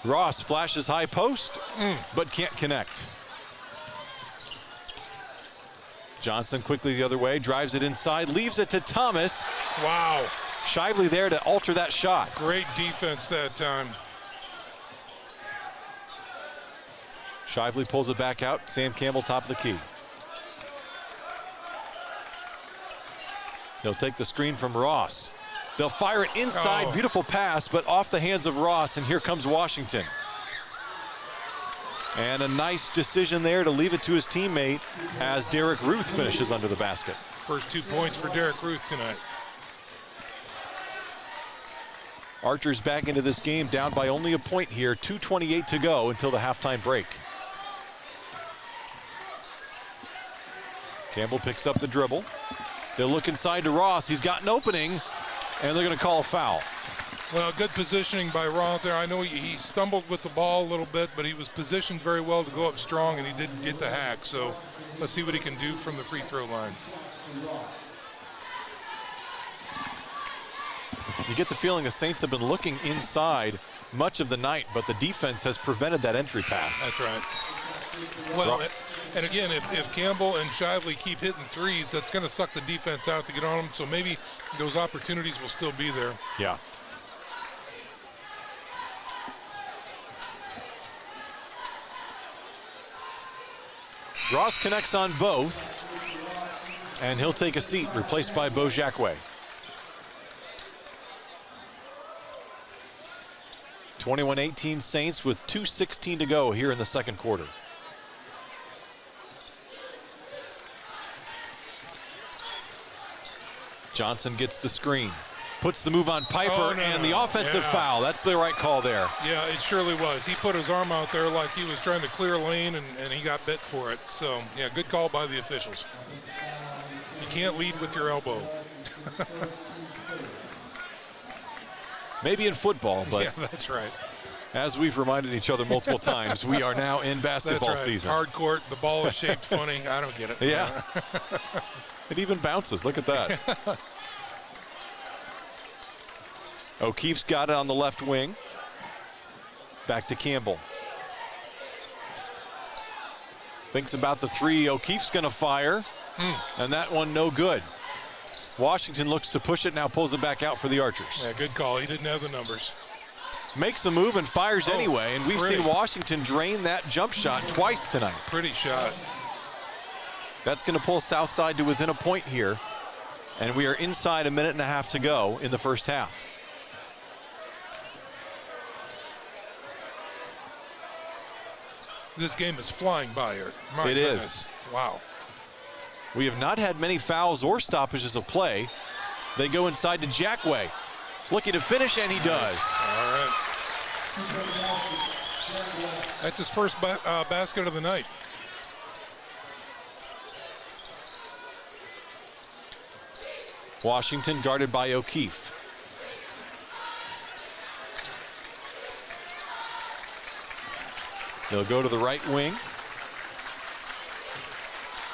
Ross flashes high post, but can't connect. Johnson quickly the other way, drives it inside, leaves it to Thomas. Wow. Shively there to alter that shot. Great defense that time. Shively pulls it back out. Sam Campbell top of the key. He'll take the screen from Ross. They'll fire it inside. Beautiful pass, but off the hands of Ross, and here comes Washington. And a nice decision there to leave it to his teammate as Derek Ruth finishes under the basket. First 2 points for Derek Ruth tonight. Archer's back into this game down by only a point here. 2:28 to go until the halftime break. Campbell picks up the dribble. They'll look inside to Ross. He's got an opening, and they're going to call a foul. Well, good positioning by Roth there. I know he stumbled with the ball a little bit, but he was positioned very well to go up strong, and he didn't get the hack. So let's see what he can do from the free throw line. You get the feeling the Saints have been looking inside much of the night, but the defense has prevented that entry pass. That's right. Well, and again, if Campbell and Shively keep hitting threes, that's going to suck the defense out to get on them. So maybe those opportunities will still be there. Yeah. Ross connects on both, and he'll take a seat, replaced by Bo Jacquet. 21-18 Saints with 2:16 to go here in the second quarter. Johnson gets the screen, puts the move on Piper, and the offensive foul. That's the right call there. Yeah, it surely was. He put his arm out there like he was trying to clear a lane, and he got bit for it. So, yeah, good call by the officials. You can't lead with your elbow. Maybe in football, but yeah, that's right. As we've reminded each other multiple times, we are now in basketball that's right. season. Hard court, the ball is shaped funny. I don't get it. Yeah. It even bounces. Look at that. O'Keefe's got it on the left wing. Back to Campbell. Thinks about the 3. O'Keefe's going to fire. And that one no good. Washington looks to push it, now pulls it back out for the Archers. Yeah, good call. He didn't have the numbers. Makes a move and fires anyway, and we've seen Washington drain that jump shot twice tonight. Pretty shot. That's going to pull Southside to within a point here, and we are inside a minute and a half to go in the first half. This game is flying by here. It is. Wow. We have not had many fouls or stoppages of play. They go inside to Jacquet. Looking to finish, and he does. All right. That's his first basket of the night. Washington guarded by O'Keefe. They'll go to the right wing.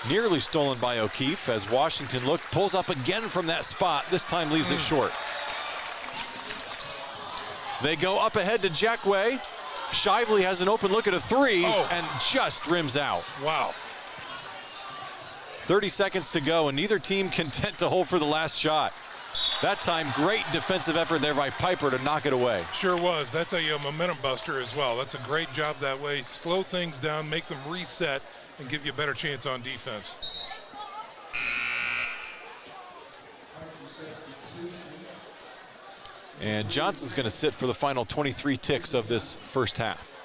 Nearly stolen by O'Keefe as Washington pulls up again from that spot. This time leaves it short. They go up ahead to Jacquet. Shively has an open look at a 3 and just rims out. Wow. 30 seconds to go, and neither team content to hold for the last shot. That time, great defensive effort there by Piper to knock it away. Sure was. That's a momentum buster as well. That's a great job that way. Slow things down, make them reset, and give you a better chance on defense. And Johnson's going to sit for the final 23 ticks of this first half.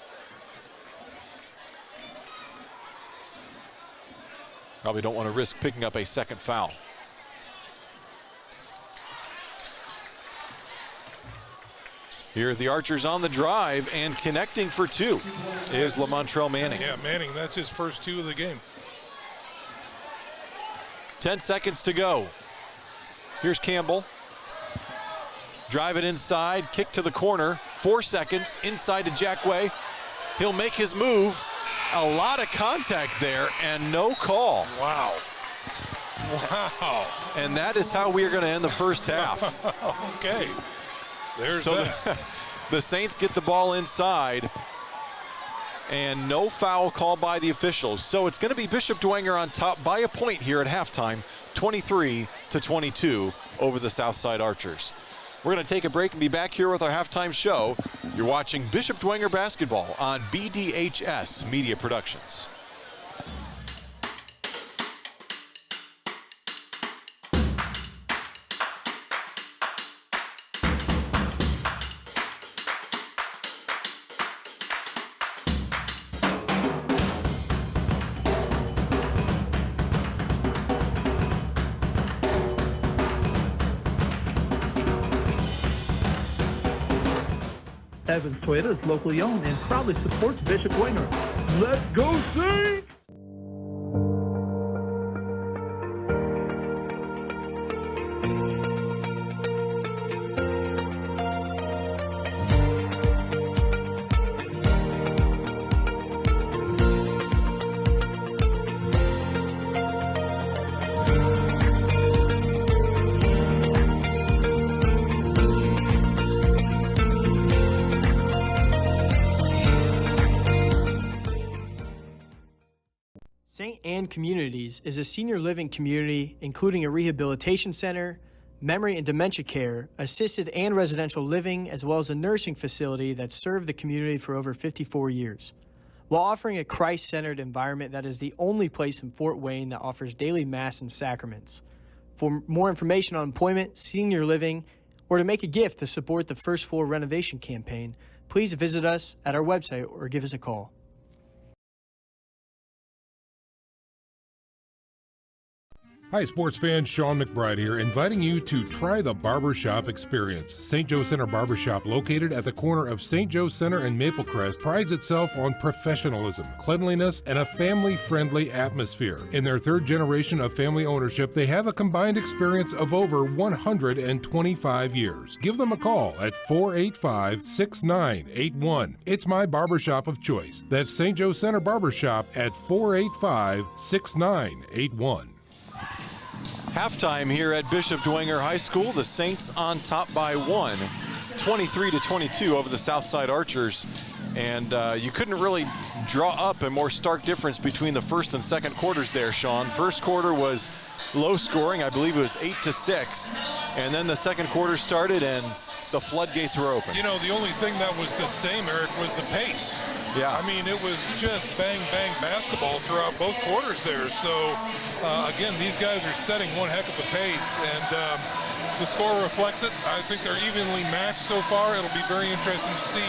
Probably don't want to risk picking up a second foul. Here the Archers on the drive, and connecting for two is LaMontrell Manning. Yeah, Manning, that's his first two of the game. 10 seconds to go. Here's Campbell. Drive it inside, kick to the corner. 4 seconds, inside to Jackway. He'll make his move. A lot of contact there and no call. Wow. Wow. And that is how we are going to end the first half. Okay. There's so that. The Saints get the ball inside, and no foul called by the officials. So it's going to be Bishop Dwenger on top by a point here at halftime, 23-22 over the Southside Archers. We're going to take a break and be back here with our halftime show. You're watching Bishop Dwenger basketball on BDHS Media Productions. Evans Toyota is locally owned and proudly supports Bishop Dwenger. Let's go Saints! St. Anne Communities is a senior living community including a rehabilitation center, memory and dementia care, assisted and residential living, as well as a nursing facility that served the community for over 54 years. While offering a Christ-centered environment that is the only place in Fort Wayne that offers daily mass and sacraments. For more information on employment, senior living, or to make a gift to support the first floor renovation campaign, please visit us at our website or give us a call. Hi, sports fans. Sean McBride here, inviting you to try the Barbershop experience. St. Joe Center Barbershop, located at the corner of St. Joe Center and Maple Crest, prides itself on professionalism, cleanliness, and a family-friendly atmosphere. In their third generation of family ownership, they have a combined experience of over 125 years. Give them a call at 485-6981. It's my barbershop of choice. That's St. Joe Center Barbershop at 485-6981. Halftime here at Bishop Dwenger High School. The Saints on top by 1, 23-22 over the Southside Archers. And you couldn't really draw up a more stark difference between the first and second quarters there, Sean. First quarter was low scoring. I believe it was 8-6. And then the second quarter started and the floodgates were open. You know, the only thing that was the same, Eric, was the pace. Yeah. I mean, it was just bang, bang basketball throughout both quarters there. So, again, these guys are setting one heck of a pace, and the score reflects it. I think they're evenly matched so far. It'll be very interesting to see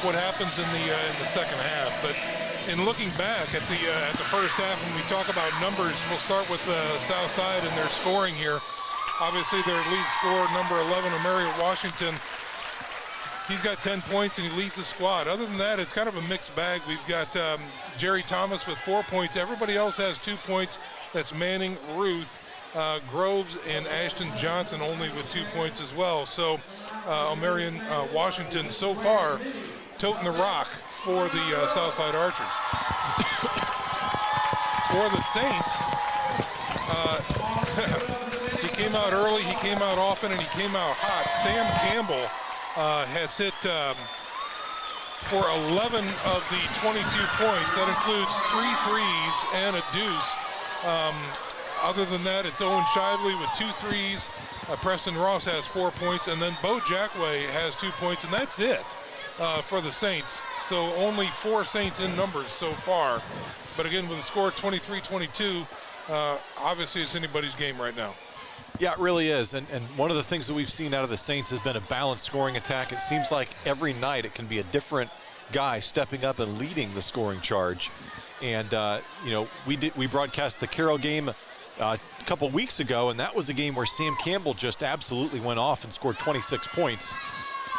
what happens in the second half. But in looking back at the first half, when we talk about numbers, we'll start with the South Side and their scoring here. Obviously, their lead scorer, number 11, Amariat Washington, he's got 10 points and he leads the squad. Other than that, it's kind of a mixed bag. We've got Jerry Thomas with 4 points. Everybody else has 2 points. That's Manning, Ruth, Groves, and Ashton Johnson only with 2 points as well. So Amariat Washington so far toting the rock for the Southside Archers. For the Saints, he came out early, he came out often, and he came out hot. Sam Campbell has hit for 11 of the 22 points. That includes 3 threes and a deuce. Other than that, it's Owen Shively with 2 threes. Preston Ross has 4 points, and then Bo Jackway has 2 points, and that's it for the Saints. So only 4 Saints in numbers so far. But again, with a score 23-22, obviously it's anybody's game right now. Yeah, it really is. And one of the things that we've seen out of the Saints has been a balanced scoring attack. It seems like every night it can be a different guy stepping up and leading the scoring charge. And, you know, we broadcast the Carroll game a couple weeks ago, and that was a game where Sam Campbell just absolutely went off and scored 26 points.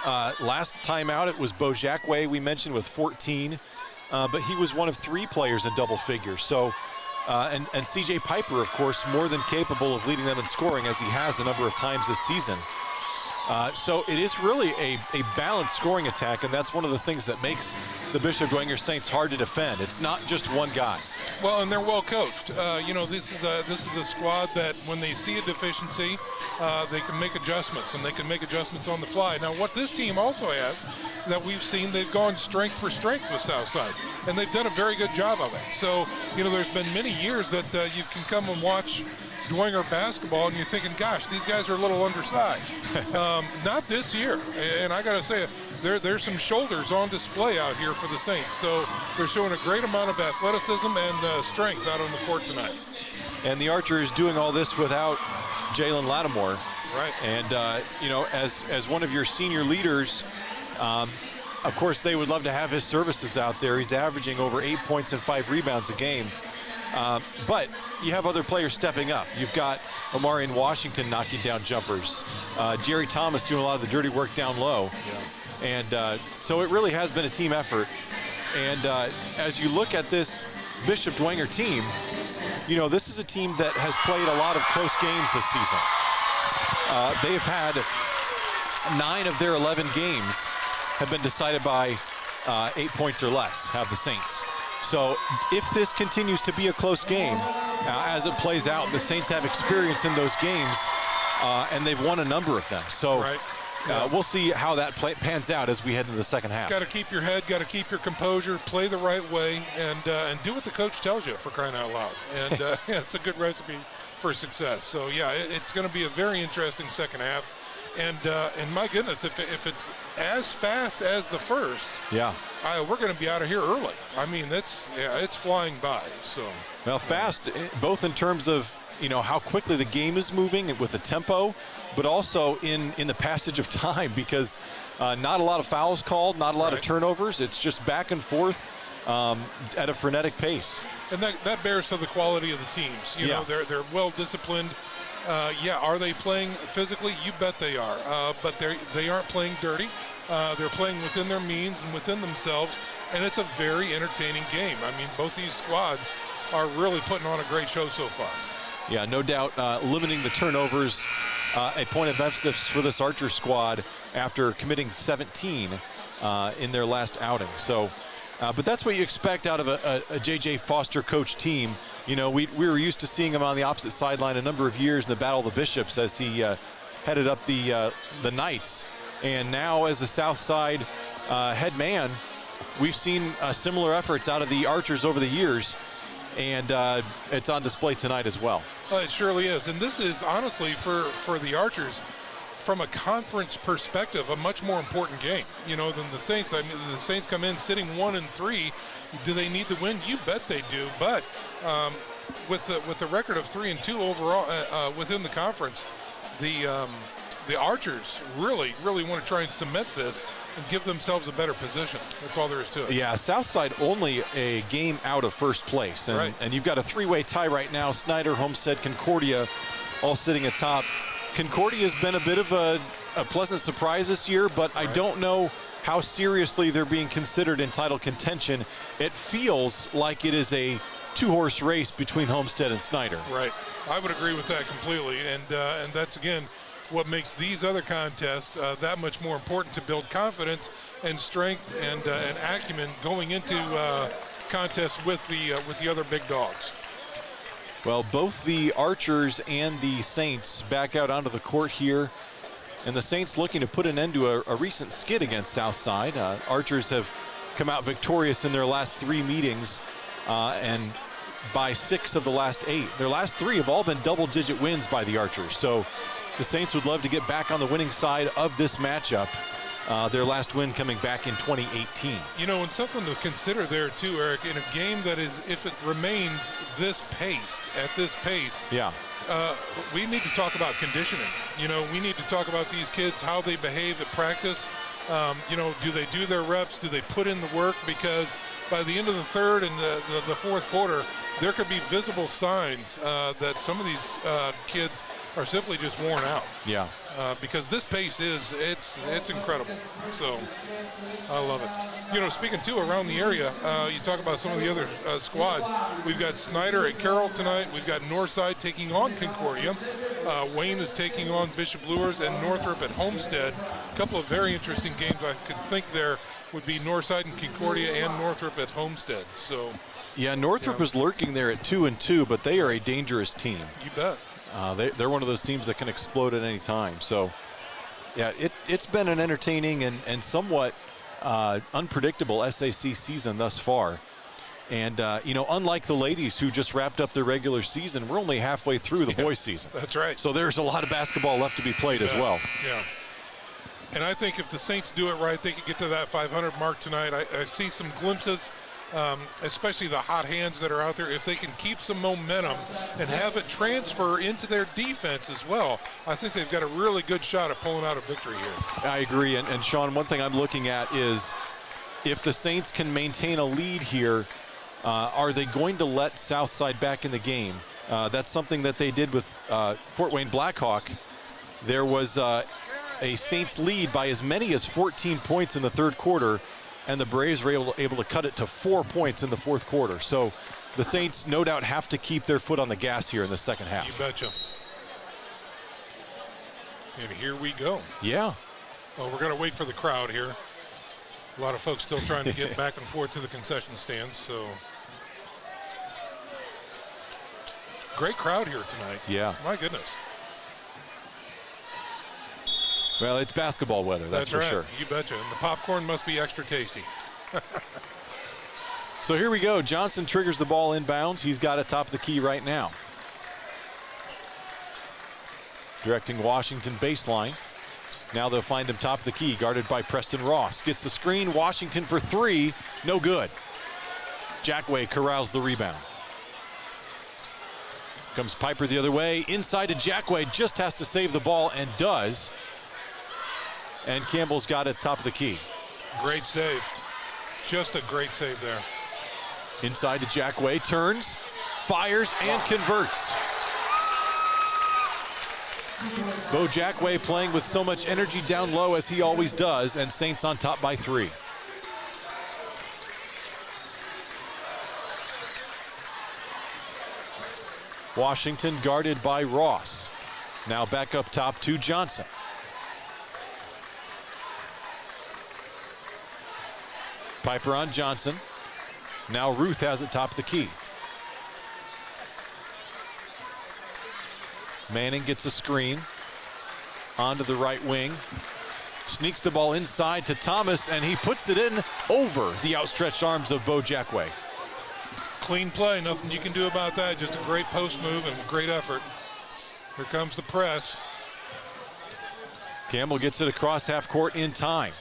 Last time out, it was Bo Jackway, we mentioned, with 14, but he was one of 3 players in double figures. So, and CJ Piper, of course, more than capable of leading them in scoring, as he has a number of times this season. So it is really a balanced scoring attack, and that's one of the things that makes the Bishop Dwenger Saints hard to defend. It's not just one guy. Well, and they're well coached. You know, this is a squad that when they see a deficiency, they can make adjustments, and they can make adjustments on the fly. Now, what this team also has that we've seen, they've gone strength for strength with Southside, and they've done a very good job of it. So, you know, there's been many years that you can come and watch Dwenger basketball, and you're thinking, gosh, these guys are a little undersized. Not this year, and I got to say, there's some shoulders on display out here for the Saints. So they're showing a great amount of athleticism and strength out on the court tonight. And the Archers doing all this without Jalen Lattimore. Right. And, you know, as one of your senior leaders, of course, they would love to have his services out there. He's averaging over 8 points and 5 rebounds a game. But you have other players stepping up. You've got Omarion Washington knocking down jumpers. Jerry Thomas doing a lot of the dirty work down low. Yeah. And so it really has been a team effort. And as you look at this Bishop Dwenger team, you know, this is a team that has played a lot of close games this season. They've had 9 of their 11 games have been decided by 8 points or less, have the Saints. So if this continues to be a close game, as it plays out, the Saints have experience in those games, and they've won a number of them. So we'll see how that pans out as we head into the second half. Got to keep your head, got to keep your composure, play the right way, and do what the coach tells you, for crying out loud. And yeah, it's a good recipe for success. So yeah, it's going to be a very interesting second half. And my goodness, if it's as fast as the first, we're going to be out of here early. I mean, it's flying by. So well, fast, both in terms of, you know, how quickly the game is moving with the tempo, but also in the passage of time, because not a lot of fouls called, not a lot of turnovers. It's just back and forth at a frenetic pace. And that bears to the quality of the teams. You know, they're well disciplined. Are they playing physically? You bet they are. But they aren't playing dirty. They're playing within their means and within themselves, and it's a very entertaining game. I mean, both these squads are really putting on a great show so far. Yeah, no doubt, limiting the turnovers, a point of emphasis for this Archer squad after committing 17 in their last outing. So, but that's what you expect out of a J.J. Foster coach team. You know, we were used to seeing him on the opposite sideline a number of years in the Battle of the Bishops as he headed up the Knights. And now as the Southside head man, we've seen similar efforts out of the Archers over the years. And it's on display tonight as well. It surely is. And this is honestly for the Archers, from a conference perspective, a much more important game, you know, than the Saints. I mean, the Saints come in sitting 1-3. Do they need to win? You bet they do. But with the record of 3-2 overall within the conference, the Archers really want to try and cement this and give themselves a better position. That's all there is to it. Yeah, Southside only a game out of first place. And you've got a 3-way tie right now. Snyder, Homestead, Concordia all sitting atop. Concordia has been a bit of a pleasant surprise this year, but I don't know how seriously they're being considered in title contention. It feels like it is a 2-horse race between Homestead and Snyder. Right. I would agree with that completely. And that's, again, what makes these other contests that much more important to build confidence and strength and acumen going into contests with the other big dogs. Well, both the Archers and the Saints back out onto the court here. And the Saints looking to put an end to a recent skid against Southside. Archers have come out victorious in their last 3 meetings. And by 6 of the last 8. Their last 3 have all been double-digit wins by the Archers. So the Saints would love to get back on the winning side of this matchup. Their last win coming back in 2018. You know, and something to consider there too, Eric, in a game that is, if it remains this paced, at this pace, yeah, we need to talk about conditioning. You know, we need to talk about these kids, how they behave at practice. You know, do they do their reps? Do they put in the work? Because by the end of the third and the fourth quarter, there could be visible signs that some of these kids are simply just worn out. Yeah. Because this pace it's incredible. So I love it. You know, speaking too around the area, you talk about some of the other squads. We've got Snyder at Carroll tonight. We've got Northside taking on Concordia. Wayne is taking on Bishop Luers, and Northrop at Homestead. A couple of very interesting games I could think there would be Northside and Concordia and Northrop at Homestead. So yeah, Northrop is lurking there at 2-2, but they are a dangerous team. You bet. They're one of those teams that can explode at any time. So, yeah, it's been an entertaining and somewhat unpredictable SAC season thus far. And, you know, unlike the ladies who just wrapped up their regular season, we're only halfway through the boys' season. That's right. So there's a lot of basketball left to be played as well. Yeah. And I think if the Saints do it right, they could get to that 500 mark tonight. I see some glimpses. Especially the hot hands that are out there, if they can keep some momentum and have it transfer into their defense as well, I think they've got a really good shot at pulling out a victory here. I agree. And Sean, one thing I'm looking at is if the Saints can maintain a lead here, are they going to let Southside back in the game? That's something that they did with Fort Wayne Blackhawk. There was a Saints lead by as many as 14 points in the third quarter, and the Braves were able to cut it to 4 points in the fourth quarter. So the Saints no doubt have to keep their foot on the gas here in the second half. You betcha. And here we go. Yeah. Well, we're going to wait for the crowd here. A lot of folks still trying to get back and forth to the concession stands. So great crowd here tonight. Yeah. My goodness. Well, it's basketball weather, that's for right. sure. You betcha. And the popcorn must be extra tasty. So here we go. Johnson triggers the ball inbounds. He's got it top of the key right now. Directing Washington baseline. Now they'll find him top of the key, guarded by Preston Ross. Gets the screen. Washington for 3. No good. Jackway corrals the rebound. Comes Piper the other way. Inside to Jackway. Just has to save the ball and does. And Campbell's got it top of the key. Great save. Just a great save there. Inside to Jackway, turns, fires, and converts. Bo Jackway playing with so much energy down low as he always does, and Saints on top by 3. Washington guarded by Ross. Now back up top to Johnson. Piper on Johnson. Now Ruth has it top of the key. Manning gets a screen onto the right wing. Sneaks the ball inside to Thomas, and he puts it in over the outstretched arms of Bo Jackway. Clean play, nothing you can do about that. Just a great post move and great effort. Here comes the press. Campbell gets it across half court in time.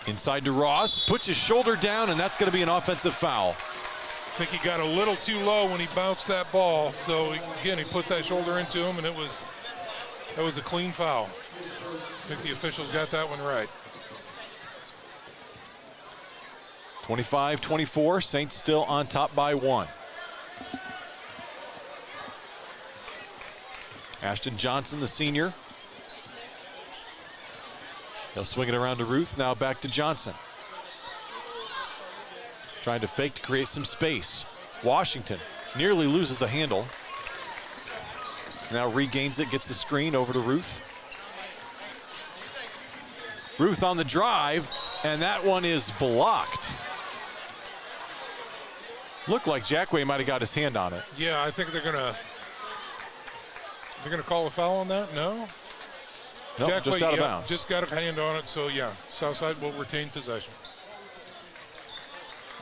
Inside to Ross, puts his shoulder down, and that's going to be an offensive foul. I think he got a little too low when he bounced that ball. So again, he put that shoulder into him, and that was a clean foul. I think the officials got that one right. 25-24, Saints still on top by 1. Ashton Johnson, the senior. They'll swing it around to Ruth, now back to Johnson. Trying to fake to create some space. Washington nearly loses the handle. Now regains it, gets the screen over to Ruth. Ruth on the drive, and that one is blocked. Looked like Jackway might have got his hand on it. Yeah, I think they're gonna call a foul on that. No. Nope, Jackway, just out of bounds. Just got a hand on it, so yeah, Southside will retain possession.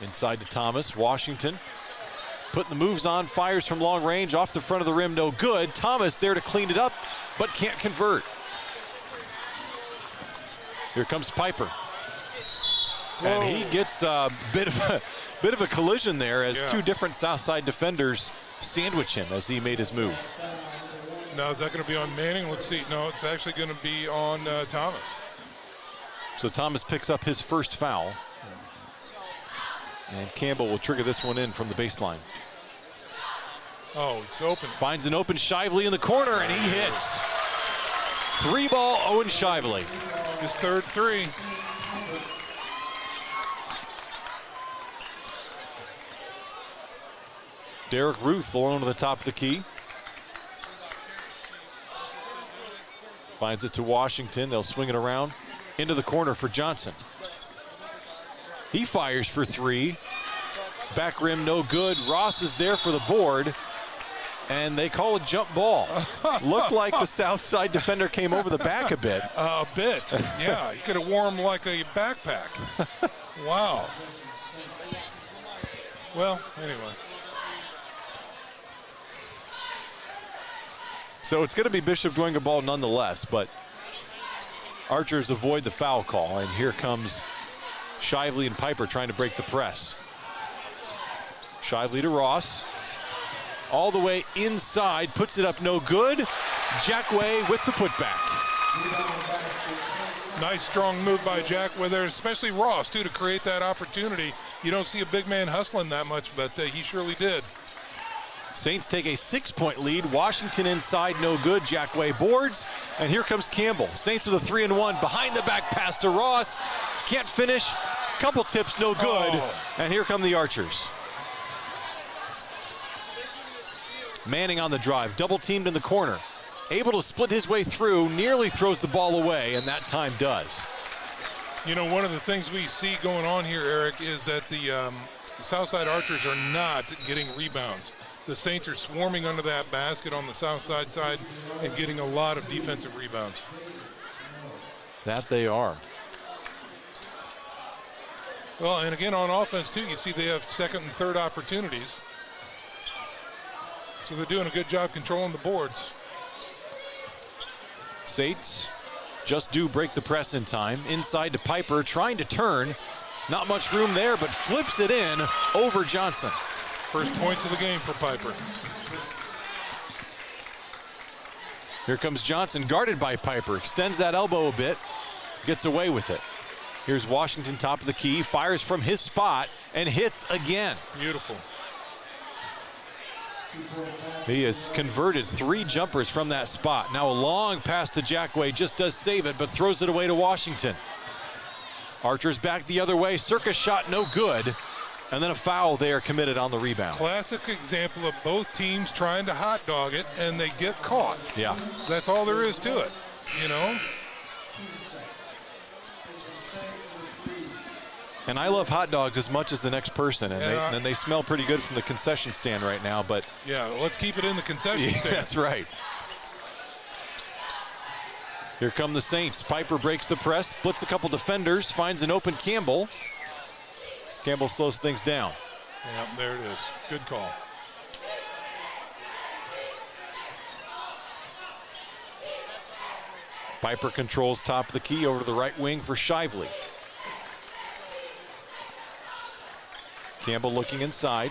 Inside to Thomas, Washington. putting the moves on, fires from long range, off the front of the rim, no good. Thomas there to clean it up, but can't convert. Here comes Piper. And he gets a bit of a collision there as two different Southside defenders sandwich him as he made his move. Now, is that going to be on Manning? Let's see. No, it's actually going to be on Thomas. So Thomas picks up his first foul. And Campbell will trigger this one in from the baseline. Oh, he's open. Finds an open Shively in the corner, and he hits. 3-ball, Owen Shively. His third three. Derek Ruth alone to the top of the key. Finds it to Washington. They'll swing it around into the corner for Johnson. He fires for three. Back rim, no good. Ross is there for the board. And they call a jump ball. Looked like the Southside defender came over the back a bit. A bit, yeah. He could have worn him like a backpack. Wow. Well, anyway. So it's going to be Bishop Dwenger ball nonetheless, but Archers avoid the foul call, and here comes Shively and Piper trying to break the press. Shively to Ross. All the way inside, puts it up, no good. Jackway with the putback. Nice strong move by Jackway there, especially Ross too, to create that opportunity. You don't see a big man hustling that much, but he surely did. Saints take a 6-point lead. Washington inside, no good. Jackway boards, and here comes Campbell. Saints with a 3-and-1, behind the back pass to Ross. Can't finish, couple tips, no good. And here come the Archers. Manning on the drive, double teamed in the corner. Able to split his way through, nearly throws the ball away, and that time does. You know, one of the things we see going on here, Eric, is that the Southside Archers are not getting rebounds. The Saints are swarming under that basket on the Southside side and getting a lot of defensive rebounds. That they are. Well, and again on offense too, you see they have second and third opportunities. So they're doing a good job controlling the boards. Saints just do break the press in time. Inside to Piper, trying to turn. Not much room there, but flips it in over Johnson. First points of the game for Piper. Here comes Johnson, guarded by Piper. Extends that elbow a bit, gets away with it. Here's Washington, top of the key, fires from his spot, and hits again. Beautiful. He has converted 3 jumpers from that spot. Now a long pass to Jackway, just does save it, but throws it away to Washington. Archers back the other way, Circus shot no good. And then a foul there committed on the rebound. Classic example of both teams trying to hot dog it, and they get caught. Yeah. That's all there is to it, you know? And I love hot dogs as much as the next person, and they smell pretty good from the concession stand right now, but... Yeah, well, let's keep it in the concession stand. That's right. Here come the Saints. Piper breaks the press, splits a couple defenders, finds an open Campbell. Campbell slows things down. Yeah, there it is. Good call. Piper controls top of the key over to the right wing for Shively. Campbell looking inside.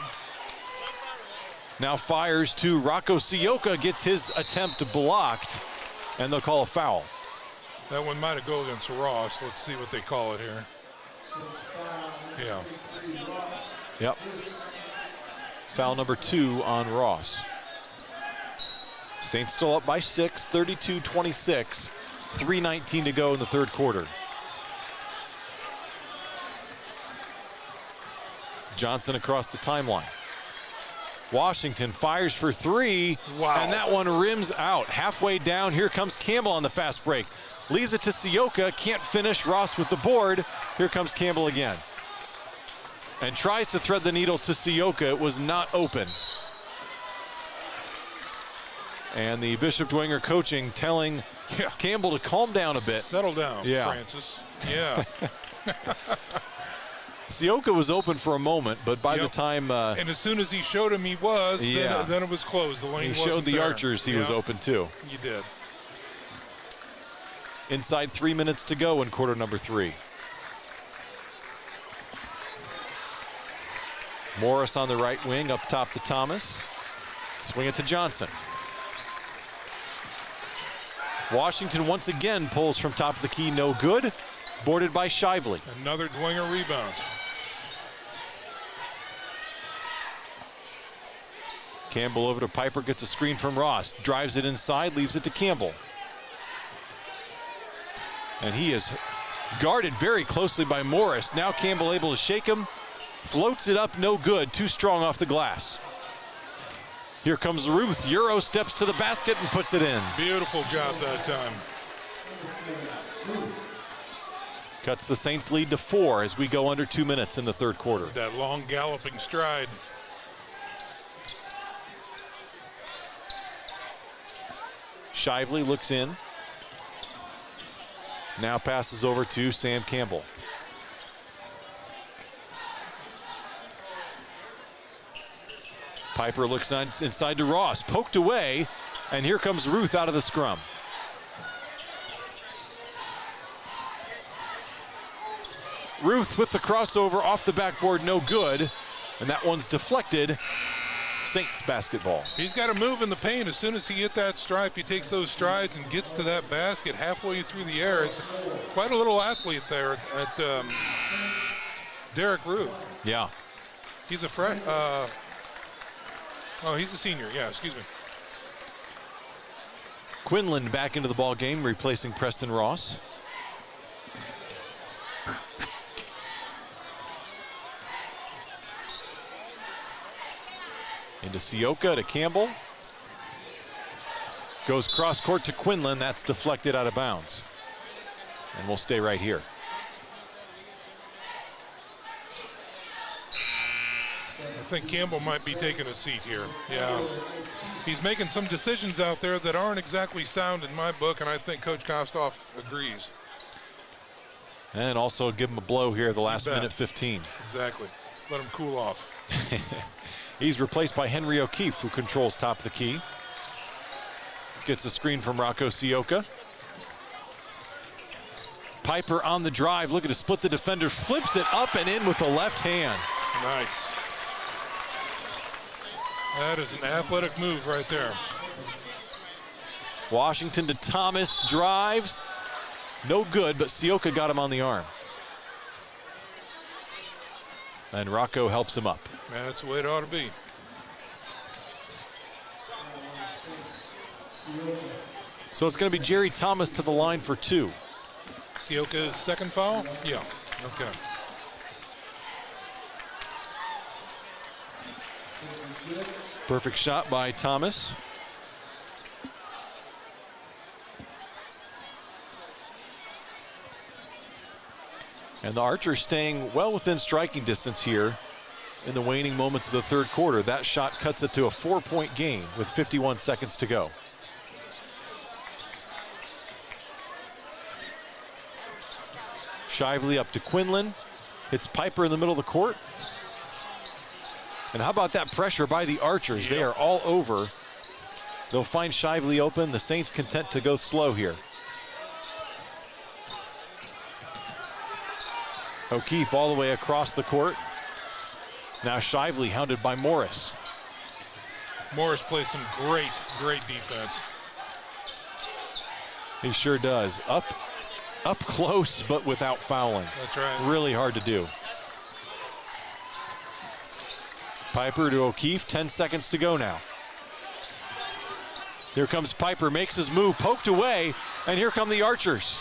Now fires to Rocco Sioka, gets his attempt blocked, and they'll call a foul. That one might have gone against Ross. Let's see what they call it here. Yeah. Yep. Foul number 2 on Ross. Saints still up by 6, 32-26. 3:19 to go in the third quarter. Johnson across the timeline. Washington fires for 3. Wow. And that one rims out. Halfway down, here comes Campbell on the fast break. Leaves it to Sioka, can't finish. Ross with the board. Here comes Campbell again. And tries to thread the needle to Sioka. It was not open. And the Bishop Dwenger coaching telling Campbell to calm down a bit. Settle down, Yeah. Francis. Yeah. Sioka was open for a moment, but by the time and as soon as he showed him he was, then it was closed. The lane he showed the there. Archers he was open too. You did. Inside 3 minutes to go in quarter number 3. Morris on the right wing, up top to Thomas. Swing it to Johnson. Washington once again pulls from top of the key, no good. Boarded by Shively. Another Dwenger rebound. Campbell over to Piper, gets a screen from Ross. Drives it inside, leaves it to Campbell. And he is guarded very closely by Morris. Now Campbell able to shake him. Floats it up, no good. Too strong off the glass. Here comes Ruth. Euro steps to the basket and puts it in. Beautiful job that time. Cuts the Saints lead to 4 as we go under 2 minutes in the third quarter. That long galloping stride. Shively looks in. Now passes over to Sam Campbell. Piper looks inside to Ross, poked away, and here comes Ruth out of the scrum. Ruth with the crossover off the backboard, no good, and that one's deflected. Saints basketball. He's got to move in the paint. As soon as he hit that stripe, he takes those strides and gets to that basket halfway through the air. It's quite a little athlete there at Derek Ruth. Yeah. He's a he's a senior. Yeah, excuse me. Quinlan back into the ball game, replacing Preston Ross. Into Sioka to Campbell. Goes cross court to Quinlan. That's deflected out of bounds. And we'll stay right here. I think Campbell might be taking a seat here. Yeah. He's making some decisions out there that aren't exactly sound in my book, and I think Coach Kostoff agrees. And also give him a blow here the last minute 15. Exactly. Let him cool off. He's replaced by Henry O'Keefe, who controls top of the key. Gets a screen from Rocco Sioka. Piper on the drive, looking to split the defender, flips it up and in with the left hand. Nice. That is an athletic move right there. Washington to Thomas, drives. No good, but Sioka got him on the arm. And Rocco helps him up. That's the way it ought to be. So it's going to be Jerry Thomas to the line for 2. Sioka's second foul? Yeah, okay. Perfect shot by Thomas. And the Archers staying well within striking distance here in the waning moments of the third quarter. That shot cuts it to a 4-point game with 51 seconds to go. Shively up to Quinlan. Hits Piper in the middle of the court. And how about that pressure by the Archers? Yep. They are all over. They'll find Shively open. The Saints content to go slow here. O'Keefe all the way across the court. Now Shively hounded by Morris. Morris plays some great defense. He sure does. Up close, but without fouling. That's right. Really hard to do. Piper to O'Keefe, 10 seconds to go now. Here comes Piper, makes his move, poked away, and here come the Archers.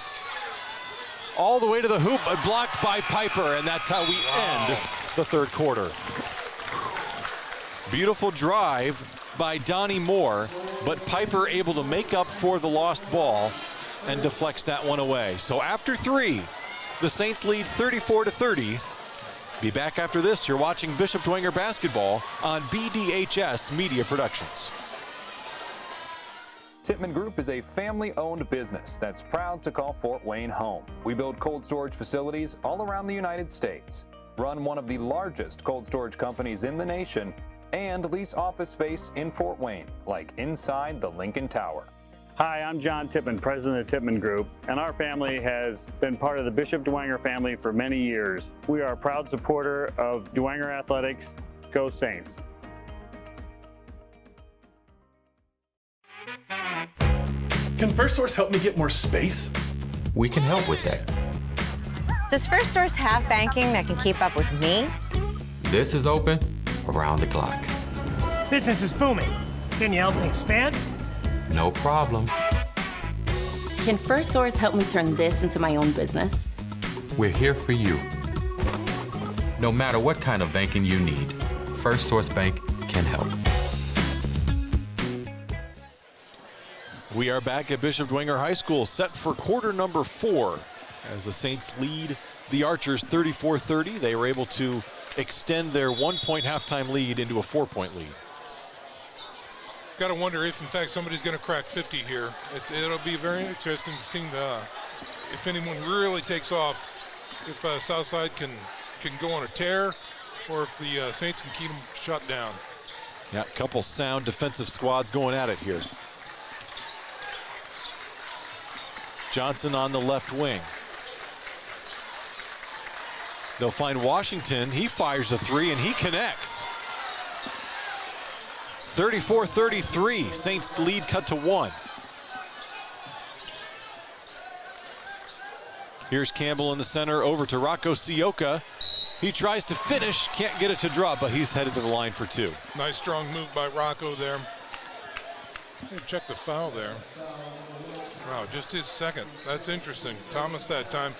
All the way to the hoop, but blocked by Piper, and that's how we end the third quarter. Beautiful drive by Donnie Moore, but Piper able to make up for the lost ball and deflects that one away. So after 3, the Saints lead 34-30. Be back after this. You're watching Bishop Dwenger basketball on BDHS Media Productions. Tippmann Group is a family-owned business that's proud to call Fort Wayne home. We build cold storage facilities all around the United States. run one of the largest cold storage companies in the nation, and lease office space in Fort Wayne, like inside the Lincoln Tower. Hi, I'm John Tippman, president of Tippman Group, and our family has been part of the Bishop Dwenger family for many years. We are a proud supporter of Dwenger Athletics. Go Saints! Can First Source help me get more space? We can help with that. Does First Source have banking that can keep up with me? This is open around the clock. Business is booming. Can you help me expand? No problem. Can First Source help me turn this into my own business? We're here for you. No matter what kind of banking you need, First Source Bank can help. We are back at Bishop Dwenger High School, set for quarter number 4 as the Saints lead the Archers 34-30. They were able to extend their 1-point halftime lead into a 4-point lead. Got to wonder if, in fact, somebody's going to crack 50 here. It'll be very interesting to see if anyone really takes off, if Southside can go on a tear, or if the Saints can keep them shut down. Yeah, a couple sound defensive squads going at it here. Johnson on the left wing. They'll find Washington. He fires a 3 and he connects. 34-33. Saints lead cut to 1. Here's Campbell in the center, over to Rocco Sioka. He tries to finish, can't get it to drop, but he's headed to the line for 2. Nice strong move by Rocco there. Check the foul there. Wow, just his second. That's interesting. Thomas that time,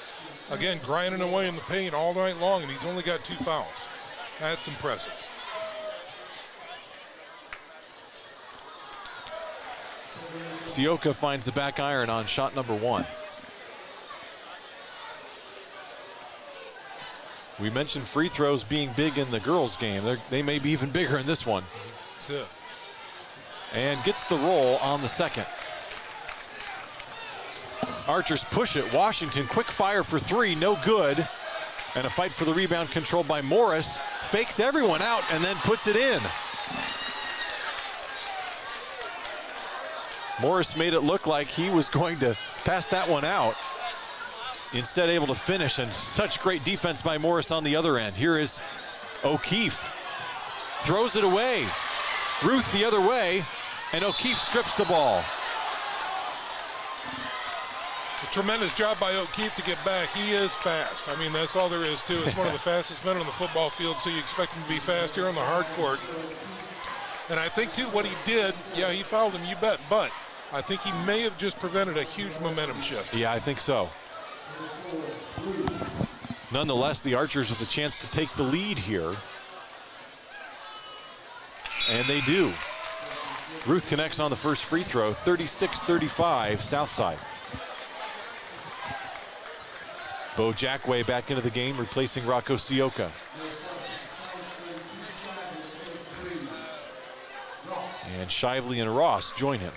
again, grinding away in the paint all night long, and he's only got 2 fouls. That's impressive. Sioka finds the back iron on shot number 1. We mentioned free throws being big in the girls' game. They may be even bigger in this one. That's it. And gets the roll on the second. Archers push it. Washington, quick fire for 3, no good. And a fight for the rebound controlled by Morris. Fakes everyone out and then puts it in. Morris made it look like he was going to pass that one out. Instead able to finish, and such great defense by Morris on the other end. Here is O'Keefe. Throws it away. Ruth the other way, and O'Keefe strips the ball. A tremendous job by O'Keefe to get back. He is fast. I mean, that's all there is to it. It's one of the fastest men on the football field, so you expect him to be fast here on the hard court. And I think, too, what he did, yeah, he fouled him, you bet, but I think he may have just prevented a huge momentum shift. Yeah, I think so. Nonetheless, the Archers with a chance to take the lead here. And they do. Ruth connects on the first free throw, 36-35, Southside. Bo Jackway back into the game, replacing Rocco Sioka. And Shively and Ross join him.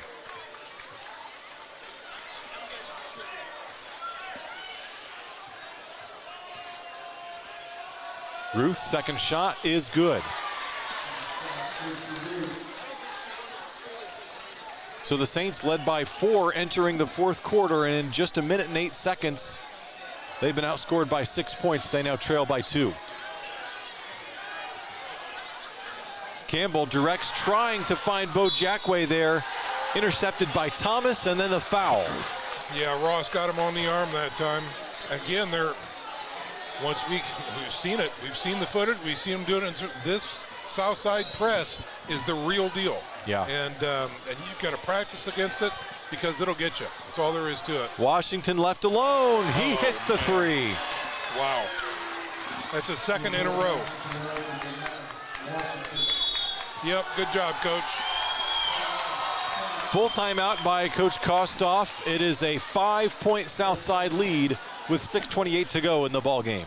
Ruth's second shot is good. So the Saints led by 4 entering the 4th quarter, and in just 1 minute and 8 seconds, they've been outscored by 6 points. They now trail by 2. Campbell directs, trying to find Bo Jackway there. Intercepted by Thomas, and then the foul. Yeah, Ross got him on the arm that time. Again, once we've seen it, we've seen the footage, we've seen him doing it. This Southside press is the real deal. Yeah. And you've got to practice against it because it'll get you. That's all there is to it. Washington left alone. He hits the 3. Wow. That's a second in a row. Yep, good job, Coach. Full timeout by Coach Kostoff. It is a 5-point Southside lead with 6:28 to go in the ball game.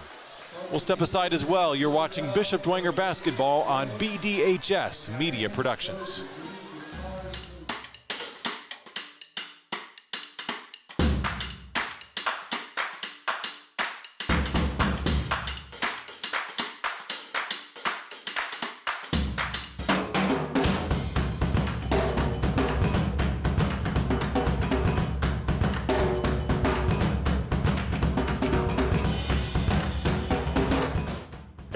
We'll step aside as well. You're watching Bishop Dwenger basketball on BDHS Media Productions.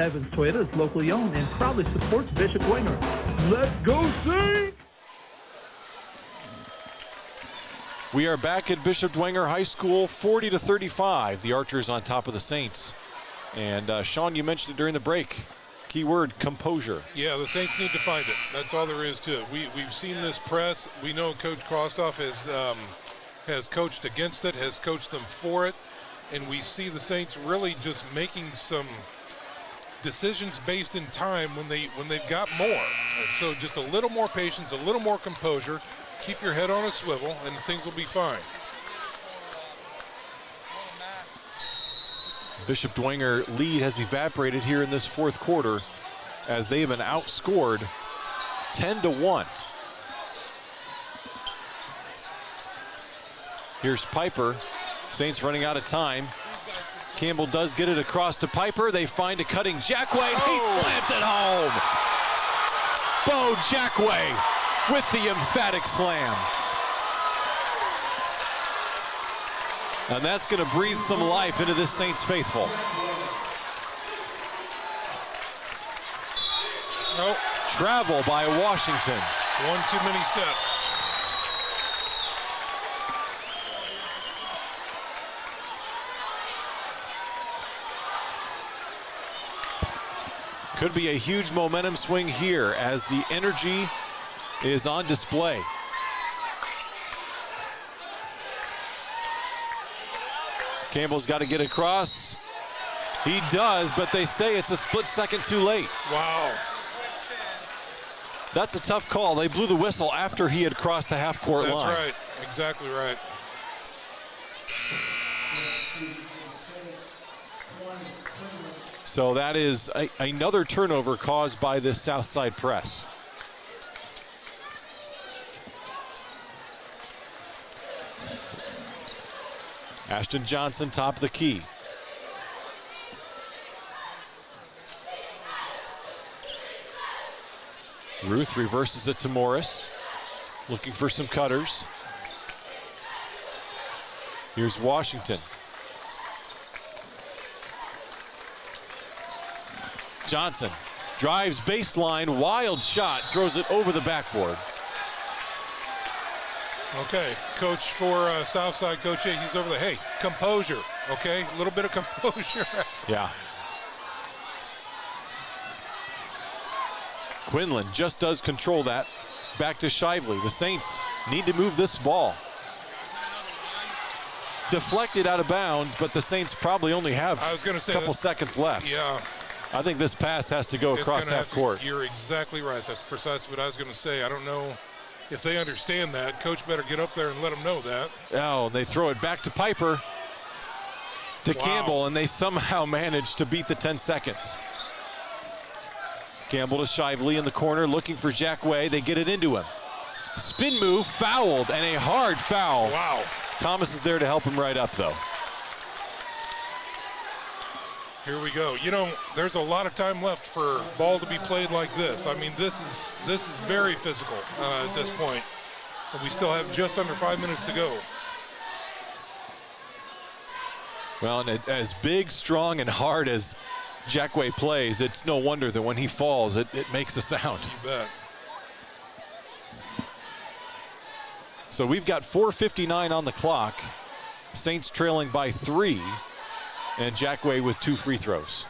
Evans Toyota is locally owned and proudly supports Bishop Dwenger. Let's go Saints! We are back at Bishop Dwenger High School, 40-35. The Archers on top of the Saints. And Sean, you mentioned it during the break. Key word, composure. Yeah, the Saints need to find it. That's all there is to it. We've seen this press. We know Coach Kostoff has coached against it, has coached them for it. And we see the Saints really just making some decisions based in time when they've got more. And so just a little more patience, a little more composure. Keep your head on a swivel, and things will be fine. Bishop Dwenger lead has evaporated here in this fourth quarter as they have been outscored 10-1. Here's Piper. Saints running out of time. Campbell does get it across to Piper. They find a cutting Jackway, and he slams it home. Bo Jackway with the emphatic slam. And that's going to breathe some life into this Saints faithful. Nope. Travel by Washington. One too many steps. Could be a huge momentum swing here as the energy is on display. Campbell's got to get across. He does, but they say it's a split second too late. Wow. That's a tough call. They blew the whistle after he had crossed the half-court line. That's right. Exactly right. So that is another turnover caused by this south side press. Ashton Johnson, top of the key. Ruth reverses it to Morris, looking for some cutters. Here's Washington. Johnson drives baseline, wild shot, throws it over the backboard. Okay, coach for Southside, Coach A, he's over there. Hey, composure, okay? A little bit of composure. Yeah. Quinlan just does control that. Back to Shively. The Saints need to move this ball. Deflected out of bounds, but the Saints probably only have a couple seconds left. Yeah. I think this pass has to go across half court. You're exactly right. That's precisely what I was going to say. I don't know if they understand that. Coach better get up there and let them know that. Oh, they throw it back to Piper, to Campbell, and they somehow manage to beat the 10 seconds. Campbell to Shively in the corner, looking for Jackway. They get it into him. Spin move, fouled, and a hard foul. Wow. Thomas is there to help him right up, though. Here we go. You know, there's a lot of time left for ball to be played like this. I mean, this is very physical at this point. And we still have just under 5 minutes to go. Well, and as big, strong, and hard as Jackway plays, it's no wonder that when he falls, it makes a sound. You bet. So we've got 4:59 on the clock. Saints trailing by 3. And Jackway with 2 free throws.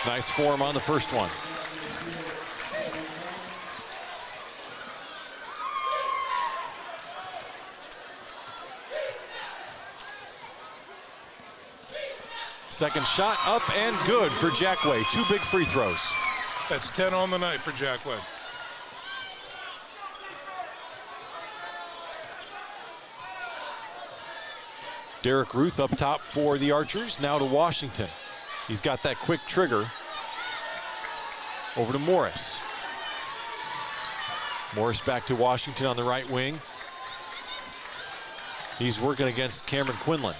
Nice form on the first one. Second shot up and good for Jackway. 2 big free throws. That's 10 on the night for Jackway. Derek Ruth up top for the Archers. Now to Washington. He's got that quick trigger. Over to Morris. Morris back to Washington on the right wing. He's working against Cameron Quinlan.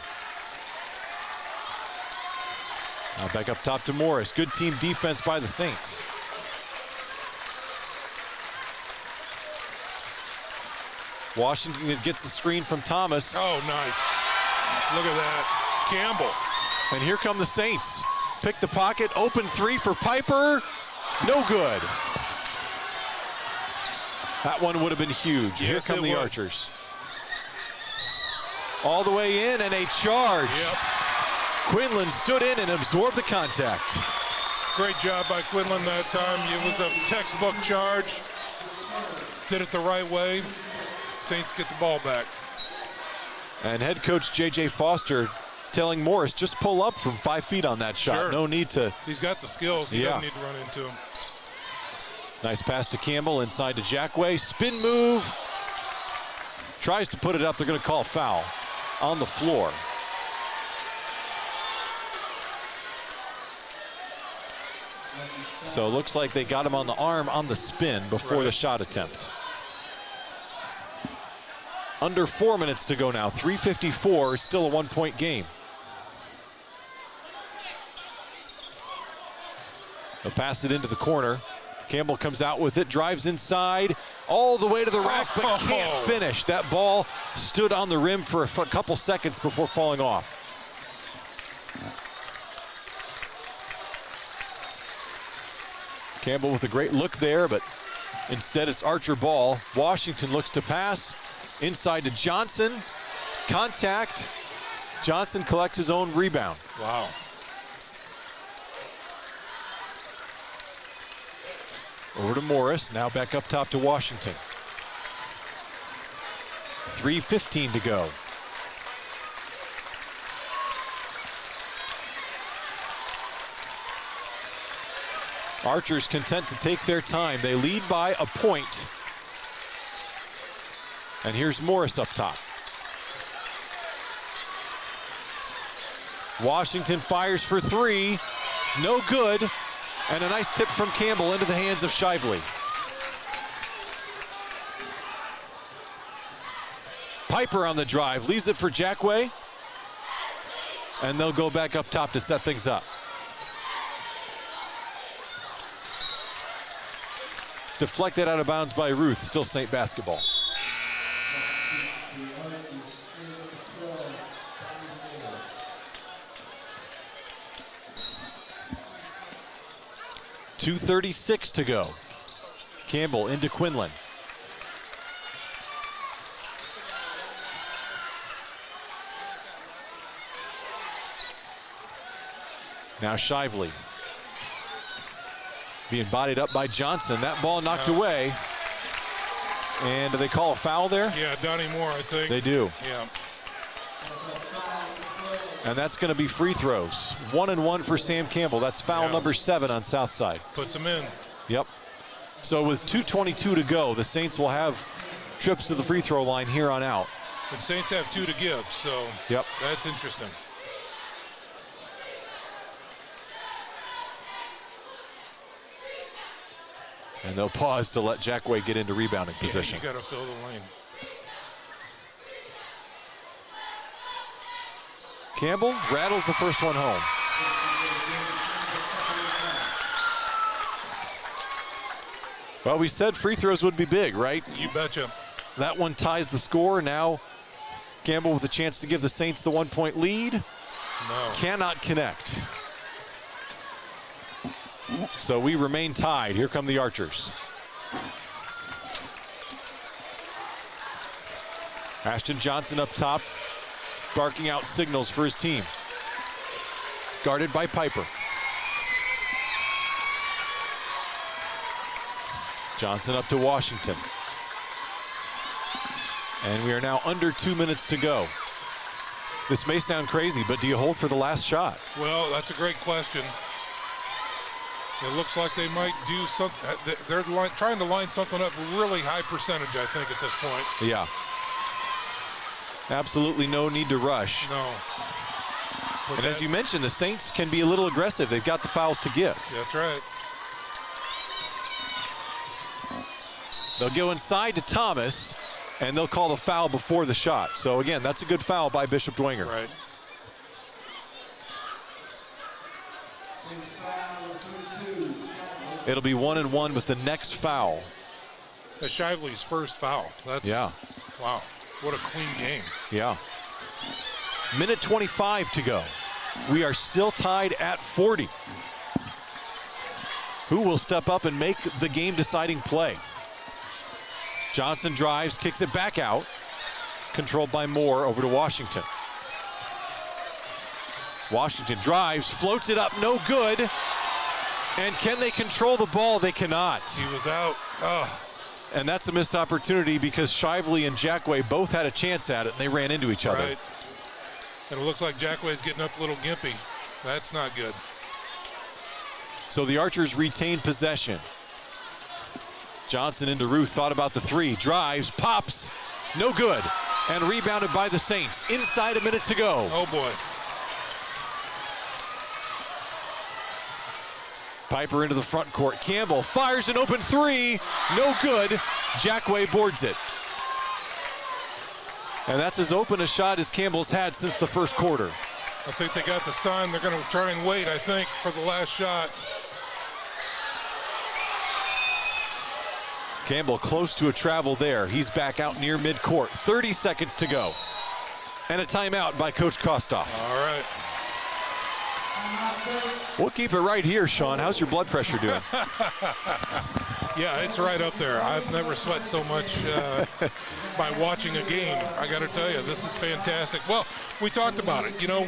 Now back up top to Morris. Good team defense by the Saints. Washington gets the screen from Thomas. Oh, nice. Look at that. Campbell. And here come the Saints. Pick the pocket, open three for Piper. No good. That one would have been huge. Yes, here come the would. Archers. All the way in and a charge. Yep. Quinlan stood in and absorbed the contact. Great job by Quinlan that time. It was a textbook charge. Did it the right way. Saints get the ball back. And head coach J.J. Foster telling Morris, just pull up from 5 feet on that shot. Sure. No need to. He's got the skills. He doesn't need to run into him. Nice pass to Campbell, inside to Jackway. Spin move. Tries to put it up. They're going to call foul on the floor. So it looks like they got him on the arm on the spin before the shot attempt. Under 4 minutes to go now. 3:54, still a 1-point game. They'll pass it into the corner. Campbell comes out with it, drives inside, all the way to the rack, but can't finish. That ball stood on the rim for a couple seconds before falling off. Campbell with a great look there, but instead it's Archer ball. Washington looks to pass, inside to Johnson. Contact. Johnson collects his own rebound. Wow. Over to Morris, now back up top to Washington. 3:15 to go. Archers content to take their time. They lead by a point. And here's Morris up top. Washington fires for three. No good. And a nice tip from Campbell into the hands of Shively. Piper on the drive, leaves it for Jackway. And they'll go back up top to set things up. Deflected out of bounds by Ruth, still Saint basketball. .236 to go. Campbell into Quinlan. Now Shively. Being bodied up by Johnson. That ball knocked away. And do they call a foul there? Yeah, Donnie Moore, I think. They do. Yeah. And that's going to be free throws. 1-1 for Sam Campbell. That's foul number 7 on Southside. Puts him in. Yep. So with 2:22 to go, the Saints will have trips to the free throw line here on out. And Saints have 2 to give, so yep, that's interesting. And they'll pause to let Jackway get into rebounding position. You got to fill the lane. Campbell rattles the first one home. Well, we said free throws would be big, right? You betcha. That one ties the score. Now Campbell with a chance to give the Saints the 1-point lead. No. Cannot connect. So we remain tied. Here come the Archers. Ashton Johnson up top, barking out signals for his team. Guarded by Piper. Johnson up to Washington. And we are now under 2 minutes to go. This may sound crazy, but do you hold for the last shot? Well, that's a great question. It looks like they might do something. They're trying to line something up really high percentage, I think, at this point. Yeah. Absolutely no need to rush. No. And as you mentioned, the Saints can be a little aggressive. They've got the fouls to give. That's right. They'll go inside to Thomas, and they'll call the foul before the shot. So again, that's a good foul by Bishop Dwenger. Right. It'll be 1-1 with the next foul. That's Shively's first foul. That's, yeah. Wow, what a clean game. Yeah. Minute 25 to go. We are still tied at 40. Who will step up and make the game-deciding play? Johnson drives, kicks it back out. Controlled by Moore over to Washington. Washington drives, floats it up, no good. And can they control the ball? They cannot. He was out. And that's a missed opportunity because Shively and Jackway both had a chance at it, and they ran into each other. Right. And it looks like Jackway's getting up a little gimpy. That's not good. So the Archers retain possession. Johnson into Ruth, thought about the three, drives, pops, no good. And rebounded by the Saints. Inside a minute to go. Oh boy. Piper into the front court. Campbell fires an open three. No good. Jackway boards it. And that's as open a shot as Campbell's had since the first quarter. I think they got the sign. They're going to try and wait, I think, for the last shot. Campbell close to a travel there. He's back out near midcourt. 30 seconds to go. And a timeout by Coach Kostoff. All right. We'll keep it right here, Sean. How's your blood pressure doing? Yeah, it's right up there. I've never sweat so much by watching a game. I got to tell you, this is fantastic. Well, we talked about it. You know,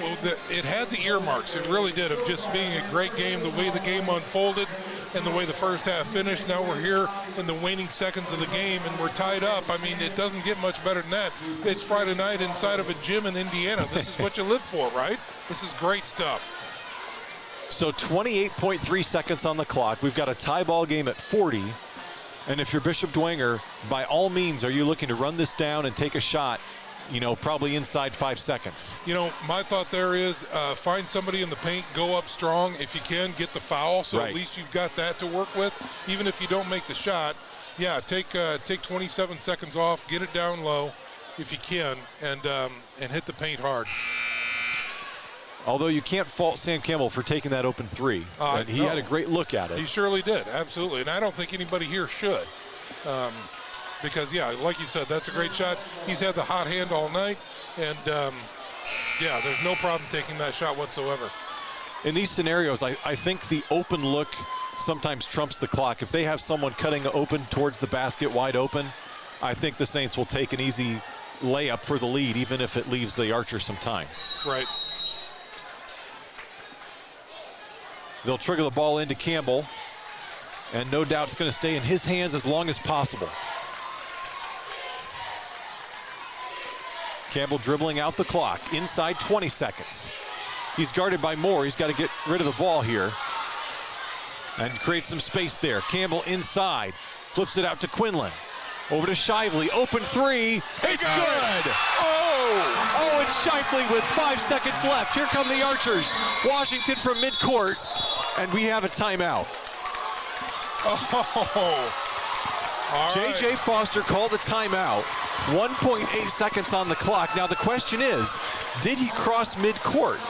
it had the earmarks. It really did, of just being a great game, the way the game unfolded and the way the first half finished. Now we're here in the waning seconds of the game, and we're tied up. I mean, it doesn't get much better than that. It's Friday night inside of a gym in Indiana. This is what you live for, right? This is great stuff. So 28.3 seconds on the clock. We've got a tie ball game at 40. And if you're Bishop Dwenger, by all means, are you looking to run this down and take a shot, you know, probably inside 5 seconds? You know, my thought there is find somebody in the paint, go up strong. If you can, get the foul, so at least you've got that to work with. Even if you don't make the shot, yeah, take 27 seconds off, get it down low if you can, and hit the paint hard. Although you can't fault Sam Campbell for taking that open three. He had a great look at it. He surely did, absolutely. And I don't think anybody here should. Because, yeah, like you said, that's a great shot. He's had the hot hand all night. And, yeah, there's no problem taking that shot whatsoever. In these scenarios, I think the open look sometimes trumps the clock. If they have someone cutting open towards the basket wide open, I think the Saints will take an easy layup for the lead, even if it leaves the Archers some time. Right. They'll trigger the ball into Campbell, and no doubt it's going to stay in his hands as long as possible. Campbell dribbling out the clock, inside 20 seconds. He's guarded by Moore. He's got to get rid of the ball here and create some space there. Campbell inside, flips it out to Quinlan. Over to Shively, open three, it's good! Oh, and Shively with 5 seconds left. Here come the Archers. Washington from midcourt, and we have a timeout. J.J. Foster called a timeout. 1.8 seconds on the clock. Now the question is, did he cross midcourt?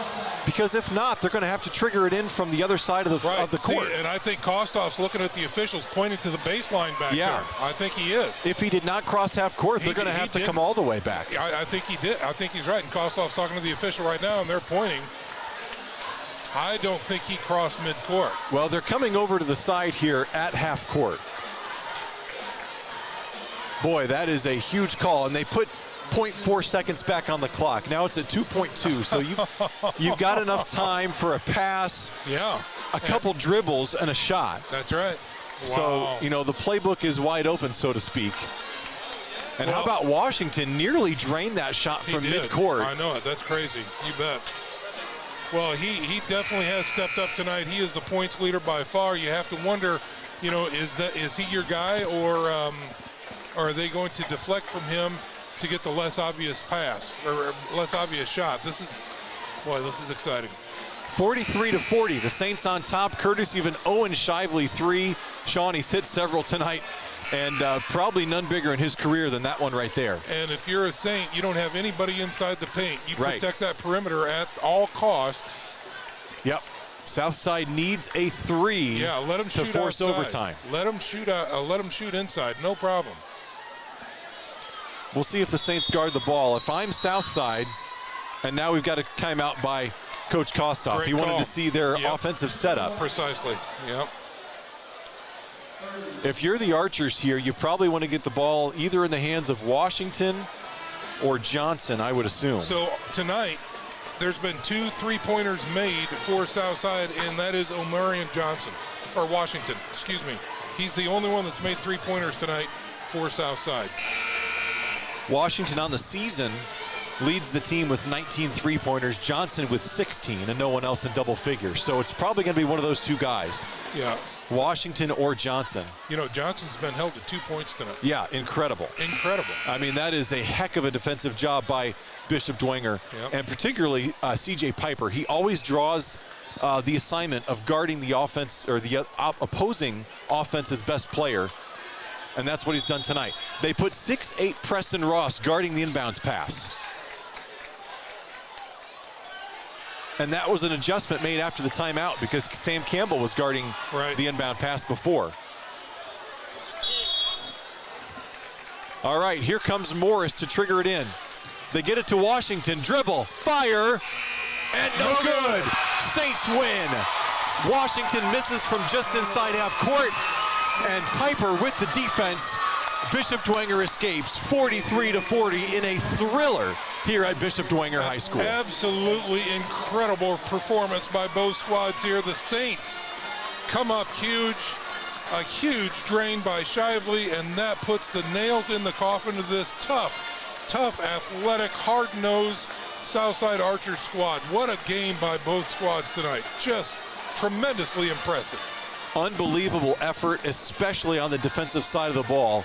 Because if not, they're going to have to trigger it in from the other side of the court. And I think Kostoff's looking at the officials, pointing to the baseline back there. I think he is. If he did not cross half court, they're going to have to come all the way back. I think he did. I think he's right. And Kostoff's talking to the official right now, and they're pointing. I don't think he crossed midcourt. Well, they're coming over to the side here at half court. Boy, that is a huge call, and they put 0.4 seconds back on the clock. Now it's at 2.2, so you've got enough time for a pass, a couple dribbles, and a shot. That's right. So, you know, the playbook is wide open, so to speak. And how about Washington nearly drained that shot from midcourt? I know it. That's crazy. You bet. Well, he definitely has stepped up tonight. He is the points leader by far. You have to wonder, you know, is he your guy, or are they going to deflect from him to get the less obvious pass or less obvious shot? This is exciting. 43-40, the Saints on top, courtesy of an Owen Shively three. Sean, he's hit several tonight, and probably none bigger in his career than that one right there. And if you're a Saint, you don't have anybody inside the paint. You protect that perimeter at all costs. Yep. Southside needs a three. Yeah, let him shoot to force outside. overtime. Let him shoot. Let him shoot inside. No problem. We'll see if the Saints guard the ball. If I'm Southside, and now we've got a timeout by Coach Kostoff. Great he wanted call. to see their Yep. offensive setup. Precisely, yep. If you're the Archers here, you probably want to get the ball either in the hands of Washington or Johnson, I would assume. So tonight, there's been 2 3-pointers made for Southside, and that is Omarion Johnson, or Washington, excuse me. He's the only one that's made 3-pointers tonight for Southside. Washington on the season leads the team with 19 3-pointers, Johnson with 16, and no one else in double figures. So it's probably going to be one of those two guys. Yeah. Washington or Johnson. You know, Johnson's been held to 2 points tonight. Yeah, incredible. Incredible. I mean, that is a heck of a defensive job by Bishop Dwenger, Yep. and particularly C.J. Piper. He always draws the assignment of guarding the offense, or the opposing offense's best player, and that's what he's done tonight. They put 6'8" Preston Ross guarding the inbounds pass. And that was an adjustment made after the timeout because Sam Campbell was guarding the inbound pass before. All right, here comes Morris to trigger it in. They get it to Washington, dribble, fire, and no good. Saints win. Washington misses from just inside half court, and Piper with the defense. Bishop Dwenger escapes 43-40 in a thriller here at Bishop Dwenger High School. Absolutely incredible performance by both squads here. The Saints come up huge, a huge drain by Shively, and that puts the nails in the coffin of this tough, athletic, hard-nosed Southside Archer squad. What a game by both squads tonight. Just tremendously impressive. Unbelievable effort, especially on the defensive side of the ball.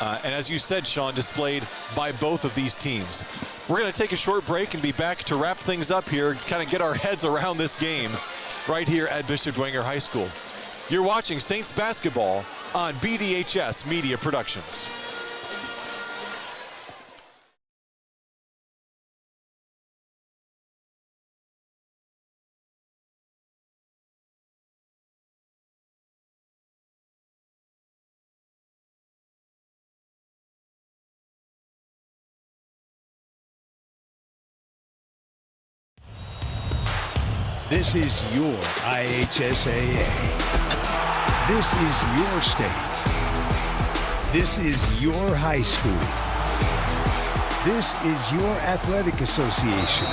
And as you said, Sean, displayed by both of these teams. We're going to take a short break and be back to wrap things up here, kind of get our heads around this game right here at Bishop Dwenger High School. You're watching Saints basketball on BDHS Media Productions. This is your IHSAA. This is your state. This is your high school. This is your athletic association.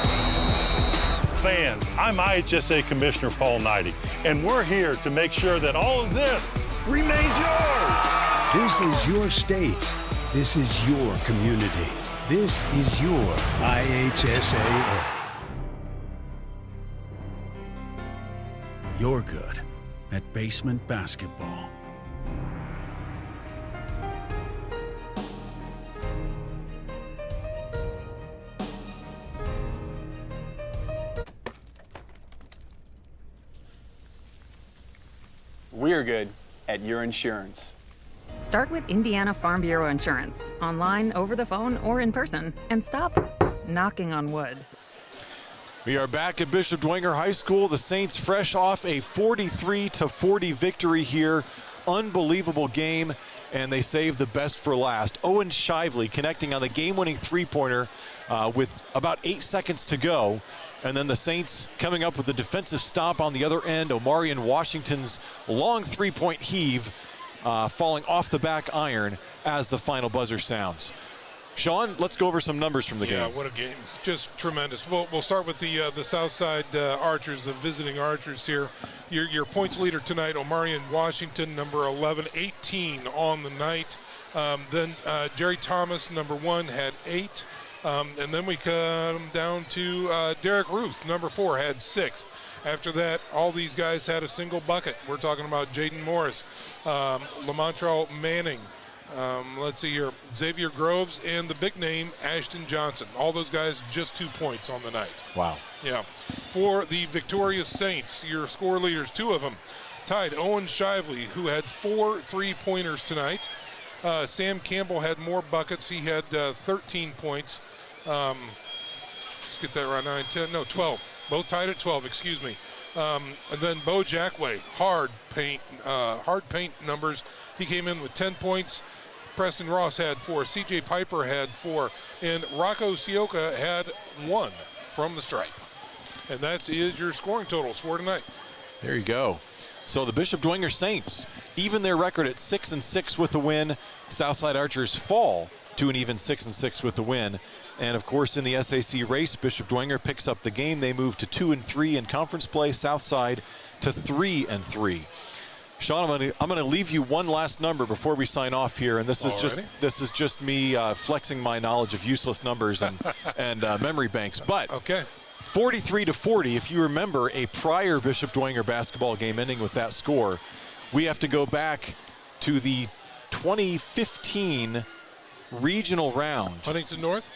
Fans, I'm IHSA Commissioner Paul Knighty, and we're here to make sure that all of this remains yours. This is your state. This is your community. This is your IHSAA. You're good at basement basketball. We're good at your insurance. Start with Indiana Farm Bureau Insurance, online, over the phone, or in person, and stop knocking on wood. We are back at Bishop Dwenger High School. The Saints fresh off a 43-40 victory here. Unbelievable game, and they saved the best for last. Owen Shively connecting on the game-winning three-pointer with about 8 seconds to go. And then the Saints coming up with a defensive stop on the other end. Omarion Washington's long three-point heave falling off the back iron as the final buzzer sounds. Sean, let's go over some numbers from the game. Yeah, what a game. Just tremendous. We'll start with the Southside Archers, the visiting Archers here. Your points leader tonight, Omarion Washington, number 11, 18 on the night. Then Jerry Thomas, number 1, had 8. And then we come down to Derek Ruth, number 4, had 6. After that, all these guys had a single bucket. We're talking about Jaden Morris, Lamontrell Manning, let's see here, Xavier Groves, and the big name, Ashton Johnson. All those guys just 2 points on the night. Wow. Yeah. For the victorious Saints, your score leaders, 2 of them tied. Owen Shively, who had 4 3-pointers tonight. Sam Campbell had more buckets. He had 13 points. Let's get that right, 9, 10, no, 12. Both tied at 12, excuse me. And then Bo Jackway, hard paint numbers. He came in with 10 points. Preston Ross had 4, CJ Piper had 4, and Rocco Sioka had 1 from the stripe. And that is your scoring totals for tonight. There you go. So the Bishop Dwenger Saints even their record at 6-6 with the win. Southside Archers fall to an even 6-6 with the win. And of course, in the SAC race, Bishop Dwenger picks up the game. They move to 2-3 in conference play. Southside to 3-3. Sean, I'm going to leave you one last number before we sign off here, and this is just me flexing my knowledge of useless numbers and memory banks. But okay, 43-40. If you remember a prior Bishop Dwenger basketball game ending with that score, we have to go back to the 2015 regional round. Huntington North?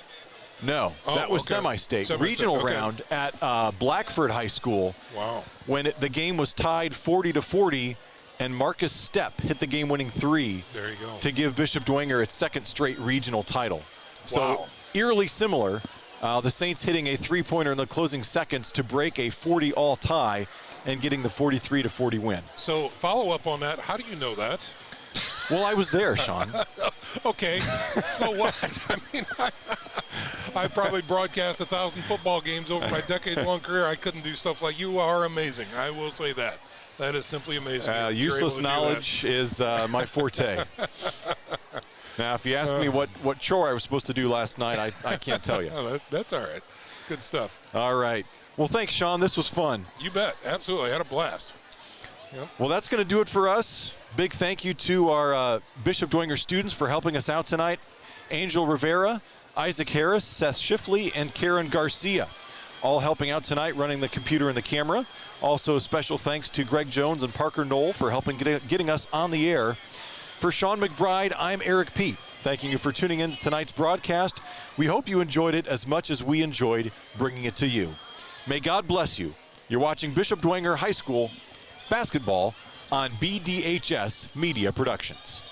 No, that was semi-state. Regional round at Blackford High School. Wow. When the game was tied 40-40, and Marcus Stepp hit the game-winning 3 there you go. to give Bishop Dwenger its second straight regional title. So wow. Eerily similar. The Saints hitting a three-pointer in the closing seconds to break a 40-all tie and getting the 43-40 win. So follow up on that. How do you know that? Well, I was there, Sean. Okay, so what? I mean, I probably broadcast 1,000 football games over my decades-long career. I couldn't do stuff like you are amazing. I will say that. That is simply amazing. Useless knowledge is my forte. Now, if you ask me what chore I was supposed to do last night, I can't tell you. Oh, that's all right. Good stuff. All right. Well, thanks, Sean. This was fun. You bet. Absolutely. I had a blast. Yep. Well, that's going to do it for us. Big thank you to our Bishop Dwenger students for helping us out tonight. Angel Rivera, Isaac Harris, Seth Schiffley, and Karen Garcia, all helping out tonight, running the computer and the camera. Also, a special thanks to Greg Jones and Parker Knoll for helping getting us on the air. For Sean McBride, I'm Eric Peet, thanking you for tuning in to tonight's broadcast. We hope you enjoyed it as much as we enjoyed bringing it to you. May God bless you. You're watching Bishop Dwenger High School basketball on BDHS Media Productions.